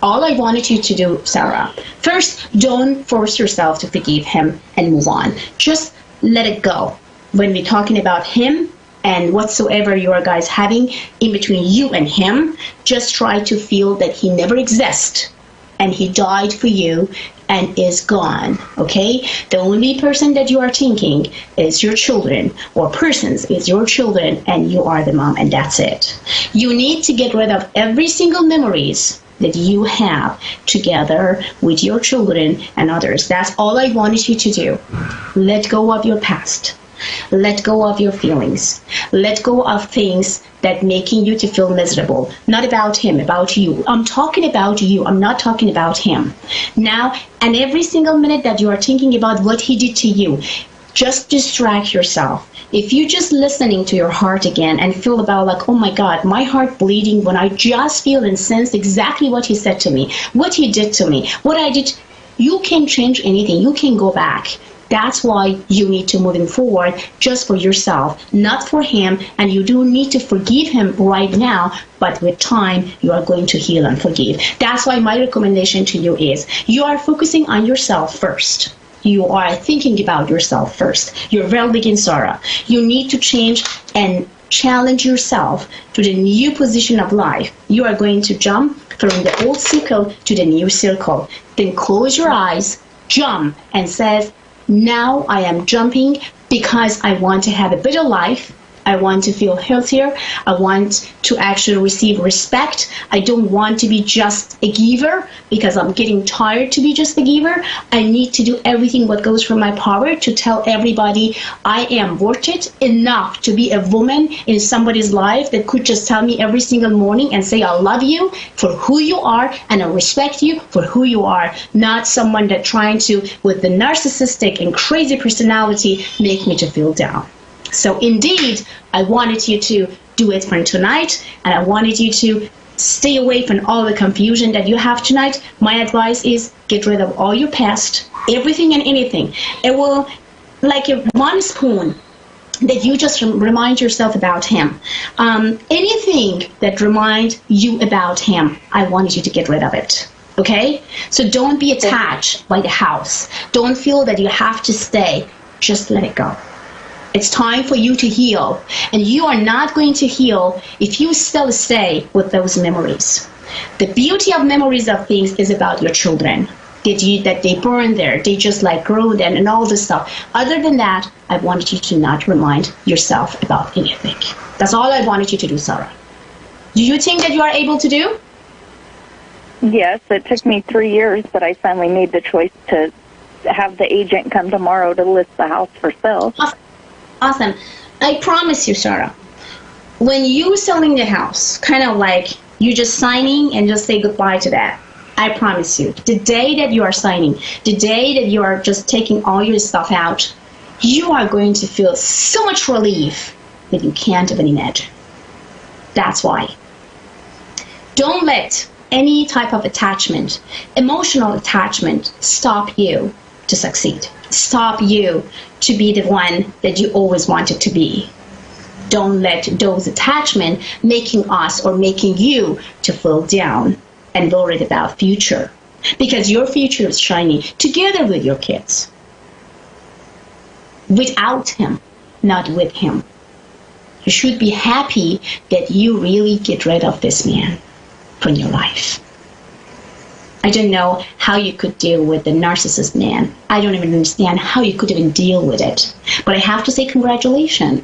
All I wanted you to do, Sarah, first, don't force yourself to forgive him and move on. Just let it go. When we're talking about him and whatsoever you are guys having in between you and him, just try to feel that he never exists and he died for you and is gone, okay? The only person that you are thinking is your children, or persons is your children, and you are the mom, and that's it. You need to get rid of every single memories that you have together with your children and others. That's all I wanted you to do. Let go of your past. Let go of your feelings. Let go of things that making you to feel miserable. Not about him, about you. I'm talking about you. I'm not talking about him. Now, and every single minute that you are thinking about what he did to you, just distract yourself. If you just listening to your heart again and feel about like, oh my God, my heart bleeding when I just feel and sense exactly what he said to me, what he did to me, what I did, you can change anything. You can go back. That's why you need to moving forward just for yourself, not for him. And you do need to forgive him right now, but with time, you are going to heal and forgive. That's why my recommendation to you is you are focusing on yourself first. You are thinking about yourself first. You're very big in Sarah. You need to change and challenge yourself to the new position of life. You are going to jump from the old circle to the new circle. Then close your eyes, jump, and says, now I am jumping because I want to have a better life. I want to feel healthier. I want to actually receive respect. I don't want to be just a giver because I'm getting tired to be just a giver. I need to do everything what goes from my power to tell everybody I am worth it enough to be a woman in somebody's life that could just tell me every single morning and say I love you for who you are and I respect you for who you are, not someone that trying to, with the narcissistic and crazy personality, make me to feel down. So indeed, I wanted you to do it for tonight, and I wanted you to stay away from all the confusion that you have tonight. My advice is get rid of all your past, everything and anything. It will, like a one spoon that you just remind yourself about him. Anything that reminds you about him, I wanted you to get rid of it. Okay? So don't be attached by the house. Don't feel that you have to stay. Just let it go. It's time for you to heal. And you are not going to heal if you still stay with those memories. The beauty of memories of things is about your children. That they burn there, they just like grow then and all this stuff. Other than that, I wanted you to not remind yourself about anything. That's all I wanted you to do, Sarah. Do you think that you are able to do? Yes, it took me 3 years, but I finally made the choice to have the agent come tomorrow to list the house for sale. Awesome. I promise you, Sarah, when you selling the house, kind of like you just signing and just say goodbye to that, I promise you, the day that you are signing, the day that you are just taking all your stuff out, you are going to feel so much relief that you can't even imagine. That's why. Don't let any type of attachment, emotional attachment, stop you to succeed. Stop you to be the one that you always wanted to be. Don't let those attachments making us or making you to feel down and worried about future. Because your future is shining together with your kids. Without him, not with him. You should be happy that you really get rid of this man from your life. I don't know how you could deal with the narcissist man. I don't even understand how you could even deal with it. But I have to say congratulations,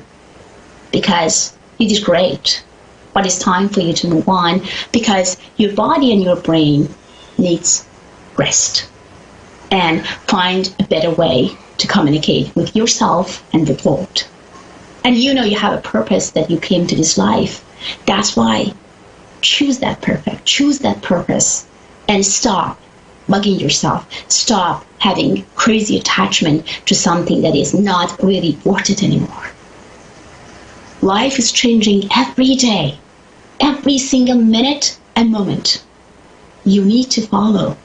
because you did great. but it's time for you to move on because your body and your brain needs rest and find a better way to communicate with yourself and the world. And you know you have a purpose that you came to this life. That's why choose that purpose, and stop bugging yourself. Stop having crazy attachment to something that is not really worth it anymore. Life is changing every day, every single minute and moment. You need to follow.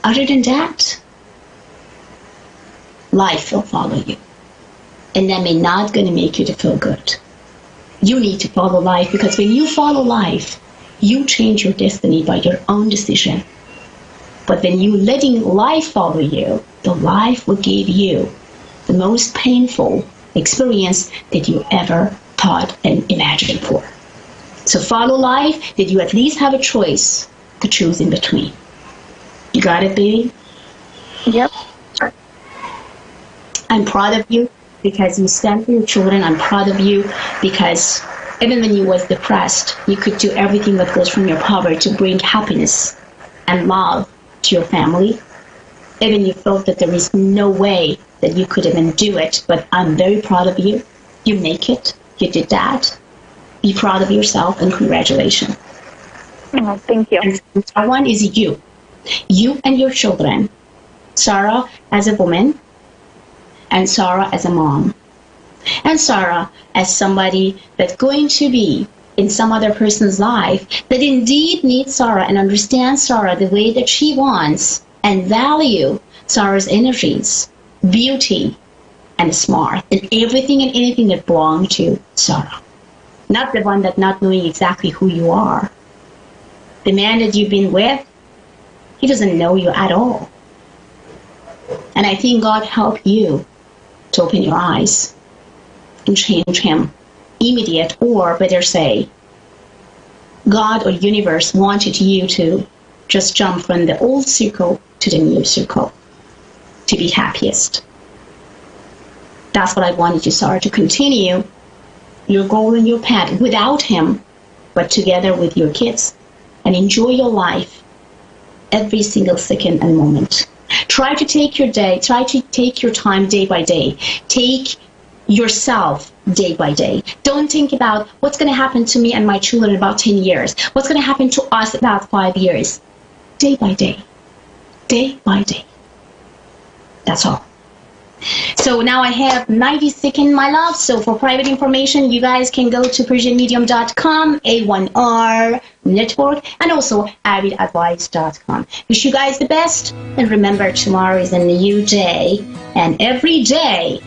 Other than that, life will follow you. And that may not going to make you to feel good. You need to follow life, because when you follow life, you change your destiny by your own decision. But when you letting life follow you, the life will give you the most painful experience that you ever thought and imagined for. So follow life, that you at least have a choice to choose in between. You got it, baby? Yep. I'm proud of you because you stand for your children. I'm proud of you because even when you was depressed, you could do everything that goes from your power to bring happiness and love to your family. Even you felt that there is no way that you could even do it, but I'm very proud of you. You make it. You did that. Be proud of yourself and congratulations. Oh, thank you. And one is you. You and your children. Sarah as a woman and Sarah as a mom. And Sarah as somebody that's going to be in some other person's life that indeed needs Sarah and understands Sarah the way that she wants and value Sarah's energies, beauty, and smart, and everything and anything that belongs to Sarah. Not the one that not knowing exactly who you are. The man that you've been with, he doesn't know you at all. And I think God helped you to open your eyes and change him immediate, or better say, God or universe wanted you to just jump from the old circle to the new circle to be happiest. That's what I wanted you, Sarah, to continue your goal and your path without him, but together with your kids, and enjoy your life every single second and moment. Try to take your day, try to take your time day by day. Take yourself day by day. Don't think about what's going to happen to me and my children in about 10 years. What's going to happen to us about 5 years. Day by day. Day by day. That's all. So now I have 90 seconds, my love. So for private information, you guys can go to PersianMedium.com, A1R Network, and also AvidAdvice.com. Wish you guys the best. And remember, tomorrow is a new day. And every day,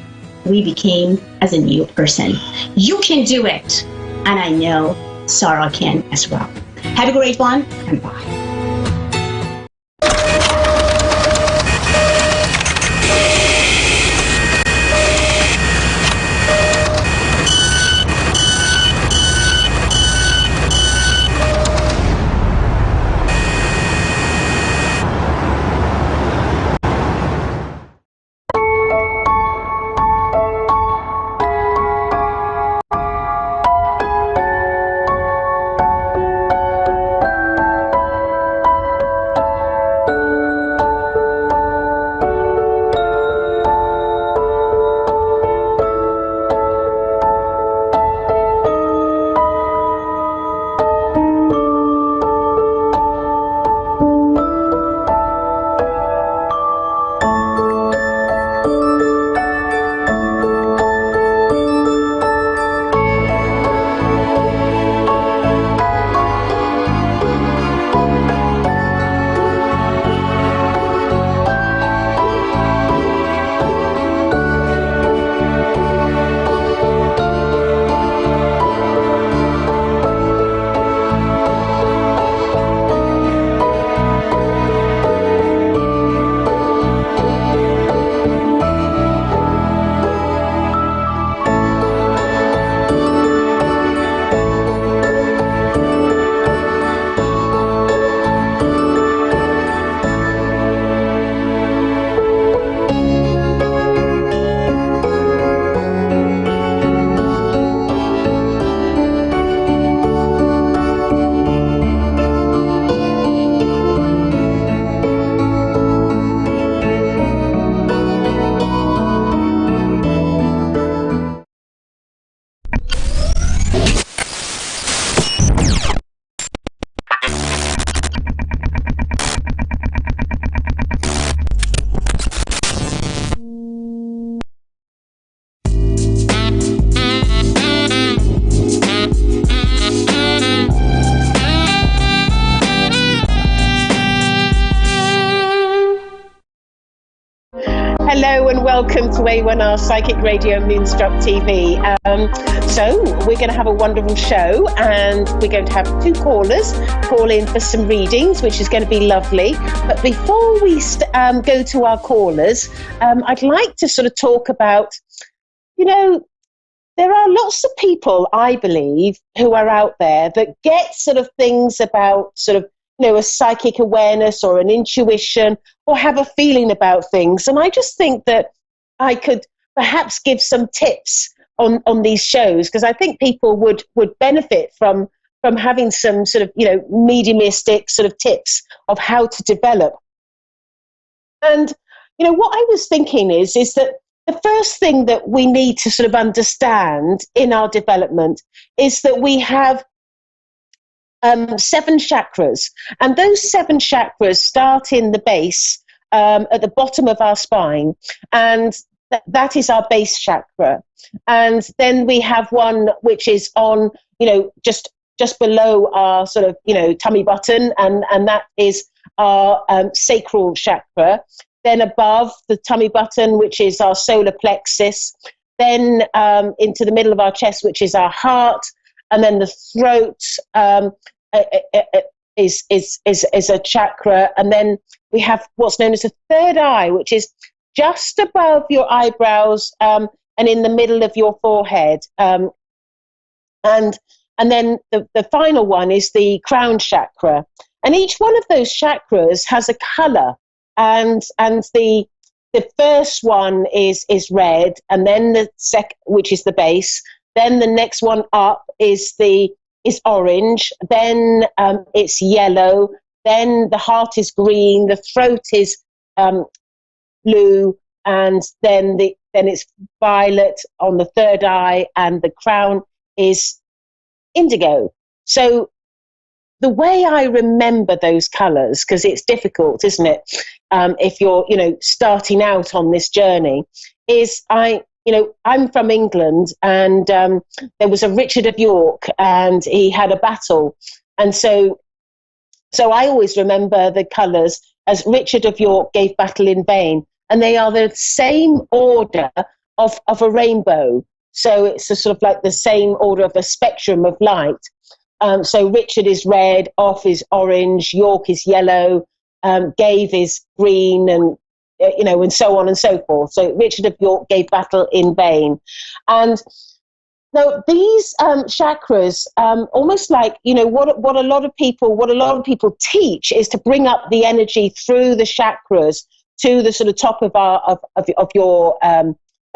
we became as a new person. You can do it. And I know Sarah can as well. Have a great one, and bye. Hello and welcome to A1R Psychic Radio Moonstruck TV. So we're going to have a wonderful show, and we're going to have 2 callers call in for some readings, which is going to be lovely. But before we go to our callers, I'd like to sort of talk about, there are lots of people, I believe, who are out there that get sort of things about sort of, a psychic awareness or an intuition, or have a feeling about things. And I just think that I could perhaps give some tips on these shows, because I think people would benefit from having some sort of, mediumistic sort of tips of how to develop. And, what I was thinking is that the first thing that we need to sort of understand in our development is that we have 7 chakras, and those 7 chakras start in the base at the bottom of our spine, and that is our base chakra. And then we have one which is on, just below our sort of, tummy button, and that is our sacral chakra. Then above the tummy button, which is our solar plexus. Then into the middle of our chest, which is our heart. And then the throat is a chakra. And then we have what's known as a third eye, which is just above your eyebrows and in the middle of your forehead. And then the final one is the crown chakra. And each one of those chakras has a color. And the first one is red, and then the second, which is the base. Then the next one up is orange. Then it's yellow. Then the heart is green. The throat is blue, and then it's violet on the third eye, and the crown is indigo. So the way I remember those colours, because it's difficult, isn't it, if you're, starting out on this journey, is I'm from England, and there was a Richard of York, and he had a battle. And so I always remember the colours as Richard of York gave battle in vain. And they are the same order of a rainbow. So it's a sort of like the same order of a spectrum of light. So Richard is red, Off is orange, York is yellow, gave is green, and and so on and so forth. So Richard of York gave battle in vain. And now these chakras, almost like what a lot of people teach is to bring up the energy through the chakras to the sort of top of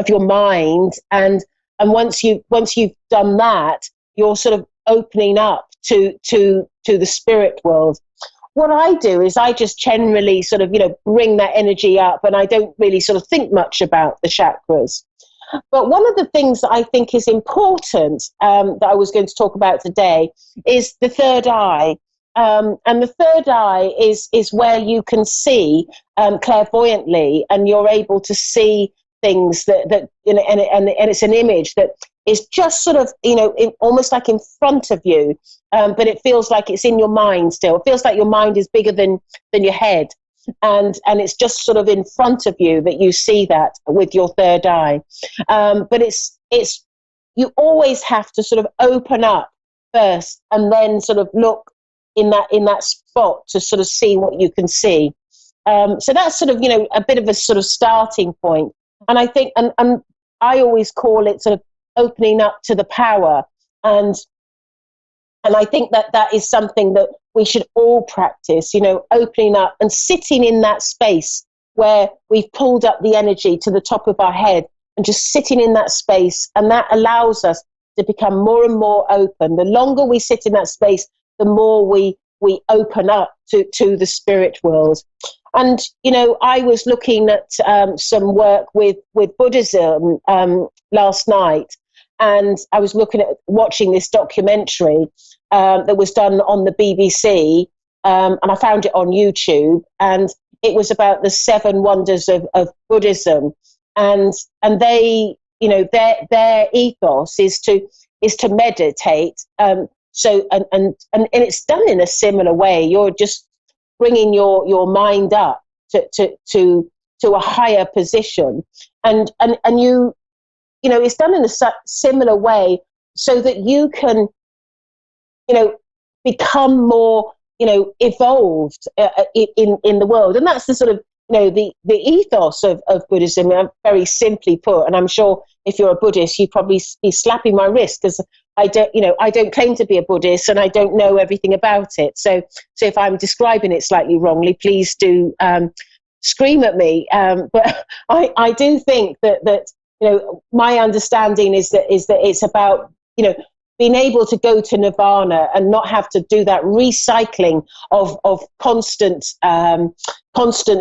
your mind, and once you've done that, you're sort of opening up to the spirit world. What I do is I just generally sort of, bring that energy up, and I don't really sort of think much about the chakras. But one of the things that I think is important that I was going to talk about today is the third eye. And the third eye is where you can see clairvoyantly, and you're able to see things that and it's an image that is just sort of, almost like in front of you, but it feels like it's in your mind still. It feels like your mind is bigger than your head, and it's just sort of in front of you that you see that with your third eye. But it's you always have to sort of open up first, and then sort of look in that spot to sort of see what you can see. So that's sort of, a bit of a sort of starting point. And I think, and I always call it sort of opening up to the power. And I think that is something that we should all practice, opening up and sitting in that space where we've pulled up the energy to the top of our head, and just sitting in that space. And that allows us to become more and more open. The longer we sit in that space, the more we open up to the spirit world. And, I was looking at some work with Buddhism last night, and I was watching this documentary that was done on the BBC, and I found it on YouTube, and it was about the 7 wonders of Buddhism. And they, their ethos is to meditate. So and it's done in a similar way. You're just bringing your mind up to to a higher position, and it's done in a similar way, so that you can become more evolved in the world. And that's the sort of the ethos of Buddhism, very simply put. And I'm sure if you're a Buddhist, you'd probably be slapping my wrist, because I don't claim to be a Buddhist, and I don't know everything about it. So if I'm describing it slightly wrongly, please do scream at me. But I do think that my understanding is that it's about being able to go to nirvana and not have to do that recycling of constant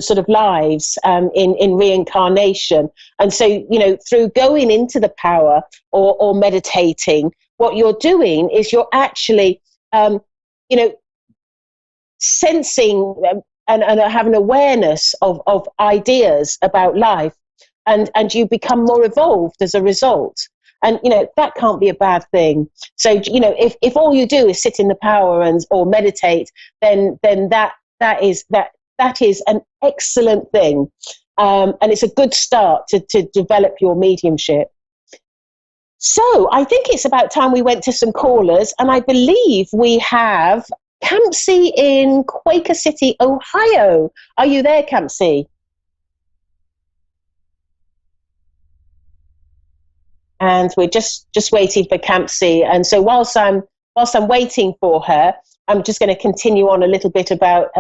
sort of lives in reincarnation. And so, through going into the power or meditating, what you're doing is you're actually, sensing and have an awareness of ideas about life, and you become more evolved as a result. And that can't be a bad thing. So if all you do is sit in the power or meditate, then that is an excellent thing, and it's a good start to develop your mediumship. So I think it's about time we went to some callers, and I believe we have Campsie in Quaker City, Ohio. Are you there, Campsie? And we're just waiting for Campsie. And so whilst I'm waiting for her, I'm just going to continue on a little bit about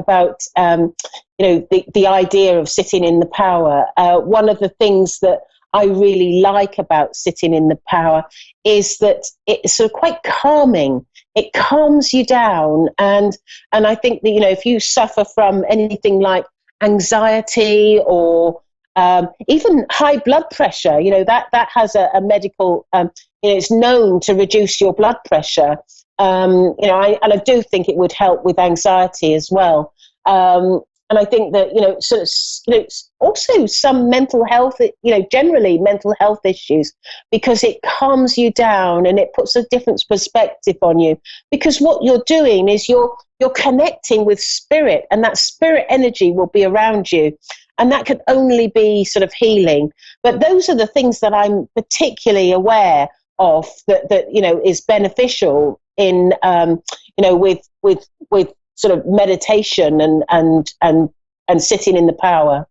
the idea of sitting in the power. One of the things that I really like about sitting in the power is that it's sort of quite calming. It calms you down, and I think that if you suffer from anything like anxiety or even high blood pressure, that has a medical, it's known to reduce your blood pressure. I do think it would help with anxiety as well. And I think that, also some mental health, generally mental health issues, because it calms you down and it puts a different perspective on you. Because what you're doing is you're connecting with spirit, and that spirit energy will be around you. And that could only be sort of healing. But those are the things that I'm particularly aware of that is beneficial in, with sort of meditation and sitting in the power.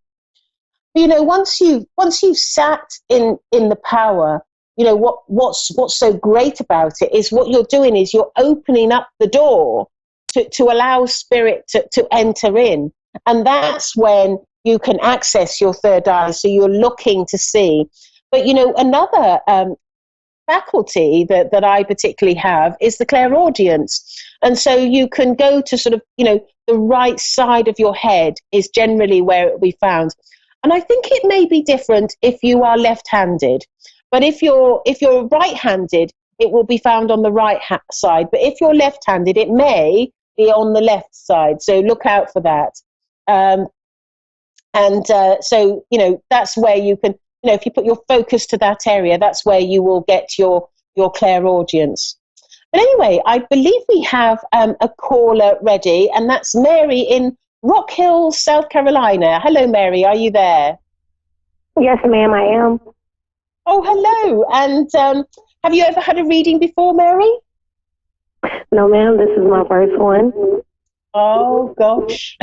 Once you've sat in the power, what's so great about it is what you're doing is you're opening up the door to allow spirit to enter in. And that's when you can access your third eye, so you're looking to see. But, another faculty that I particularly have is the clairaudience. And so you can go to sort of, the right side of your head is generally where it will be found. And I think it may be different if you are left-handed. But if you're right-handed, it will be found on the right side. But if you're left-handed, it may be on the left side. So look out for that. So, that's where you can, if you put your focus to that area, that's where you will get your clairaudience. But anyway, I believe we have a caller ready, and that's Mary in Rock Hill, South Carolina. Hello, Mary. Are you there? Yes, ma'am, I am. Oh, hello. And have you ever had a reading before, Mary? No, ma'am. This is my first one. Oh, gosh.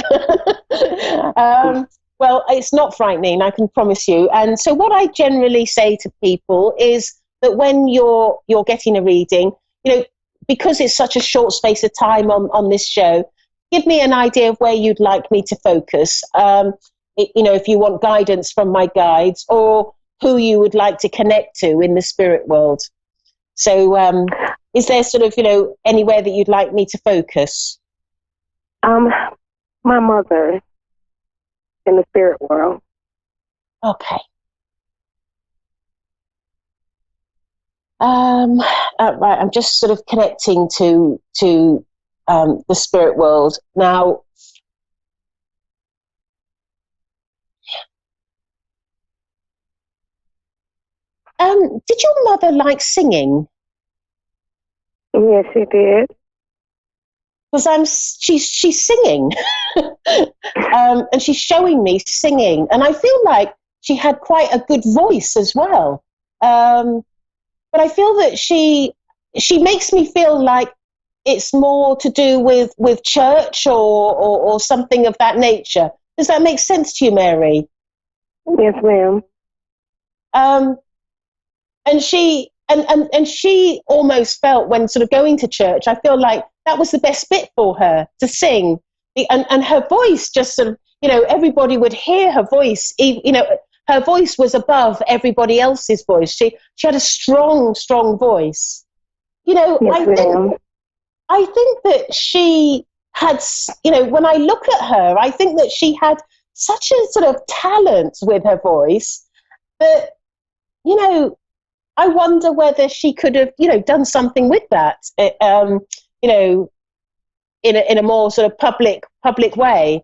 Well, it's not frightening, I can promise you. And so what I generally say to people is that when you're getting a reading, because it's such a short space of time on this show, give me an idea of where you'd like me to focus. If you want guidance from my guides, or who you would like to connect to in the spirit world. So is there sort of, anywhere that you'd like me to focus? My mother. In the spirit world. Okay. Right, I'm just sort of connecting to the spirit world now. Did your mother like singing? Yes, she did. because she's singing, and she's showing me singing, and I feel like she had quite a good voice as well. But I feel that she makes me feel like it's more to do with church or something of that nature. Does that make sense to you, Mary? Yes, ma'am. And she almost felt, when sort of going to church, I feel like that was the best bit for her, to sing. And her voice just sort of, everybody would hear her voice. Her voice was above everybody else's voice. She had a strong, strong voice. Yes, I think that she had, when I look at her, I think that she had such a sort of talent with her voice that, I wonder whether she could have, done something with that, in a more sort of public way,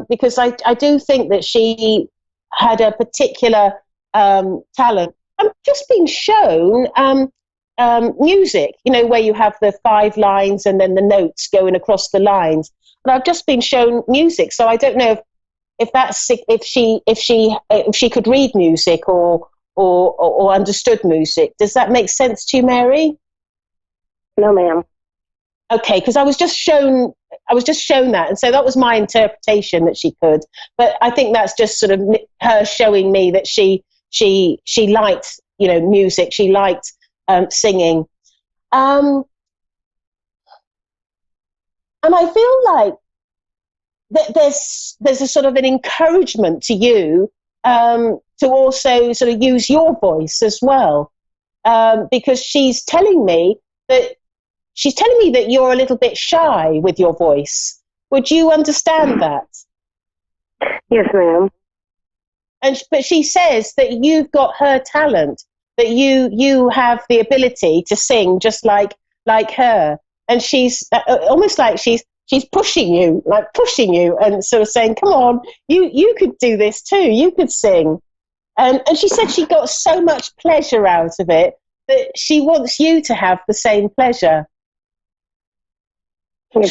because I do think that she had a particular talent. I'm just being shown music, where you have the 5 lines and then the notes going across the lines. And I've just been shown music, so I don't know if she could read music or understood music. Does that make sense to you, Mary? No, ma'am. Okay, because I was just shown that, and so that was my interpretation, that she could. But I think that's just sort of her showing me that she liked, music. She liked singing, and I feel like there's a sort of an encouragement to you to also sort of use your voice as well, because she's telling me that you're a little bit shy with your voice. Would you understand that? Yes, ma'am. But she says that you've got her talent, that you have the ability to sing just like her, and she's almost like she's pushing you and sort of saying, come on, you could do this too, you could sing. And she said she got so much pleasure out of it that she wants you to have the same pleasure. Yes,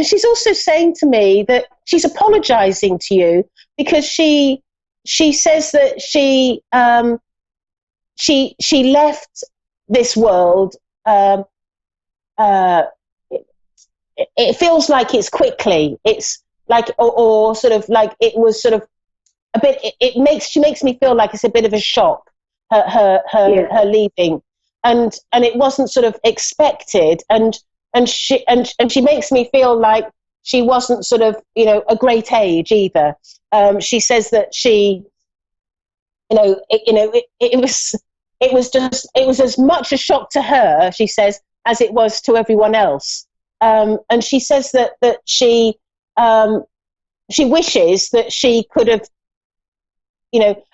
she's also saying to me that she's apologizing to you because she says that she left this world. It feels like it's quickly. It's like, or sort of like it was sort of a bit. She makes me feel like it's a bit of a shock. Her leaving, and it wasn't sort of expected. And she makes me feel like she wasn't sort of, a great age either. She says that she, it was as much a shock to her, she says, as it was to everyone else. And she says that she wishes that she could have,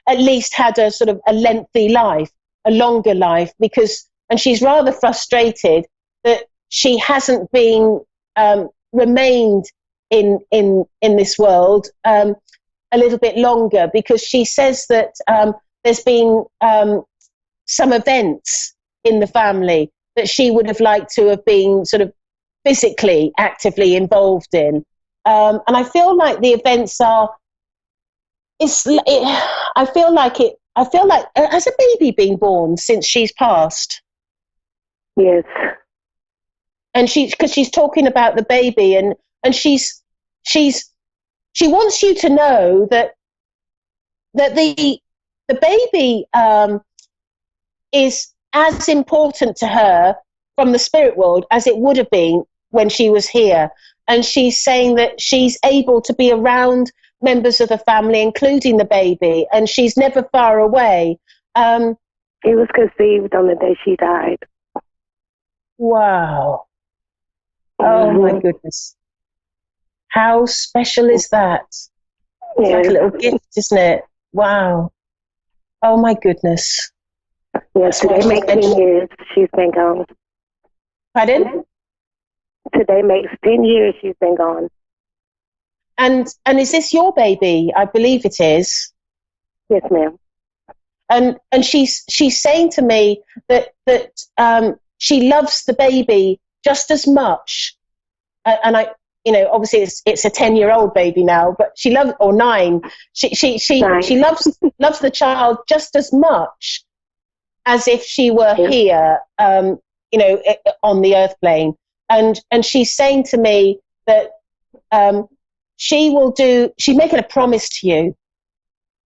at least had a sort of a lengthy life, a longer life, and she's rather frustrated that she hasn't been remained in this world a little bit longer, because she says that there's been some events in the family that she would have liked to have been sort of physically actively involved in, and I feel like the events are. I feel like has a baby been born since she's passed? Yes. And because she's talking about the baby, and she wants you to know that the baby is as important to her from the spirit world as it would have been when she was here. And she's saying that she's able to be around members of the family, including the baby, and she's never far away. He was conceived on the day she died. Wow. Oh my goodness. How special is that? It's like a little gift, isn't it? Wow. Oh my goodness. Yes, today makes 10 years she's been gone. Pardon? Today makes 10 years she's been gone. And is this your baby? I believe it is. Yes, ma'am. And she's saying to me that she loves the baby just as much and I, obviously it's a 10-year-old baby now, but she loves, or 9. She loves the child just as much as if she were here, on the earth plane. And she's saying to me that she's making a promise to you.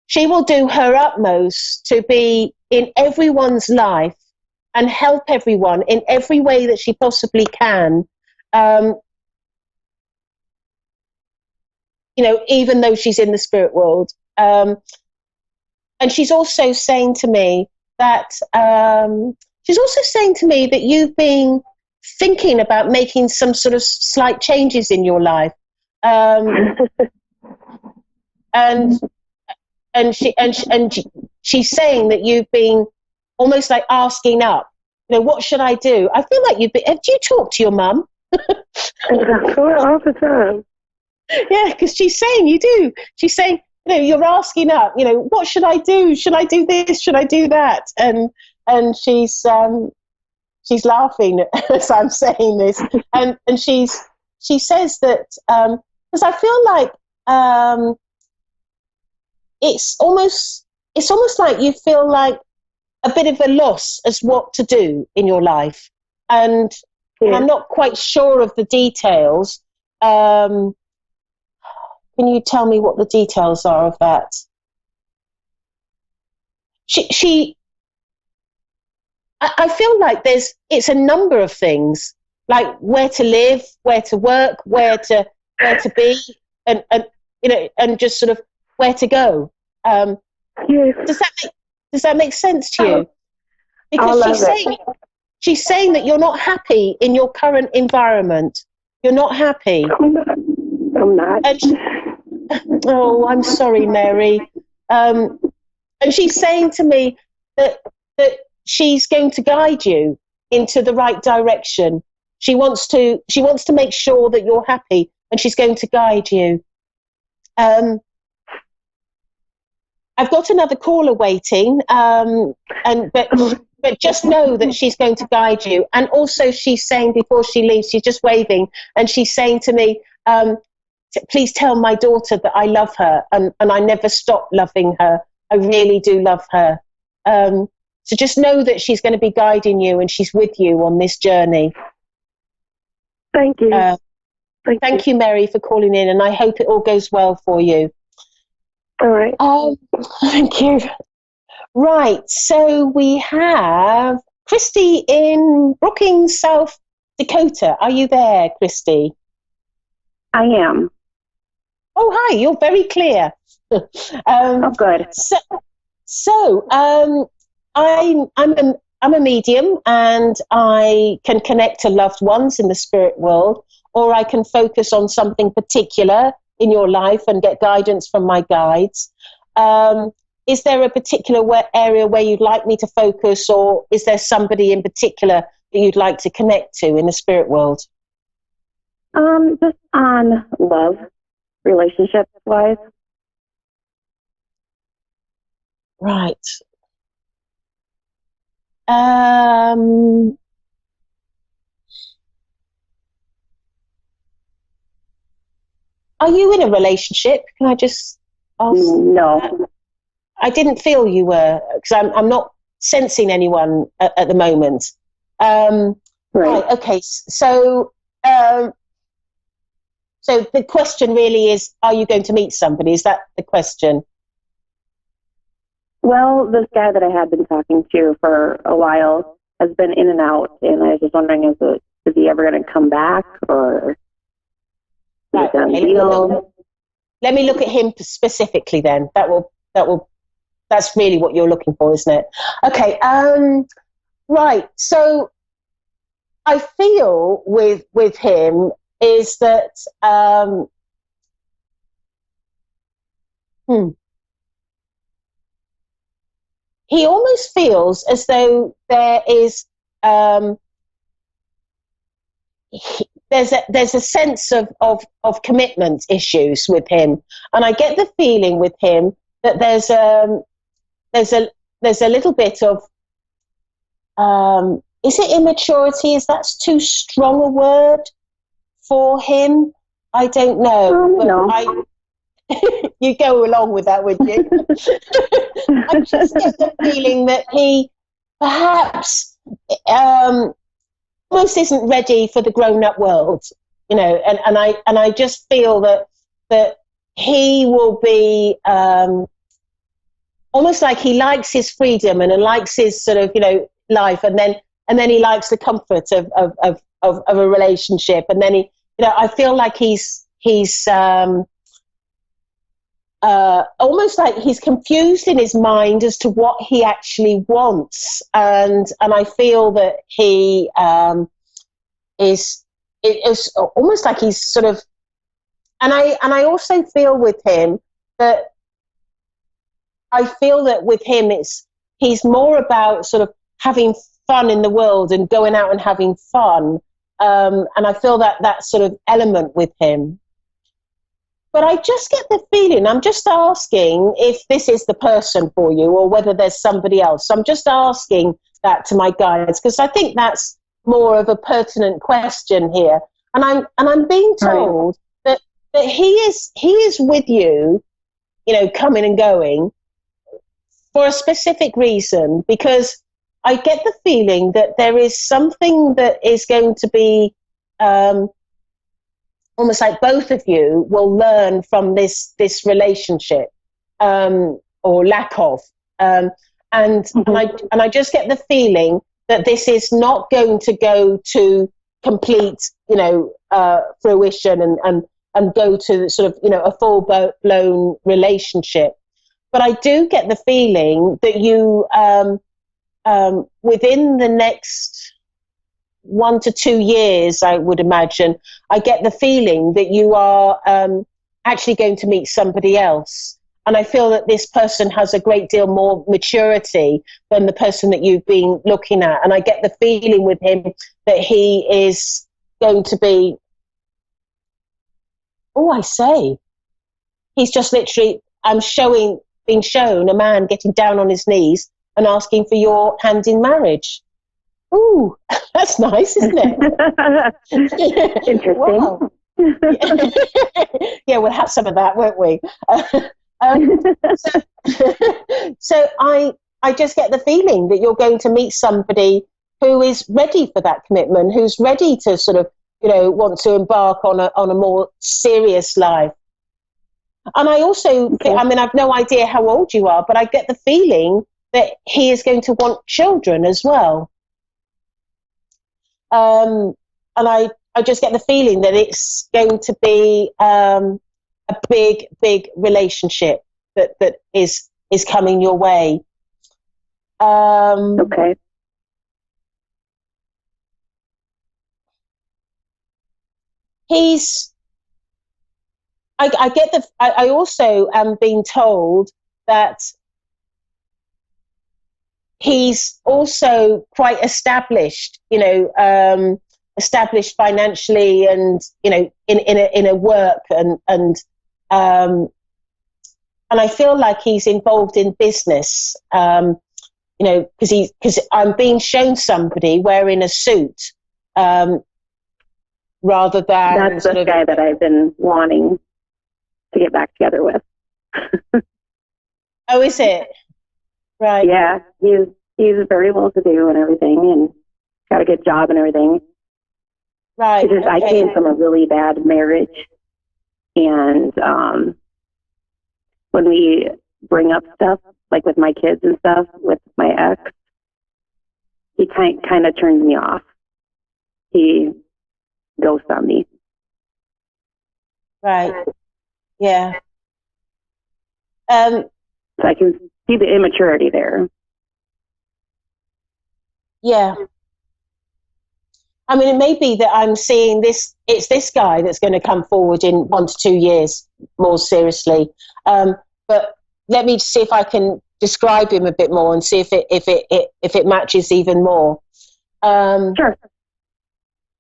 She will do her utmost to be in everyone's life and help everyone in every way that she possibly can. Even though she's in the spirit world. And she's also saying to me that you've been thinking about making some sort of slight changes in your life. And she's saying that you've been almost like asking up, what should I do? I feel like do you talk to your mum? All the time. Yeah, because she's saying you do. She's saying, you're asking up, what should I do? Should I do this? Should I do that? And she's laughing as I'm saying this. And she says that, because I feel like it's almost like you feel like a bit of a loss as what to do in your life. And I'm not quite sure of the details. Can you tell me what the details are of that? I feel like it's a number of things, like where to live, where to work, where to be, and just sort of where to go. Does that make sense to you? Because she's saying that you're not happy in your current environment. You're not happy. I'm not. Oh, I'm sorry, Mary. And she's saying to me that she's going to guide you into the right direction. She wants to make sure that you're happy, and she's going to guide you. I've got another caller waiting, but just know that she's going to guide you. And also, she's saying before she leaves, she's just waving, and she's saying to me, please tell my daughter that I love her, and I never stop loving her. I really do love her. So just know that she's going to be guiding you, and she's with you on this journey. Thank you. Thank you, Mary, for calling in, and I hope it all goes well for you. All right. Thank you. Right, so we have Christy in Brookings, South Dakota. Are you there, Christy? I am. Oh, hi, you're very clear. Good. So I'm a medium, and I can connect to loved ones in the spirit world, or I can focus on something particular in your life and get guidance from my guides. Is there a particular area where you'd like me to focus, or is there somebody in particular that you'd like to connect to in the spirit world? Just on love, relationship-wise. Right. Are you in a relationship? Can I just ask? No. I didn't feel you were, because I'm not sensing anyone at the moment. Right. Okay. So the question really is, are you going to meet somebody? Is that the question? Well, this guy that I had been talking to for a while has been in and out, and I was just wondering, is he ever going to come back, or? Right, okay. Let me look at him specifically then. That's really what you're looking for, isn't it? Okay. Right. So I feel with him is that he almost feels as though there is there's a sense of commitment issues with him, and I get the feeling with him that there's a little bit of is it immaturity? Is that too strong a word for him. I don't know. You go along with that, would you? I just get the feeling that he perhaps almost isn't ready for the grown-up world, and I just feel that he will be almost like he likes his freedom and likes his sort of life, and then he likes the comfort of a relationship, and then I feel like he's almost like he's confused in his mind as to what he actually wants, and I feel that he is almost like he's sort of, and I also feel with him that with him he's more about sort of having fun in the world and going out and having fun, and I feel that sort of element with him. But I just get the feeling, I'm just asking if this is the person for you or whether there's somebody else. So I'm just asking that to my guides, because I think that's more of a pertinent question here. And I'm being told that he is with you, coming and going for a specific reason, because I get the feeling that there is something that is going to be almost like both of you will learn from this relationship, or lack of, and I just get the feeling that this is not going to go to complete fruition and go to sort of a full blown relationship. But I do get the feeling that you within the next 1 to 2 years, I would imagine, I get the feeling that you are actually going to meet somebody else. And I feel that this person has a great deal more maturity than the person that you've been looking at. And I get the feeling with him that he is going to be, he's just literally, being shown a man getting down on his knees and asking for your hand in marriage. Ooh, that's nice, isn't it? Interesting. Wow. Yeah, we'll have some of that, won't we? So I just get the feeling that you're going to meet somebody who is ready for that commitment, who's ready to sort of, want to embark on a more serious life. And I also, I've no idea how old you are, but I get the feeling that he is going to want children as well. And I just get the feeling that it's going to be a big relationship that is coming your way. Okay. I also am being told that he's also quite established, established financially and, in a work and I feel like he's involved in business, because I'm being shown somebody wearing a suit, rather than that's the guy that I've been wanting to get back together with. Oh, is it? Right. Yeah, he's very well to do and everything, and got a good job and everything. Right. Okay. I came from a really bad marriage, and when we bring up stuff like with my kids and stuff with my ex, he kind of turns me off. He ghosts on me. Right. Yeah. So I can see the immaturity there. Yeah. It may be that I'm seeing it's this guy that's going to come forward in 1 to 2 years more seriously. But let me see if I can describe him a bit more and see if it matches even more. Sure.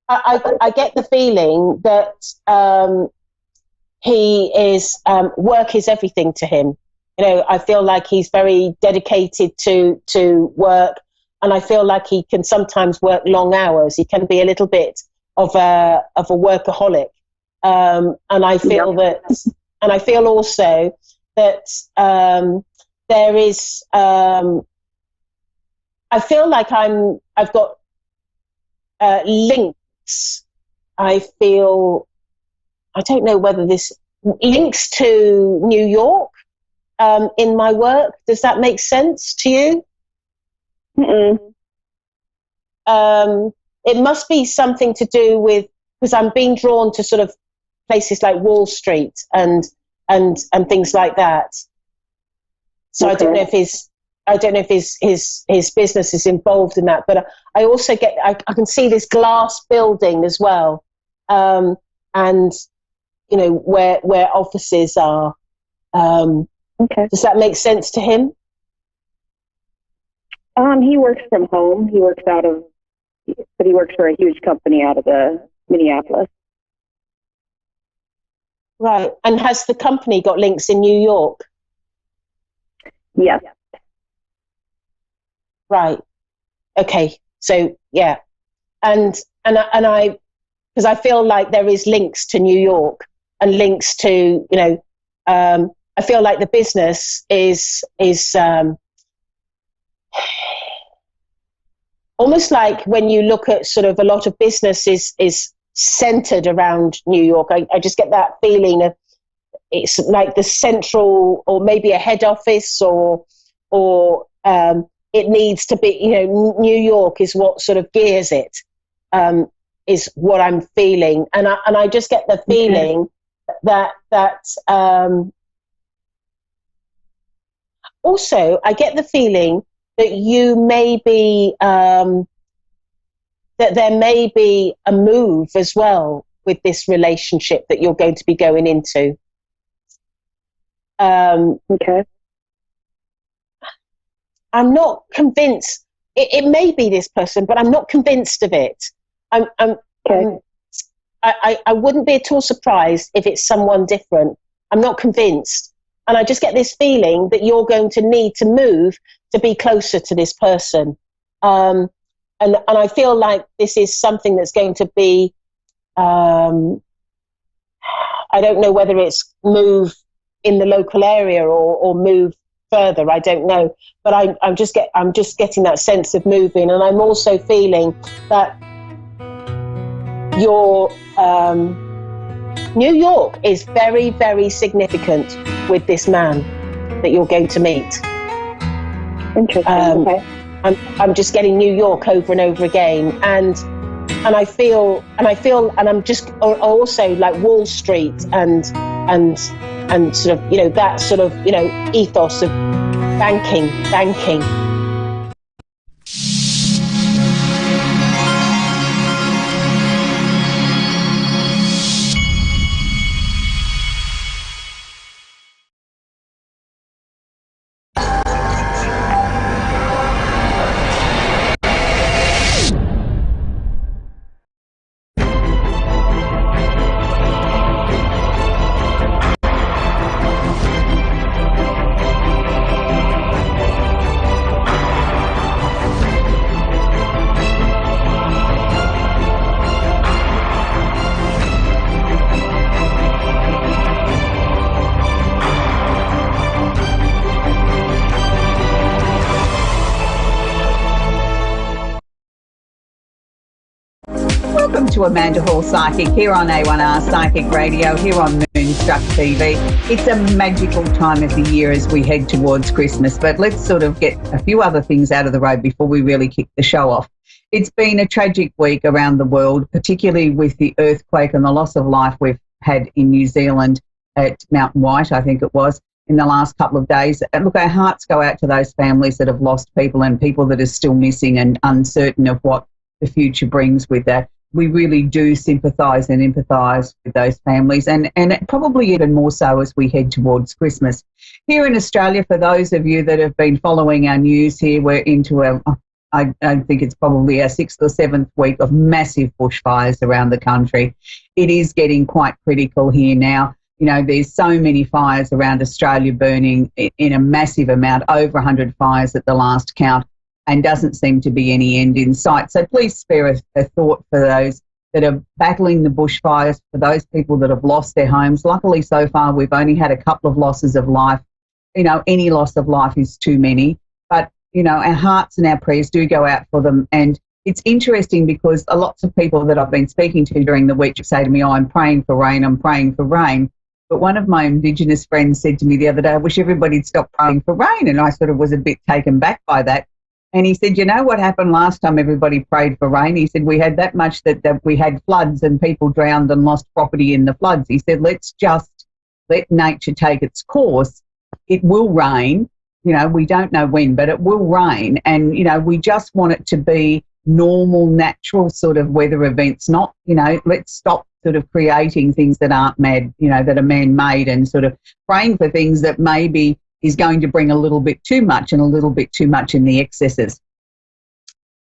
I get the feeling that he is, work is everything to him. I feel like he's very dedicated to work, and I feel like he can sometimes work long hours. He can be a little bit workaholic, and I feel and I feel also that there is. I feel like I've got links. I feel, I don't know whether this links to New York in my work. Does that make sense to you? It must be something to do with, because I'm being drawn to sort of places like Wall Street and things like that. So I don't know if his business is involved in that, but I also get, I can see this glass building as well, and you know where offices are. Does that make sense to him? He works from home. He works but he works for a huge company out of Minneapolis. Right. And has the company got links in New York? Yes. Right. Okay. So yeah, and I, because I feel like there is links to New York and links to, you know, I feel like the business is almost like when you look at sort of a lot of business is centered around New York. I just get that feeling of it's like the central, or maybe a head office, or it needs to be, you know, New York is what sort of gears it, is what I'm feeling. And I just get the feeling that also I get the feeling that you may be, that there may be a move as well with this relationship that you're going to be going into. Okay. I'm not convinced. It may be this person, but I'm not convinced of it. I wouldn't be at all surprised if it's someone different. I'm not convinced. And I just get this feeling that you're going to need to move to be closer to this person. And I feel like this is something that's going to be, I don't know whether it's move in the local area or move further. I don't know, but I'm just getting that sense of moving, and I'm also feeling that your New York is very, very significant with this man that you're going to meet. Interesting. Okay. I'm just getting New York over and over again, and I feel, and I'm just also like Wall Street and sort of, you know, that sort of, you know, ethos of banking. Welcome to Amanda Hall Psychic here on A1R Psychic Radio, here on Moonstruck TV. It's a magical time of the year as we head towards Christmas, but let's sort of get a few other things out of the road before we really kick the show off. It's been a tragic week around the world, particularly with the earthquake and the loss of life we've had in New Zealand at Mountain White, I think it was, in the last couple of days. And look, our hearts go out to those families that have lost people and people that are still missing and uncertain of what the future brings with that. We really do sympathise and empathise with those families, and probably even more so as we head towards Christmas. Here in Australia, for those of you that have been following our news here, we're into I think it's probably our 6th or 7th week of massive bushfires around the country. It is getting quite critical here now. You know, there's so many fires around Australia burning in a massive amount, over 100 fires at the last count, and doesn't seem to be any end in sight. So please spare a thought for those that are battling the bushfires, for those people that have lost their homes. Luckily, so far, we've only had a couple of losses of life. You know, any loss of life is too many. But, you know, our hearts and our prayers do go out for them. And it's interesting because lots of people that I've been speaking to during the week say to me, oh, I'm praying for rain, I'm praying for rain. But one of my Indigenous friends said to me the other day, I wish everybody'd stop praying for rain. And I sort of was a bit taken back by that. And he said, you know what happened last time everybody prayed for rain? He said, we had that much that we had floods and people drowned and lost property in the floods. He said, let's just let nature take its course. It will rain. You know, we don't know when, but it will rain. And, you know, we just want it to be normal, natural sort of weather events, not, you know, let's stop sort of creating things that aren't that are man-made, and sort of praying for things that maybe is going to bring a little bit too much and a little bit too much in the excesses.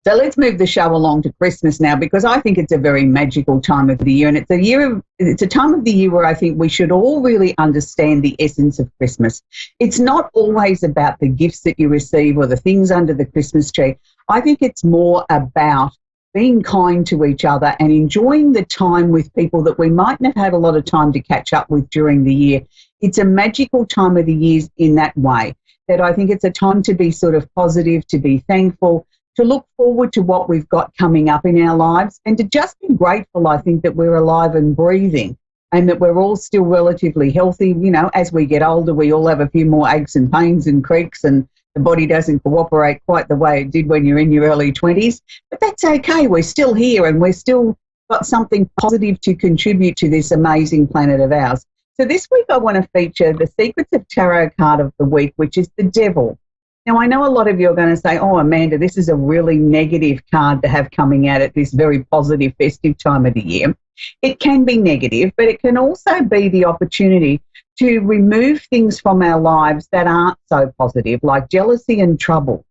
So let's move the show along to Christmas now, because I think it's a very magical time of the year, and it's a time of the year where I think we should all really understand the essence of Christmas. It's not always about the gifts that you receive or the things under the Christmas tree. I think it's more about being kind to each other and enjoying the time with people that we mightn't have had a lot of time to catch up with during the year. It's a magical time of the year in that way, that I think it's a time to be sort of positive, to be thankful, to look forward to what we've got coming up in our lives, and to just be grateful, I think, that we're alive and breathing and that we're all still relatively healthy. You know, as we get older, we all have a few more aches and pains and creaks, and the body doesn't cooperate quite the way it did when you're in your early 20s. But that's okay. We're still here, and we're still got something positive to contribute to this amazing planet of ours. So this week I want to feature the Secrets of Tarot card of the week, which is the Devil. Now, I know a lot of you are going to say, oh, Amanda, this is a really negative card to have coming out at this very positive, festive time of the year. It can be negative, but it can also be the opportunity to remove things from our lives that aren't so positive, like jealousy and trouble.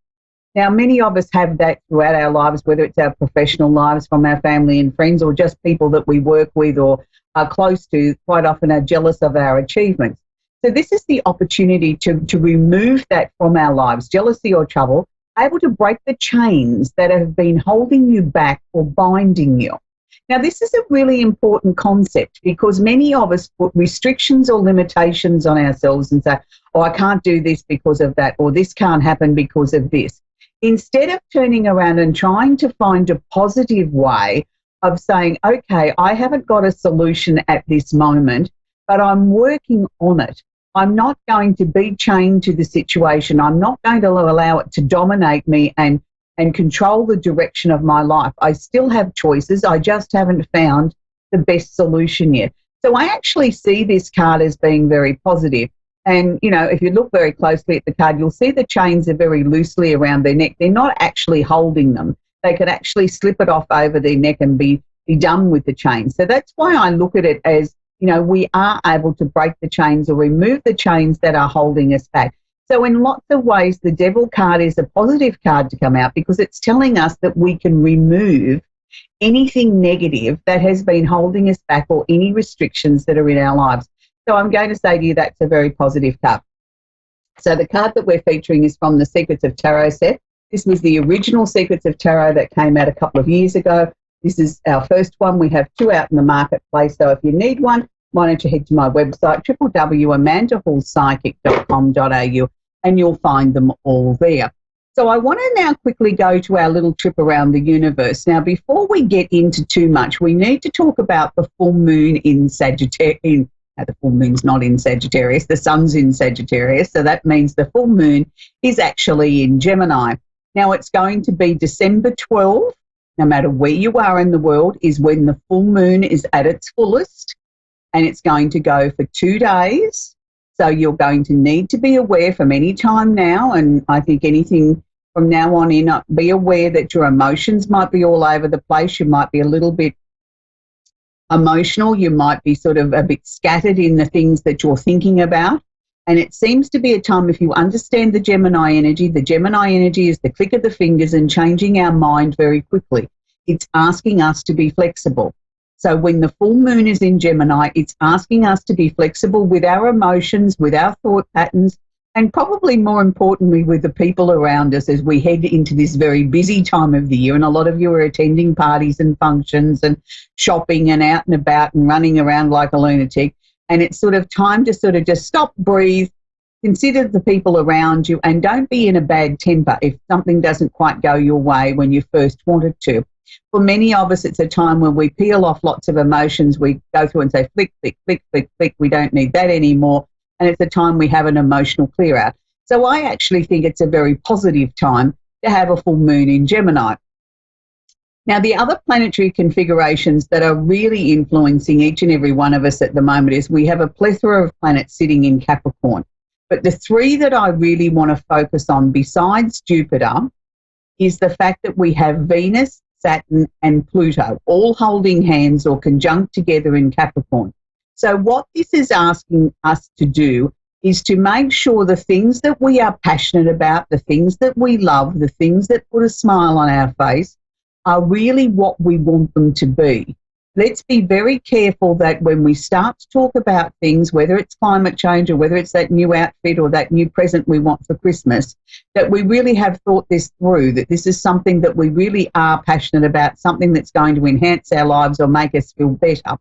Now, many of us have that throughout our lives, whether it's our professional lives, from our family and friends, or just people that we work with or are close to, quite often are jealous of our achievements. So this is the opportunity to remove that from our lives, jealousy or trouble, able to break the chains that have been holding you back or binding you. Now, this is a really important concept, because many of us put restrictions or limitations on ourselves and say, oh, I can't do this because of that, or this can't happen because of this. Instead of turning around and trying to find a positive way of saying, okay, I haven't got a solution at this moment, but I'm working on it. I'm not going to be chained to the situation. I'm not going to allow it to dominate me and control the direction of my life. I still have choices. I just haven't found the best solution yet. So I actually see this card as being very positive. And, you know, if you look very closely at the card, you'll see the chains are very loosely around their neck. They're not actually holding them. They could actually slip it off over their neck and be done with the chain. So that's why I look at it as, you know, we are able to break the chains or remove the chains that are holding us back. So in lots of ways, the Devil card is a positive card to come out, because it's telling us that we can remove anything negative that has been holding us back, or any restrictions that are in our lives. So I'm going to say to you that's a very positive card. So the card that we're featuring is from the Secrets of Tarot set. This was the original Secrets of Tarot that came out a couple of years ago. This is our first one. We have 2 out in the marketplace. So if you need one, why don't you head to my website, www.amandahallpsychic.com.au, and you'll find them all there. So I want to now quickly go to our little trip around the universe. Now, before we get into too much, we need to talk about the full moon in Sagittarius. The full moon's not in Sagittarius, the sun's in Sagittarius, so that means the full moon is actually in Gemini. Now, it's going to be December 12, no matter where you are in the world, is when the full moon is at its fullest, and it's going to go for 2 days. So you're going to need to be aware from any time now, and I think anything from now on in, be aware that your emotions might be all over the place. You might be a little bit emotional. You might be sort of a bit scattered in the things that you're thinking about. And it seems to be a time, if you understand the Gemini energy is the click of the fingers and changing our mind very quickly. It's asking us to be flexible. So when the full moon is in Gemini, it's asking us to be flexible with our emotions, with our thought patterns, and probably more importantly with the people around us as we head into this very busy time of the year. And a lot of you are attending parties and functions and shopping and out and about and running around like a lunatic. And it's sort of time to sort of just stop, breathe, consider the people around you, and don't be in a bad temper if something doesn't quite go your way when you first wanted to. For many of us, it's a time when we peel off lots of emotions. We go through and say, flick, flick, flick, flick, flick. We don't need that anymore. And it's a time we have an emotional clear out. So I actually think it's a very positive time to have a full moon in Gemini. Now, the other planetary configurations that are really influencing each and every one of us at the moment is we have a plethora of planets sitting in Capricorn. But the three that I really want to focus on besides Jupiter is the fact that we have Venus, Saturn and Pluto all holding hands or conjunct together in Capricorn. So what this is asking us to do is to make sure the things that we are passionate about, the things that we love, the things that put a smile on our face are really what we want them to be. Let's be very careful that when we start to talk about things, whether it's climate change or whether it's that new outfit or that new present we want for Christmas, that we really have thought this through, that this is something that we really are passionate about, something that's going to enhance our lives or make us feel better.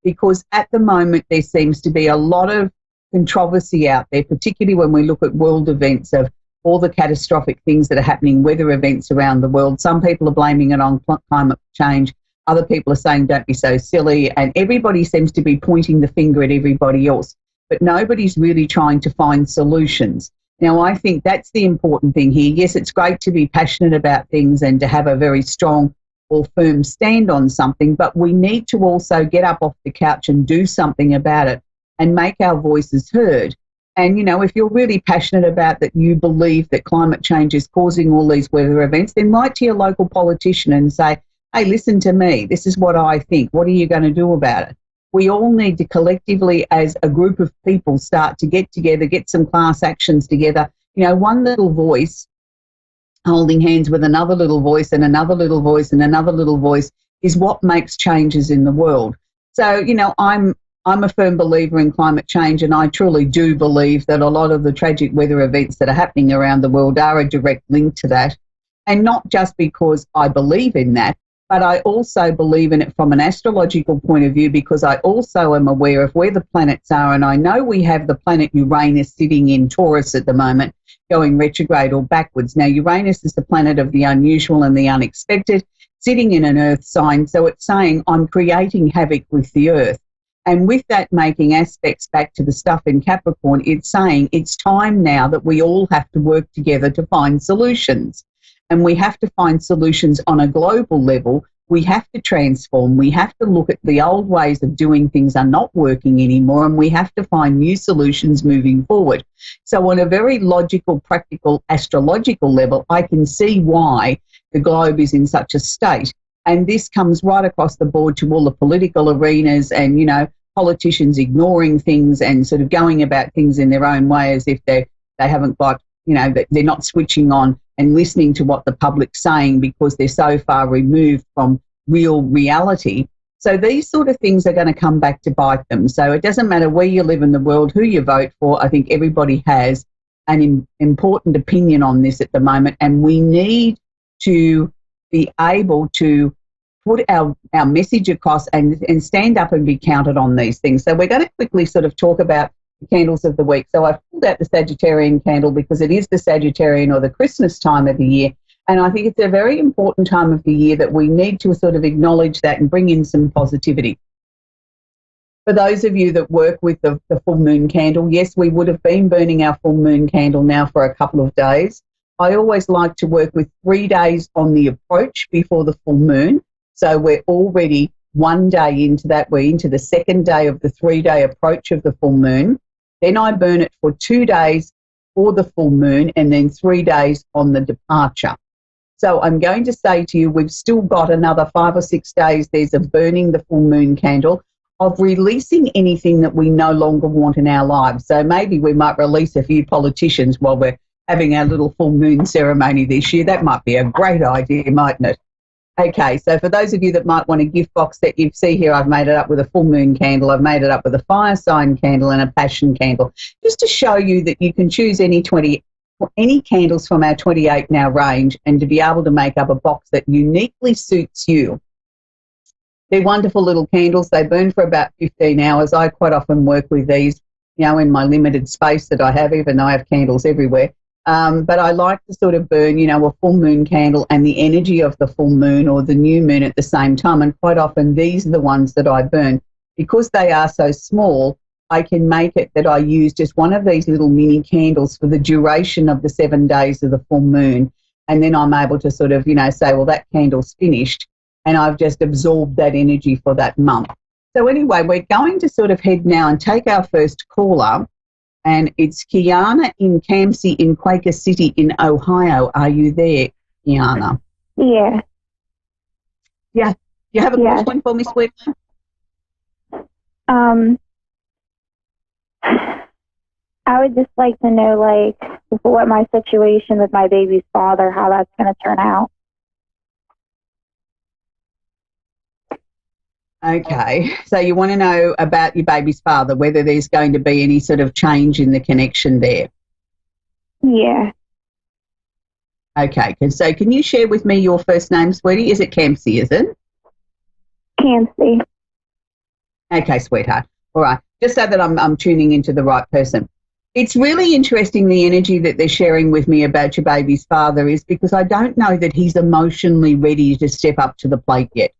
Because at the moment there seems to be a lot of controversy out there, particularly when we look at world events of all the catastrophic things that are happening, weather events around the world. Some people are blaming it on climate change. Other people are saying, don't be so silly. And everybody seems to be pointing the finger at everybody else. But nobody's really trying to find solutions. Now, I think that's the important thing here. Yes, it's great to be passionate about things and to have a very strong or firm stand on something, but we need to also get up off the couch and do something about it and make our voices heard. And, you know, if you're really passionate about that, you believe that climate change is causing all these weather events, then write to your local politician and say, hey, listen to me. This is what I think. What are you going to do about it? We all need to collectively, as a group of people, start to get together, get some class actions together. You know, one little voice holding hands with another little voice and another little voice and another little voice is what makes changes in the world. So, you know, I'm a firm believer in climate change, and I truly do believe that a lot of the tragic weather events that are happening around the world are a direct link to that. And not just because I believe in that, but I also believe in it from an astrological point of view, because I also am aware of where the planets are. And I know we have the planet Uranus sitting in Taurus at the moment, going retrograde or backwards. Now, Uranus is the planet of the unusual and the unexpected, sitting in an earth sign. So it's saying I'm creating havoc with the earth. And with that making aspects back to the stuff in Capricorn, it's saying it's time now that we all have to work together to find solutions. And we have to find solutions on a global level. We have to transform. We have to look at the old ways of doing things are not working anymore, and we have to find new solutions moving forward. So on a very logical, practical, astrological level, I can see why the globe is in such a state. And this comes right across the board to all the political arenas and, you know, politicians ignoring things and sort of going about things in their own way as if they haven't got, you know, they're not switching on and listening to what the public's saying because they're so far removed from real reality. So these sort of things are going to come back to bite them. So it doesn't matter where you live in the world, who you vote for. I think everybody has an important opinion on this at the moment, and we need to be able to put our message across and stand up and be counted on these things. So we're going to quickly sort of talk about the candles of the week. So I've pulled out the Sagittarian candle because it is the Sagittarian or the Christmas time of the year. And I think it's a very important time of the year that we need to sort of acknowledge that and bring in some positivity. For those of you that work with the full moon candle, yes, we would have been burning our full moon candle now for a couple of days. I always like to work with 3 days on the approach before the full moon. So we're already 1 day into that. We're into the second day of the 3-day approach of the full moon. Then I burn it for 2 days for the full moon and then 3 days on the departure. So I'm going to say to you, we've still got another 5 or 6 days. There's a burning the full moon candle of releasing anything that we no longer want in our lives. So maybe we might release a few politicians while we're having our little full moon ceremony this year. That might be a great idea, mightn't it? Okay, so for those of you that might want a gift box that you see here, I've made it up with a full moon candle, I've made it up with a fire sign candle and a passion candle, just to show you that you can choose any candles from our 28 now range and to be able to make up a box that uniquely suits you. They're wonderful little candles. They burn for about 15 hours. I quite often work with these, in my limited space that I have, even though I have candles everywhere. But I like to sort of burn, a full moon candle and the energy of the full moon or the new moon at the same time. And quite often these are the ones that I burn. Because they are so small, I can make it that I use just one of these little mini candles for the duration of the 7 days of the full moon. And then I'm able to sort of, say, well, that candle's finished and I've just absorbed that energy for that month. So anyway, we're going to sort of head now and take our first caller. And it's Kiana in Campsie in Quaker City in Ohio. Are you there, Kiana? Yeah. Yeah. You have a question for me, sweetheart? I would just like to know, what my situation with my baby's father, how that's going to turn out. Okay, so you want to know about your baby's father, whether there's going to be any sort of change in the connection there? Yeah. Okay, so can you share with me your first name, sweetie? Is it Campsie, is it? Campsie. Okay, sweetheart. All right, just so that I'm tuning into the right person. It's really interesting, the energy that they're sharing with me about your baby's father is because I don't know that he's emotionally ready to step up to the plate yet.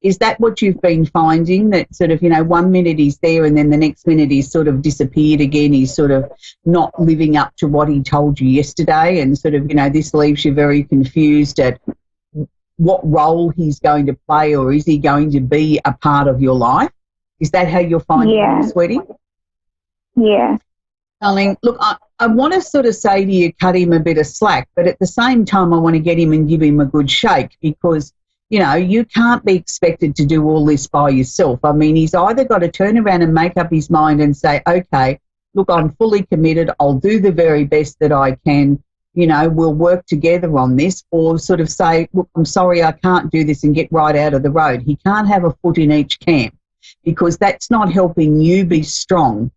Is that what you've been finding, that sort of, 1 minute he's there and then the next minute he's sort of disappeared again, he's sort of not living up to what he told you yesterday, and sort of, this leaves you very confused at what role he's going to play, or is he going to be a part of your life? Is that how you're finding it, sweetie? Yeah. Darling, look, I want to sort of say to you, cut him a bit of slack, but at the same time I want to get him and give him a good shake, because you can't be expected to do all this by yourself. I mean, he's either got to turn around and make up his mind and say, okay, look, I'm fully committed. I'll do the very best that I can. We'll work together on this, or sort of say, look, I'm sorry, I can't do this, and get right out of the road. He can't have a foot in each camp, because that's not helping you be strong.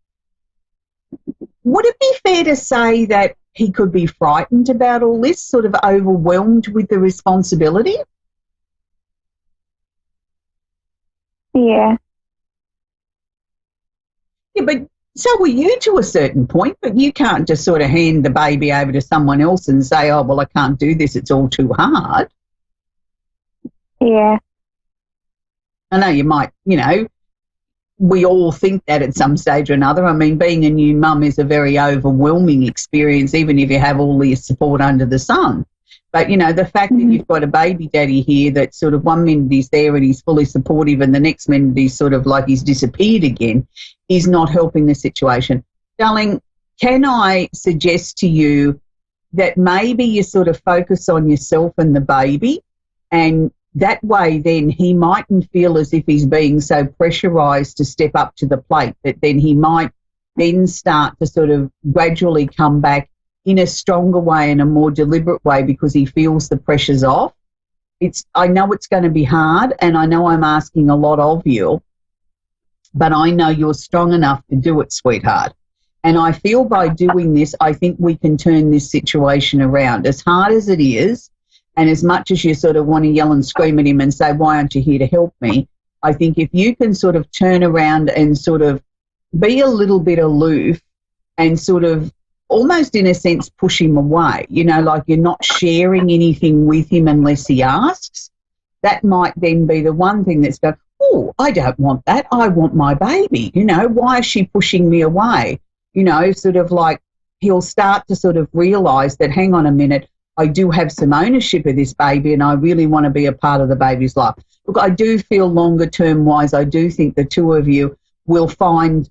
Would it be fair to say that he could be frightened about all this, sort of overwhelmed with the responsibility? Yeah. Yeah, but so were you to a certain point, but you can't just sort of hand the baby over to someone else and say, oh, well, I can't do this, it's all too hard. Yeah. I know you might, we all think that at some stage or another. I mean, being a new mum is a very overwhelming experience, even if you have all the support under the sun. But, the fact that you've got a baby daddy here that sort of 1 minute he's there and he's fully supportive and the next minute he's sort of like he's disappeared again is not helping the situation. Darling, can I suggest to you that maybe you sort of focus on yourself and the baby, and that way then he mightn't feel as if he's being so pressurised to step up to the plate, that then he might then start to sort of gradually come back in a stronger way, in a more deliberate way, because he feels the pressure's off. I know it's going to be hard, and I know I'm asking a lot of you, but I know you're strong enough to do it, sweetheart. And I feel by doing this, I think we can turn this situation around. As hard as it is, and as much as you sort of want to yell and scream at him and say, why aren't you here to help me? I think if you can sort of turn around and sort of be a little bit aloof and sort of almost in a sense push him away, like you're not sharing anything with him unless he asks, that might then be the one thing that's going, oh, I don't want that. I want my baby. Why is she pushing me away? Sort of like he'll start to sort of realise that, hang on a minute, I do have some ownership of this baby and I really want to be a part of the baby's life. Look, I do feel longer term wise, I do think the two of you will find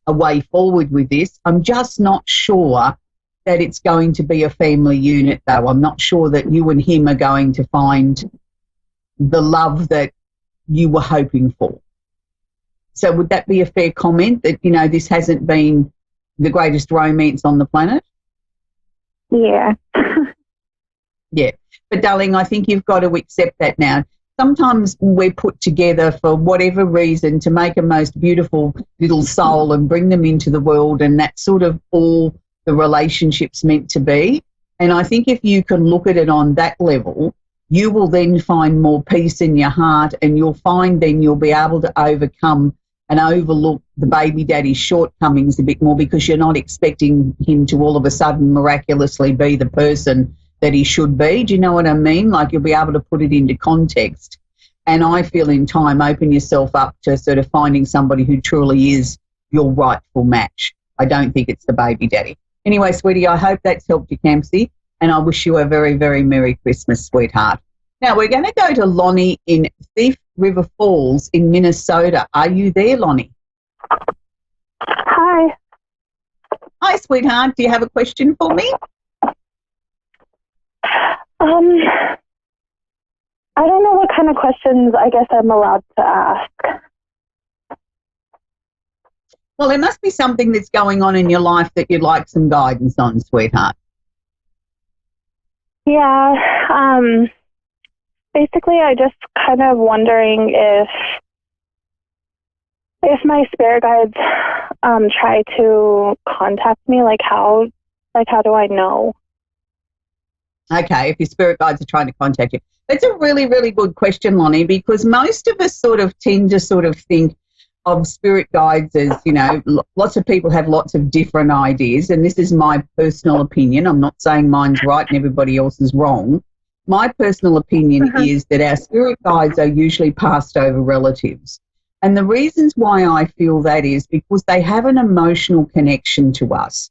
a way forward with this. I'm just not sure that it's going to be a family unit, though. I'm not sure that you and him are going to find the love that you were hoping for. So would that be a fair comment, that, this hasn't been the greatest romance on the planet? Yeah. Yeah. But, darling, I think you've got to accept that now. Sometimes we're put together for whatever reason to make a most beautiful little soul and bring them into the world, and that's sort of all the relationship's meant to be. And I think if you can look at it on that level, you will then find more peace in your heart, and you'll find then you'll be able to overcome and overlook the baby daddy's shortcomings a bit more, because you're not expecting him to all of a sudden miraculously be the person that he should be. Do you know what I mean? Like, you'll be able to put it into context. And I feel in time, open yourself up to sort of finding somebody who truly is your rightful match. I don't think it's the baby daddy. Anyway, sweetie, I hope that's helped you, Campsie, and I wish you a very, very Merry Christmas, sweetheart. Now, we're going to go to Lonnie in Thief River Falls in Minnesota. Are you there, Lonnie? Hi. Hi, sweetheart. Do you have a question for me? I don't know what kind of questions I guess I'm allowed to ask. Well, there must be something that's going on in your life that you'd like some guidance on, sweetheart. Yeah, basically I just kind of wondering if my spirit guides try to contact me, like how do I know? Okay, if your spirit guides are trying to contact you. That's a really, really good question, Lonnie, because most of us sort of tend to sort of think of spirit guides as, you know, lots of people have lots of different ideas, and this is my personal opinion. I'm not saying mine's right and everybody else is wrong. My personal opinion is that our spirit guides are usually passed over relatives. And the reasons why I feel that is because they have an emotional connection to us,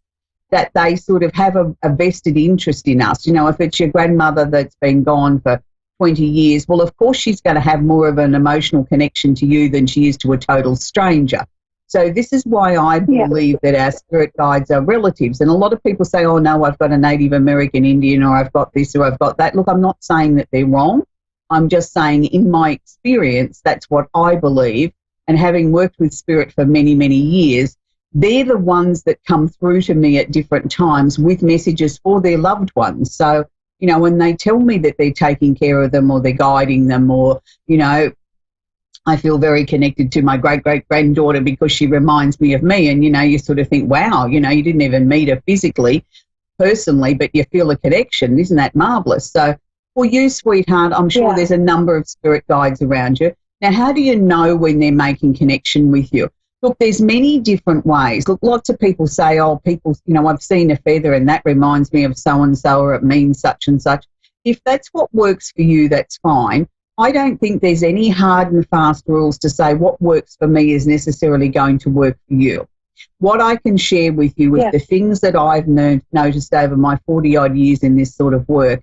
that they sort of have a vested interest in us. You know, if it's your grandmother that's been gone for 20 years, well, of course she's going to have more of an emotional connection to you than she is to a total stranger. So this is why I believe that our spirit guides are relatives. And a lot of people say, oh, no, I've got a Native American Indian, or I've got this, or I've got that. Look, I'm not saying that they're wrong. I'm just saying in my experience, that's what I believe. And having worked with spirit for many, many years, they're the ones that come through to me at different times with messages for their loved ones. So, you know, when they tell me that they're taking care of them or they're guiding them, or, you know, I feel very connected to my great-great-granddaughter because she reminds me of me. And, you know, you sort of think, wow, you know, you didn't even meet her physically, personally, but you feel a connection. Isn't that marvellous? So for you, sweetheart, I'm sure there's a number of spirit guides around you. Now, how do you know when they're making connection with you? Look, there's many different ways. Look, lots of people say, oh, people, you know, I've seen a feather and that reminds me of so-and-so, or it means such and such. If that's what works for you, that's fine. I don't think there's any hard and fast rules to say what works for me is necessarily going to work for you. What I can share with you is the things that I've noticed over my 40-odd years in this sort of work,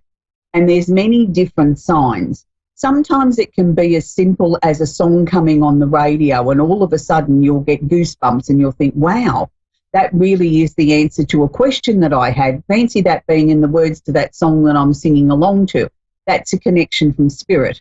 and there's many different signs. Sometimes it can be as simple as a song coming on the radio and all of a sudden you'll get goosebumps and you'll think, wow, that really is the answer to a question that I had. Fancy that being in the words to that song that I'm singing along to. That's a connection from spirit.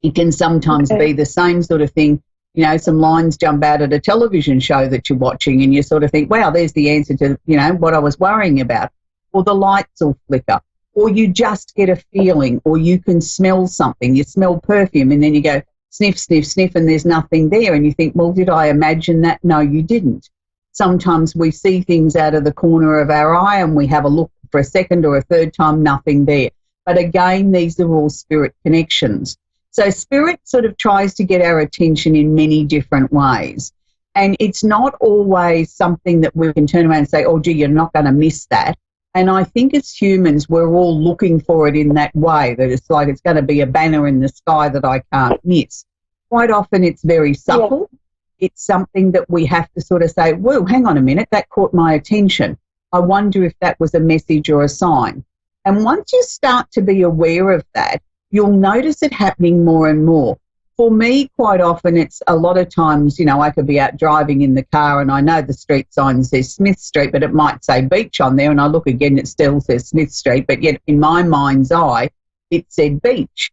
It can sometimes be the same sort of thing. You know, some lines jump out at a television show that you're watching and you sort of think, wow, there's the answer to, you know, what I was worrying about. Or the lights will flicker. Or you just get a feeling, or you can smell something. You smell perfume and then you go sniff, sniff, sniff, and there's nothing there. And you think, well, did I imagine that? No, you didn't. Sometimes we see things out of the corner of our eye and we have a look for a second or a third time, nothing there. But again, these are all spirit connections. So spirit sort of tries to get our attention in many different ways. And it's not always something that we can turn around and say, oh, gee, you're not going to miss that. And I think as humans, we're all looking for it in that way, that it's like it's going to be a banner in the sky that I can't miss. Quite often it's very subtle. Yeah. It's something that we have to sort of say, whoa, hang on a minute, that caught my attention. I wonder if that was a message or a sign. And once you start to be aware of that, you'll notice it happening more and more. For me, quite often, it's a lot of times, you know, I could be out driving in the car and I know the street sign says Smith Street, but it might say Beach on there, and I look again, it still says Smith Street, but yet in my mind's eye, it said Beach.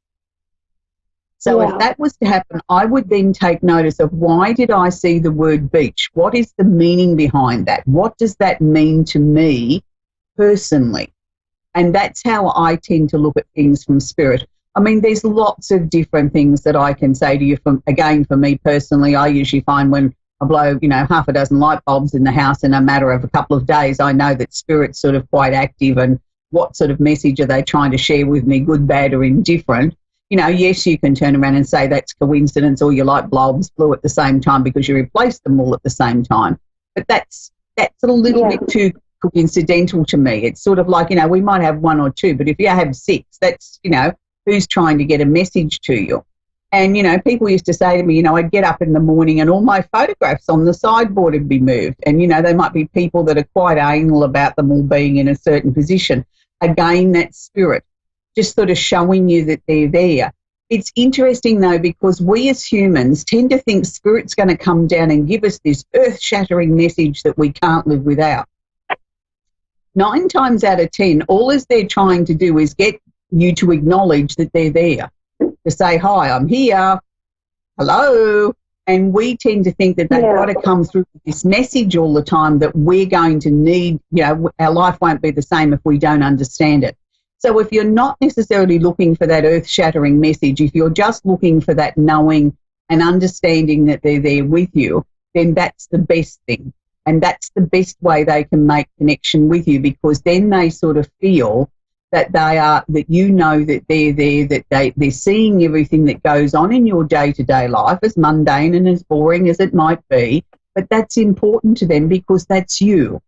So if that was to happen, I would then take notice of, why did I see the word beach? What is the meaning behind that? What does that mean to me personally? And that's how I tend to look at things from spirit. I mean, there's lots of different things that I can say to you. Again, for me personally, I usually find when I blow, half a dozen light bulbs in the house in a matter of a couple of days, I know that spirit's sort of quite active, and what sort of message are they trying to share with me, good, bad, or indifferent. Yes, you can turn around and say that's coincidence, or your light bulbs blew at the same time because you replaced them all at the same time. But that's a little bit too coincidental to me. It's sort of like, we might have one or two, but if you have six, that's, who's trying to get a message to you. And, people used to say to me, I'd get up in the morning and all my photographs on the sideboard would be moved. And, they might be people that are quite anal about them all being in a certain position. Again, that's spirit, just sort of showing you that they're there. It's interesting, though, because we as humans tend to think spirit's going to come down and give us this earth-shattering message that we can't live without. 9 times out of 10, all as they're trying to do is get you to acknowledge that they're there, to say, hi, I'm here, hello. And we tend to think that they've got to come through with this message all the time that we're going to need, our life won't be the same if we don't understand it. So if you're not necessarily looking for that earth-shattering message, if you're just looking for that knowing and understanding that they're there with you, then that's the best thing. And that's the best way they can make connection with you, because then they sort of feel that that they're there, that they're seeing everything that goes on in your day-to-day life, as mundane and as boring as it might be, but that's important to them because that's you.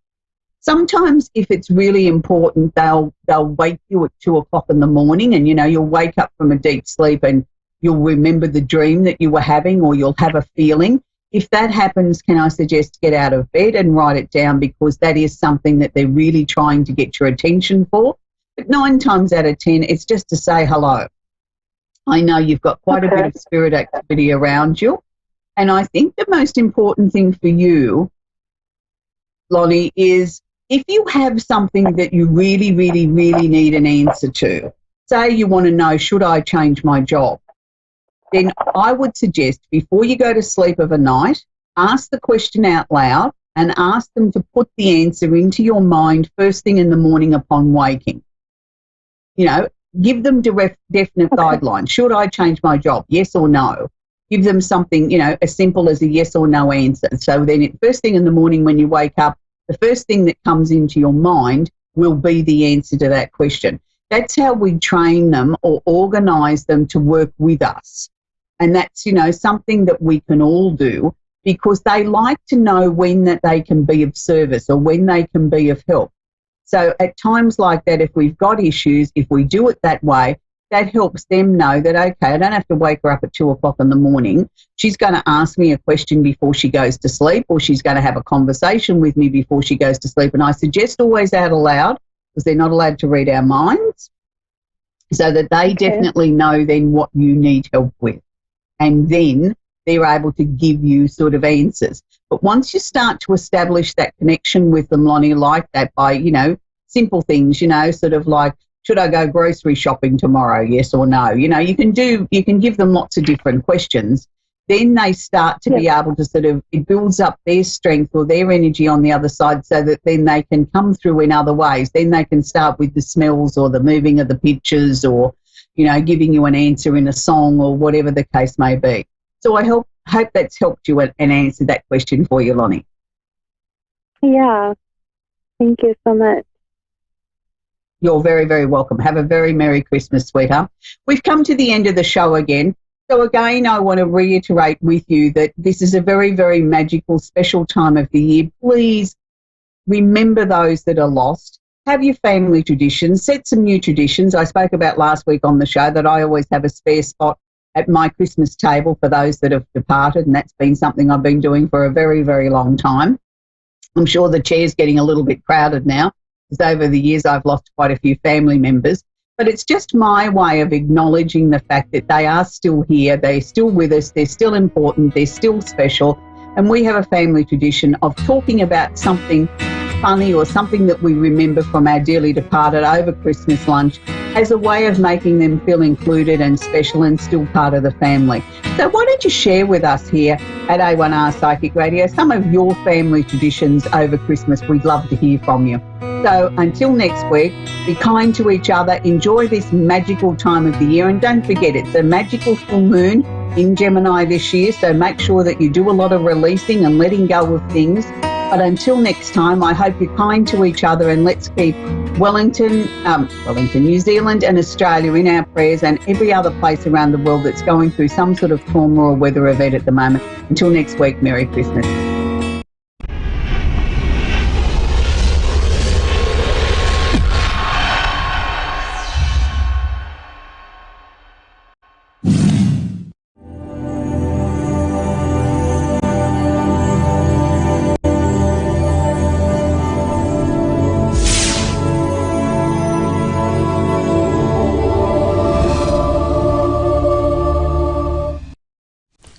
Sometimes if it's really important, they'll wake you at 2 o'clock in the morning and, you'll wake up from a deep sleep and you'll remember the dream that you were having, or you'll have a feeling. If that happens, can I suggest get out of bed and write it down, because that is something that they're really trying to get your attention for. But 9 times out of 10, it's just to say hello. I know you've got quite a bit of spirit activity around you. And I think the most important thing for you, Lonnie, is if you have something that you really, really, really need an answer to, say you want to know, should I change my job? Then I would suggest before you go to sleep of a night, ask the question out loud and ask them to put the answer into your mind first thing in the morning upon waking. Give them definite guidelines. Should I change my job? Yes or no? Give them something, as simple as a yes or no answer. So then first thing in the morning when you wake up, the first thing that comes into your mind will be the answer to that question. That's how we train them or organise them to work with us. And that's, something that we can all do, because they like to know when that they can be of service or when they can be of help. So at times like that, if we've got issues, if we do it that way, that helps them know that, okay, I don't have to wake her up at 2 o'clock in the morning. She's going to ask me a question before she goes to sleep, or she's going to have a conversation with me before she goes to sleep. And I suggest always out aloud, because they're not allowed to read our minds, so that they definitely know then what you need help with. And then they're able to give you sort of answers. But once you start to establish that connection with them, Lonnie, like that by, simple things, sort of like, should I go grocery shopping tomorrow? Yes or no? You can give them lots of different questions. Then they start to be able to it builds up their strength or their energy on the other side, so that then they can come through in other ways. Then they can start with the smells or the moving of the pictures, or, giving you an answer in a song or whatever the case may be. So I hope that's helped you and answered that question for you, Lonnie. Yeah. Thank you so much. You're very, very welcome. Have a very Merry Christmas, sweetheart. We've come to the end of the show again. So again, I want to reiterate with you that this is a very, very magical, special time of the year. Please remember those that are lost. Have your family traditions. Set some new traditions. I spoke about last week on the show that I always have a spare spot at my Christmas table for those that have departed, and that's been something I've been doing for a very, very long time. I'm sure the chair's getting a little bit crowded now, because over the years I've lost quite a few family members. But it's just my way of acknowledging the fact that they are still here, they're still with us, they're still important, they're still special, and we have a family tradition of talking about something funny or something that we remember from our dearly departed over Christmas lunch as a way of making them feel included and special and still part of the family. So why don't you share with us here at A1R Psychic Radio some of your family traditions over Christmas? We'd love to hear from you. So until next week, be kind to each other, enjoy this magical time of the year, and don't forget it's a magical full moon in Gemini this year, so make sure that you do a lot of releasing and letting go of things. But until next time, I hope you're kind to each other, and let's keep Wellington, New Zealand and Australia in our prayers, and every other place around the world that's going through some sort of trauma or weather event at the moment. Until next week, Merry Christmas.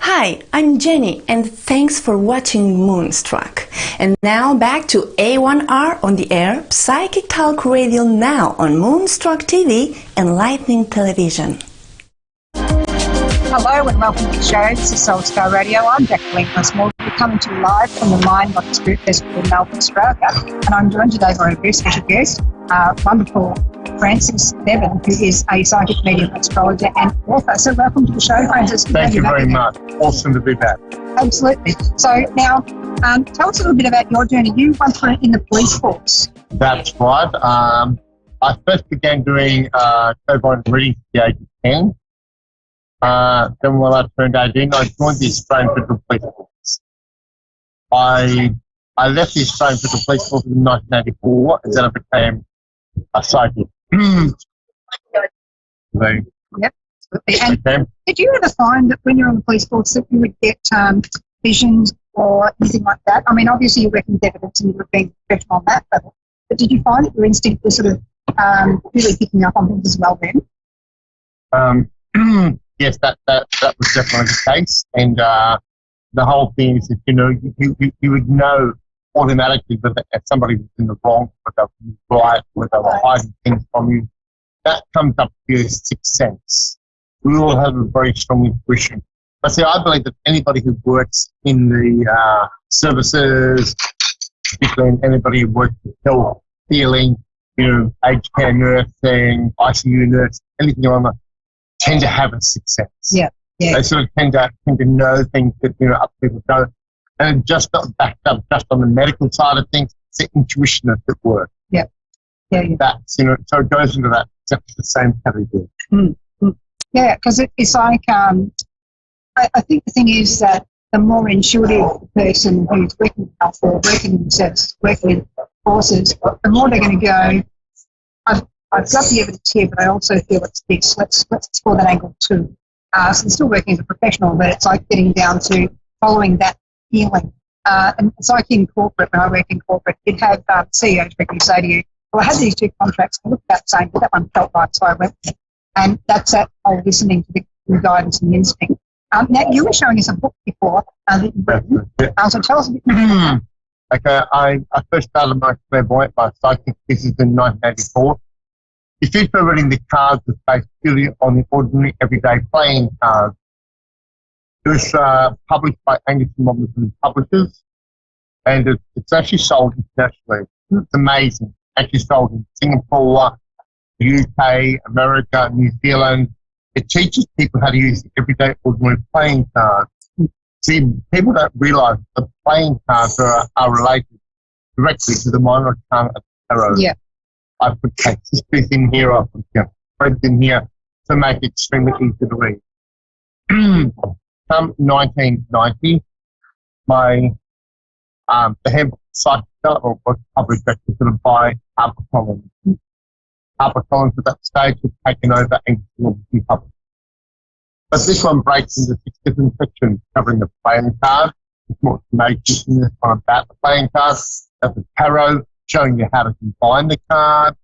Hi, I'm Jenny, and thanks for watching Moonstruck. And now back to A1R on the air, Psychic Talk Radio now on Moonstruck TV and Lightning Television. Hello and welcome to the show. This is Soul Star Radio. I'm Jacqueline Gosmore. We're coming to you live from the Mind Body Spirit Festival in Melbourne, Australia. And I'm joined today by a very special guest, wonderful Francis Bevan, who is a psychic medium, astrologer and author. So welcome to the show, Francis. Thank you very much. Awesome to be back. Absolutely. So now, tell us a little bit about your journey. You once were in the police force. That's right. I first began doing clairvoyant readings at the age of 10. Then when I turned 18, I joined the Australian Federal Police Force. I left the Australian Federal Police Force in 1984, and then I became a psychic. Yep. And did you ever find that when you're on the police force that you would get visions or anything like that? I mean, obviously you're working with evidence and you're being professional on that level, but did you find that your instinct was sort of really picking up on things as well then? Yes, that was definitely the case. And the whole thing is that, you would know automatically whether somebody was in the wrong, whether they were right, whether they were hiding things from you. That comes up to your sixth sense. We all have a very strong intuition. But see, I believe that anybody who works in the services, particularly anybody who works with health, healing, aged care nursing, ICU nurse, anything like that, tend to have a sixth sense. Yeah. They sort of tend to know things that other people don't. And just not backed up just on the medical side of things, it's the intuition that's at work. Yeah. That's, so it goes into that, exactly the same category. Yeah, because it's like, I think the thing is that the more intuitive the person who's working in health or working in service, working in forces, the more they're going to go, I've got the evidence here, but I also feel it's this. Let's explore that angle too. So I'm still working as a professional, but it's like getting down to following that feeling. And it's like in corporate, when I work in corporate, you'd have CEOs regularly say to you, well, I had these two contracts, I looked about the same, but that one felt right, so I went with it. And that's that whole listening to the guidance and the instinct. Now, you were showing us a book before that you've written. So tell us a bit more. Okay, I first started my clairvoyant, my psychic pieces in 1984. The first for reading the cards was based purely on the ordinary, everyday playing cards. It was published by Angus & Robertson Publishers, and it's actually sold internationally. It's amazing. Actually sold in Singapore, the UK, America, New Zealand. It teaches people how to use the everyday, ordinary playing cards. See, people don't realise the playing cards are related directly to the minor arcana of tarot. Yeah. I put history in here, I put friends in here to make it extremely easy to read. Come 1990, the head psychic development was published actually by HarperCollins. HarperCollins at that stage had taken over and published. But this one breaks into 6 different sections covering the playing card. There's more information in this one about the playing cards. There's the tarot, showing you how to combine the cards,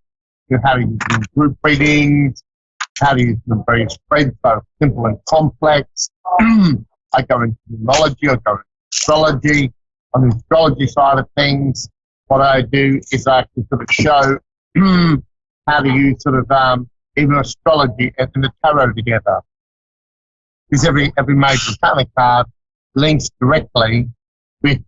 how to use them in group readings, how to use them in various spreads, both simple and complex. I go into numerology, I go into astrology. On the astrology side of things, what I do is I can sort of show how to use sort of even astrology and the tarot together. Because every major arcana card links directly with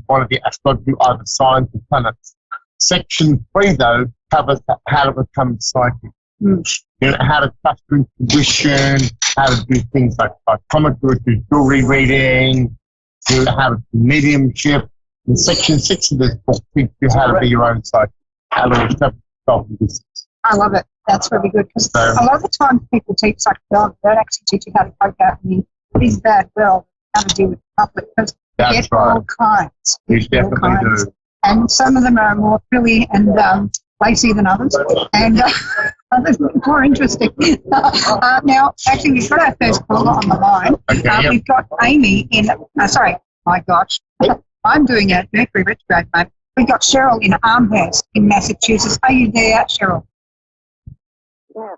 one of the astrology either signs or planets. Section 3, though, covers how to become psychic. You know, how to trust your intuition, how to do things like psychometry, which is jewelry reading, you know, how to do mediumship. And Section 6 of this book teaches you how to be your own psychic, how to establish yourself in business. I love it. That's really good because a lot of the time people teach psychology, they don't actually teach you how to cope out in this bad world, how to deal with the public, because you get all kinds. You definitely do. And some of them are more frilly and lacy than others, and others more interesting. Now, actually, we've got our first caller on the line. Okay, We've got Amy in, sorry, my gosh, I'm doing a Mercury retrograde moment. We've got Cheryl in Amherst in Massachusetts. Are you there, Cheryl? Yeah.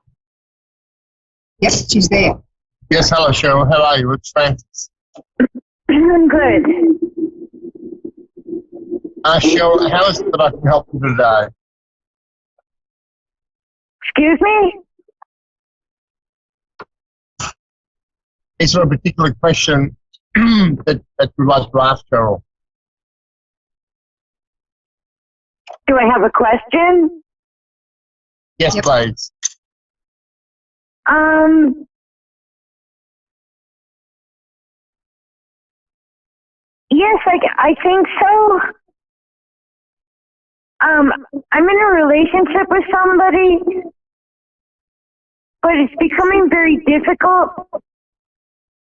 Yes, she's there. Yes, hello, Cheryl. How are you? It's Francis. I'm good. Cheryl, how is it that I can help you today? Excuse me? Is there a particular question that you'd like to ask, Cheryl? Do I have a question? Yes, please. Yes, I think so. I'm in a relationship with somebody, but it's becoming very difficult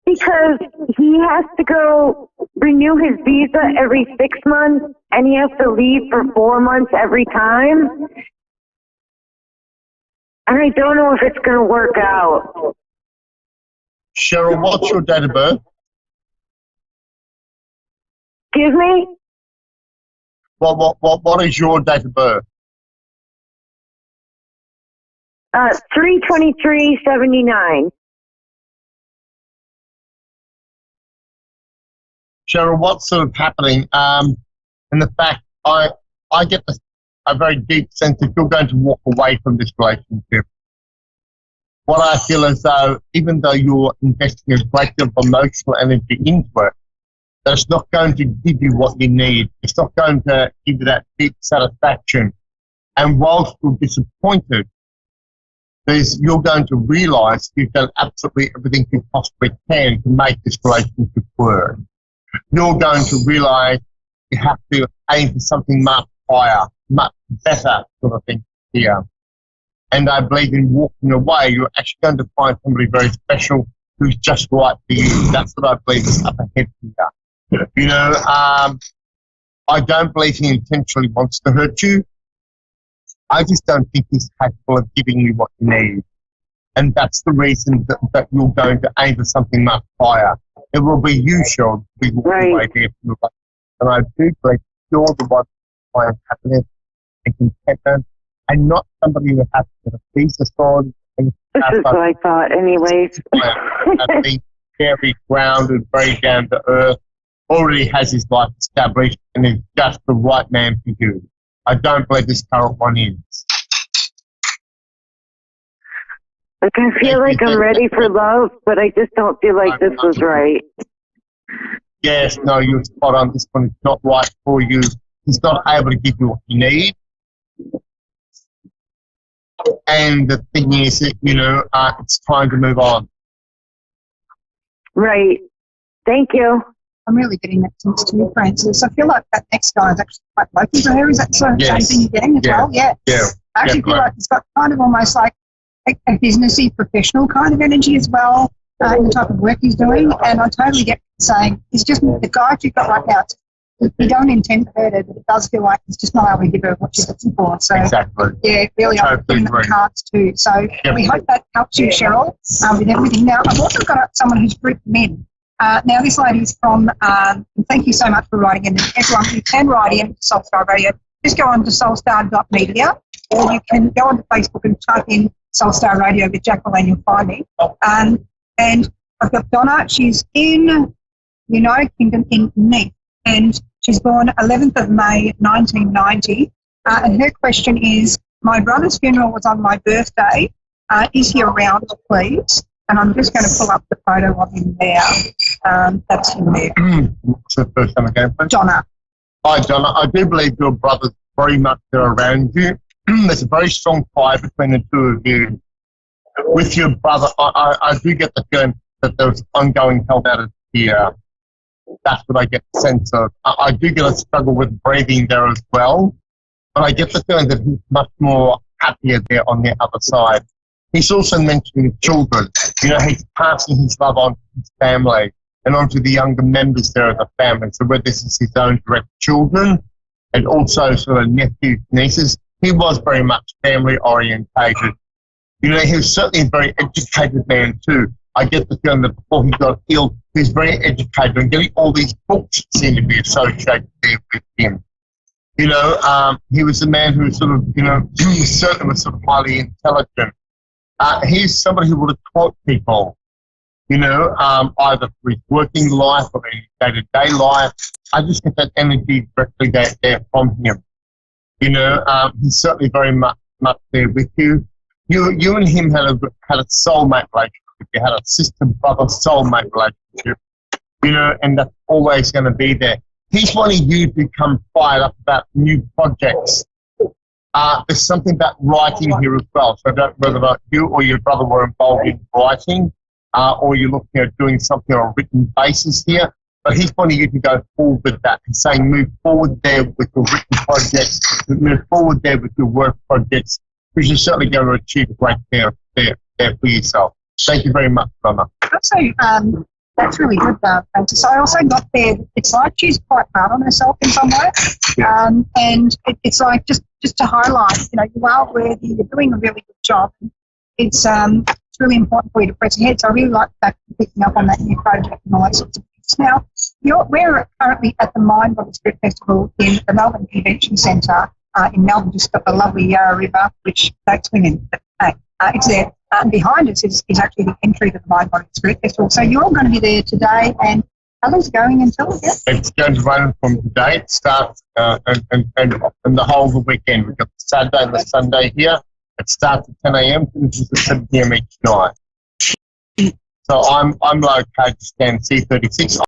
because he has to go renew his visa every 6 months, and he has to leave for 4 months every time. And I don't know if it's going to work out. Cheryl, what's your date of birth? Excuse me? What is your date of birth? 3/23/79. Cheryl, what's sort of happening? And the fact I get a very deep sense that you're going to walk away from this relationship. What I feel as though, even though you're investing a great deal of emotional energy into it, that's not going to give you what you need. It's not going to give you that deep satisfaction. And whilst you're disappointed, you're going to realise you've done absolutely everything you possibly can to make this relationship work. You're going to realise you have to aim for something much higher, much better sort of thing here. And I believe in walking away, you're actually going to find somebody very special who's just right for you. That's what I believe is up ahead here. You know, I don't believe he intentionally wants to hurt you. I just don't think he's capable of giving you what you need. And that's the reason that you're going to aim for something much higher. It will be you, Sean, who will walk away there from the life. And I do believe you're the one who finds happiness and contentment, and not somebody who has to get a visa on. This is what I thought anyways. Being very grounded, very down to earth, already has his life established, and is just the right man for you. I don't believe this current one is. Like, I feel like I'm ready for love, but I just don't feel like this was right. Yes, no, you're spot on. This one is not right for you. He's not able to give you what you need. And the thing is that, you know, it's time to move on. Right. Thank you. I'm really getting that sense too, Francis. I feel like that next guy is actually quite local to her. Is that sort of the same thing you're getting as well? Yeah. I actually feel like he's got kind of almost like a businessy, professional kind of energy as well, in the type of work he's doing. And I totally get saying it's just the guy you've got right now. You don't intend to hurt her, but it does feel like it's just not able to give her what she's looking for. So, yeah, really, I'm putting the cards too. So we hope that helps you, Cheryl, with everything. Now, I've also got someone who's written in. Now, this lady's from, thank you so much for writing in. Everyone, you can write in to Soulstar Radio. Just go on to soulstar.media, or you can go onto Facebook and type in Soulstar Radio with Jacqueline, you'll find me. And I've got Donna. She's in United Kingdom in Neath. And She's born 11th of May 1990. And her question is, my brother's funeral was on my birthday. Is he around, please? And I'm just going to pull up the photo of him there. That's him there. What's the first time again, please? Donna. Hi, Donna. I do believe your brother's very much there around you. There's a very strong tie between the two of you. With your brother, I do get the feeling that there's ongoing health out here. That's what I get the sense of. I do get a struggle with breathing there as well. But I get the feeling that he's much more happier there on the other side. He's also mentioning children. You know, he's passing his love on to his family and onto the younger members there of the family. So whether this is his own direct children and also sort of nephews, nieces, he was very much family orientated. You know, he was certainly a very educated man too. I get the feeling that before he got ill, he was very educated and getting all these books seem to be associated there with him. You know, he was a man who was sort of, you know, certainly was sort of highly intelligent. He's somebody who would have taught people, you know, either for his working life or his day-to-day life. I just get that energy directly there from him. You know, he's certainly very much there with you. You and him had a soulmate relationship. You had a sister-brother soulmate relationship, you know, and that's always going to be there. He's wanting you to become fired up about new projects. There's something about writing here as well. So I don't know whether you or your brother were involved in writing or you're looking at doing something on a written basis here. But he's wanting you to go forward with that. He's saying move forward there with your written projects, move forward there with your work projects, which you're certainly going to achieve a great there for yourself. Thank you very much, Donna. That's really good, Francis. I also got there, it's like she's quite hard on herself in some way. Yeah. And it's like, just to highlight, you know, you are worthy, you're doing a really good job. It's really important for you to press ahead. So I really like the fact that you're picking up on that new project and all that sorts of things. Now, we're currently at the Mind Body Spirit Festival in the Melbourne Convention Centre in Melbourne, just got the lovely Yarra River, which that's women. It's there. Behind us is actually the entry to the Mind Body Spirit Festival. So you're all going to be there today, and how long's it going until? It's going to run from today. It starts and the whole of the weekend. We've got the Saturday and the Sunday here. It starts at 10 a.m. finishes at 7 p.m. each night. So I'm located to stand C36.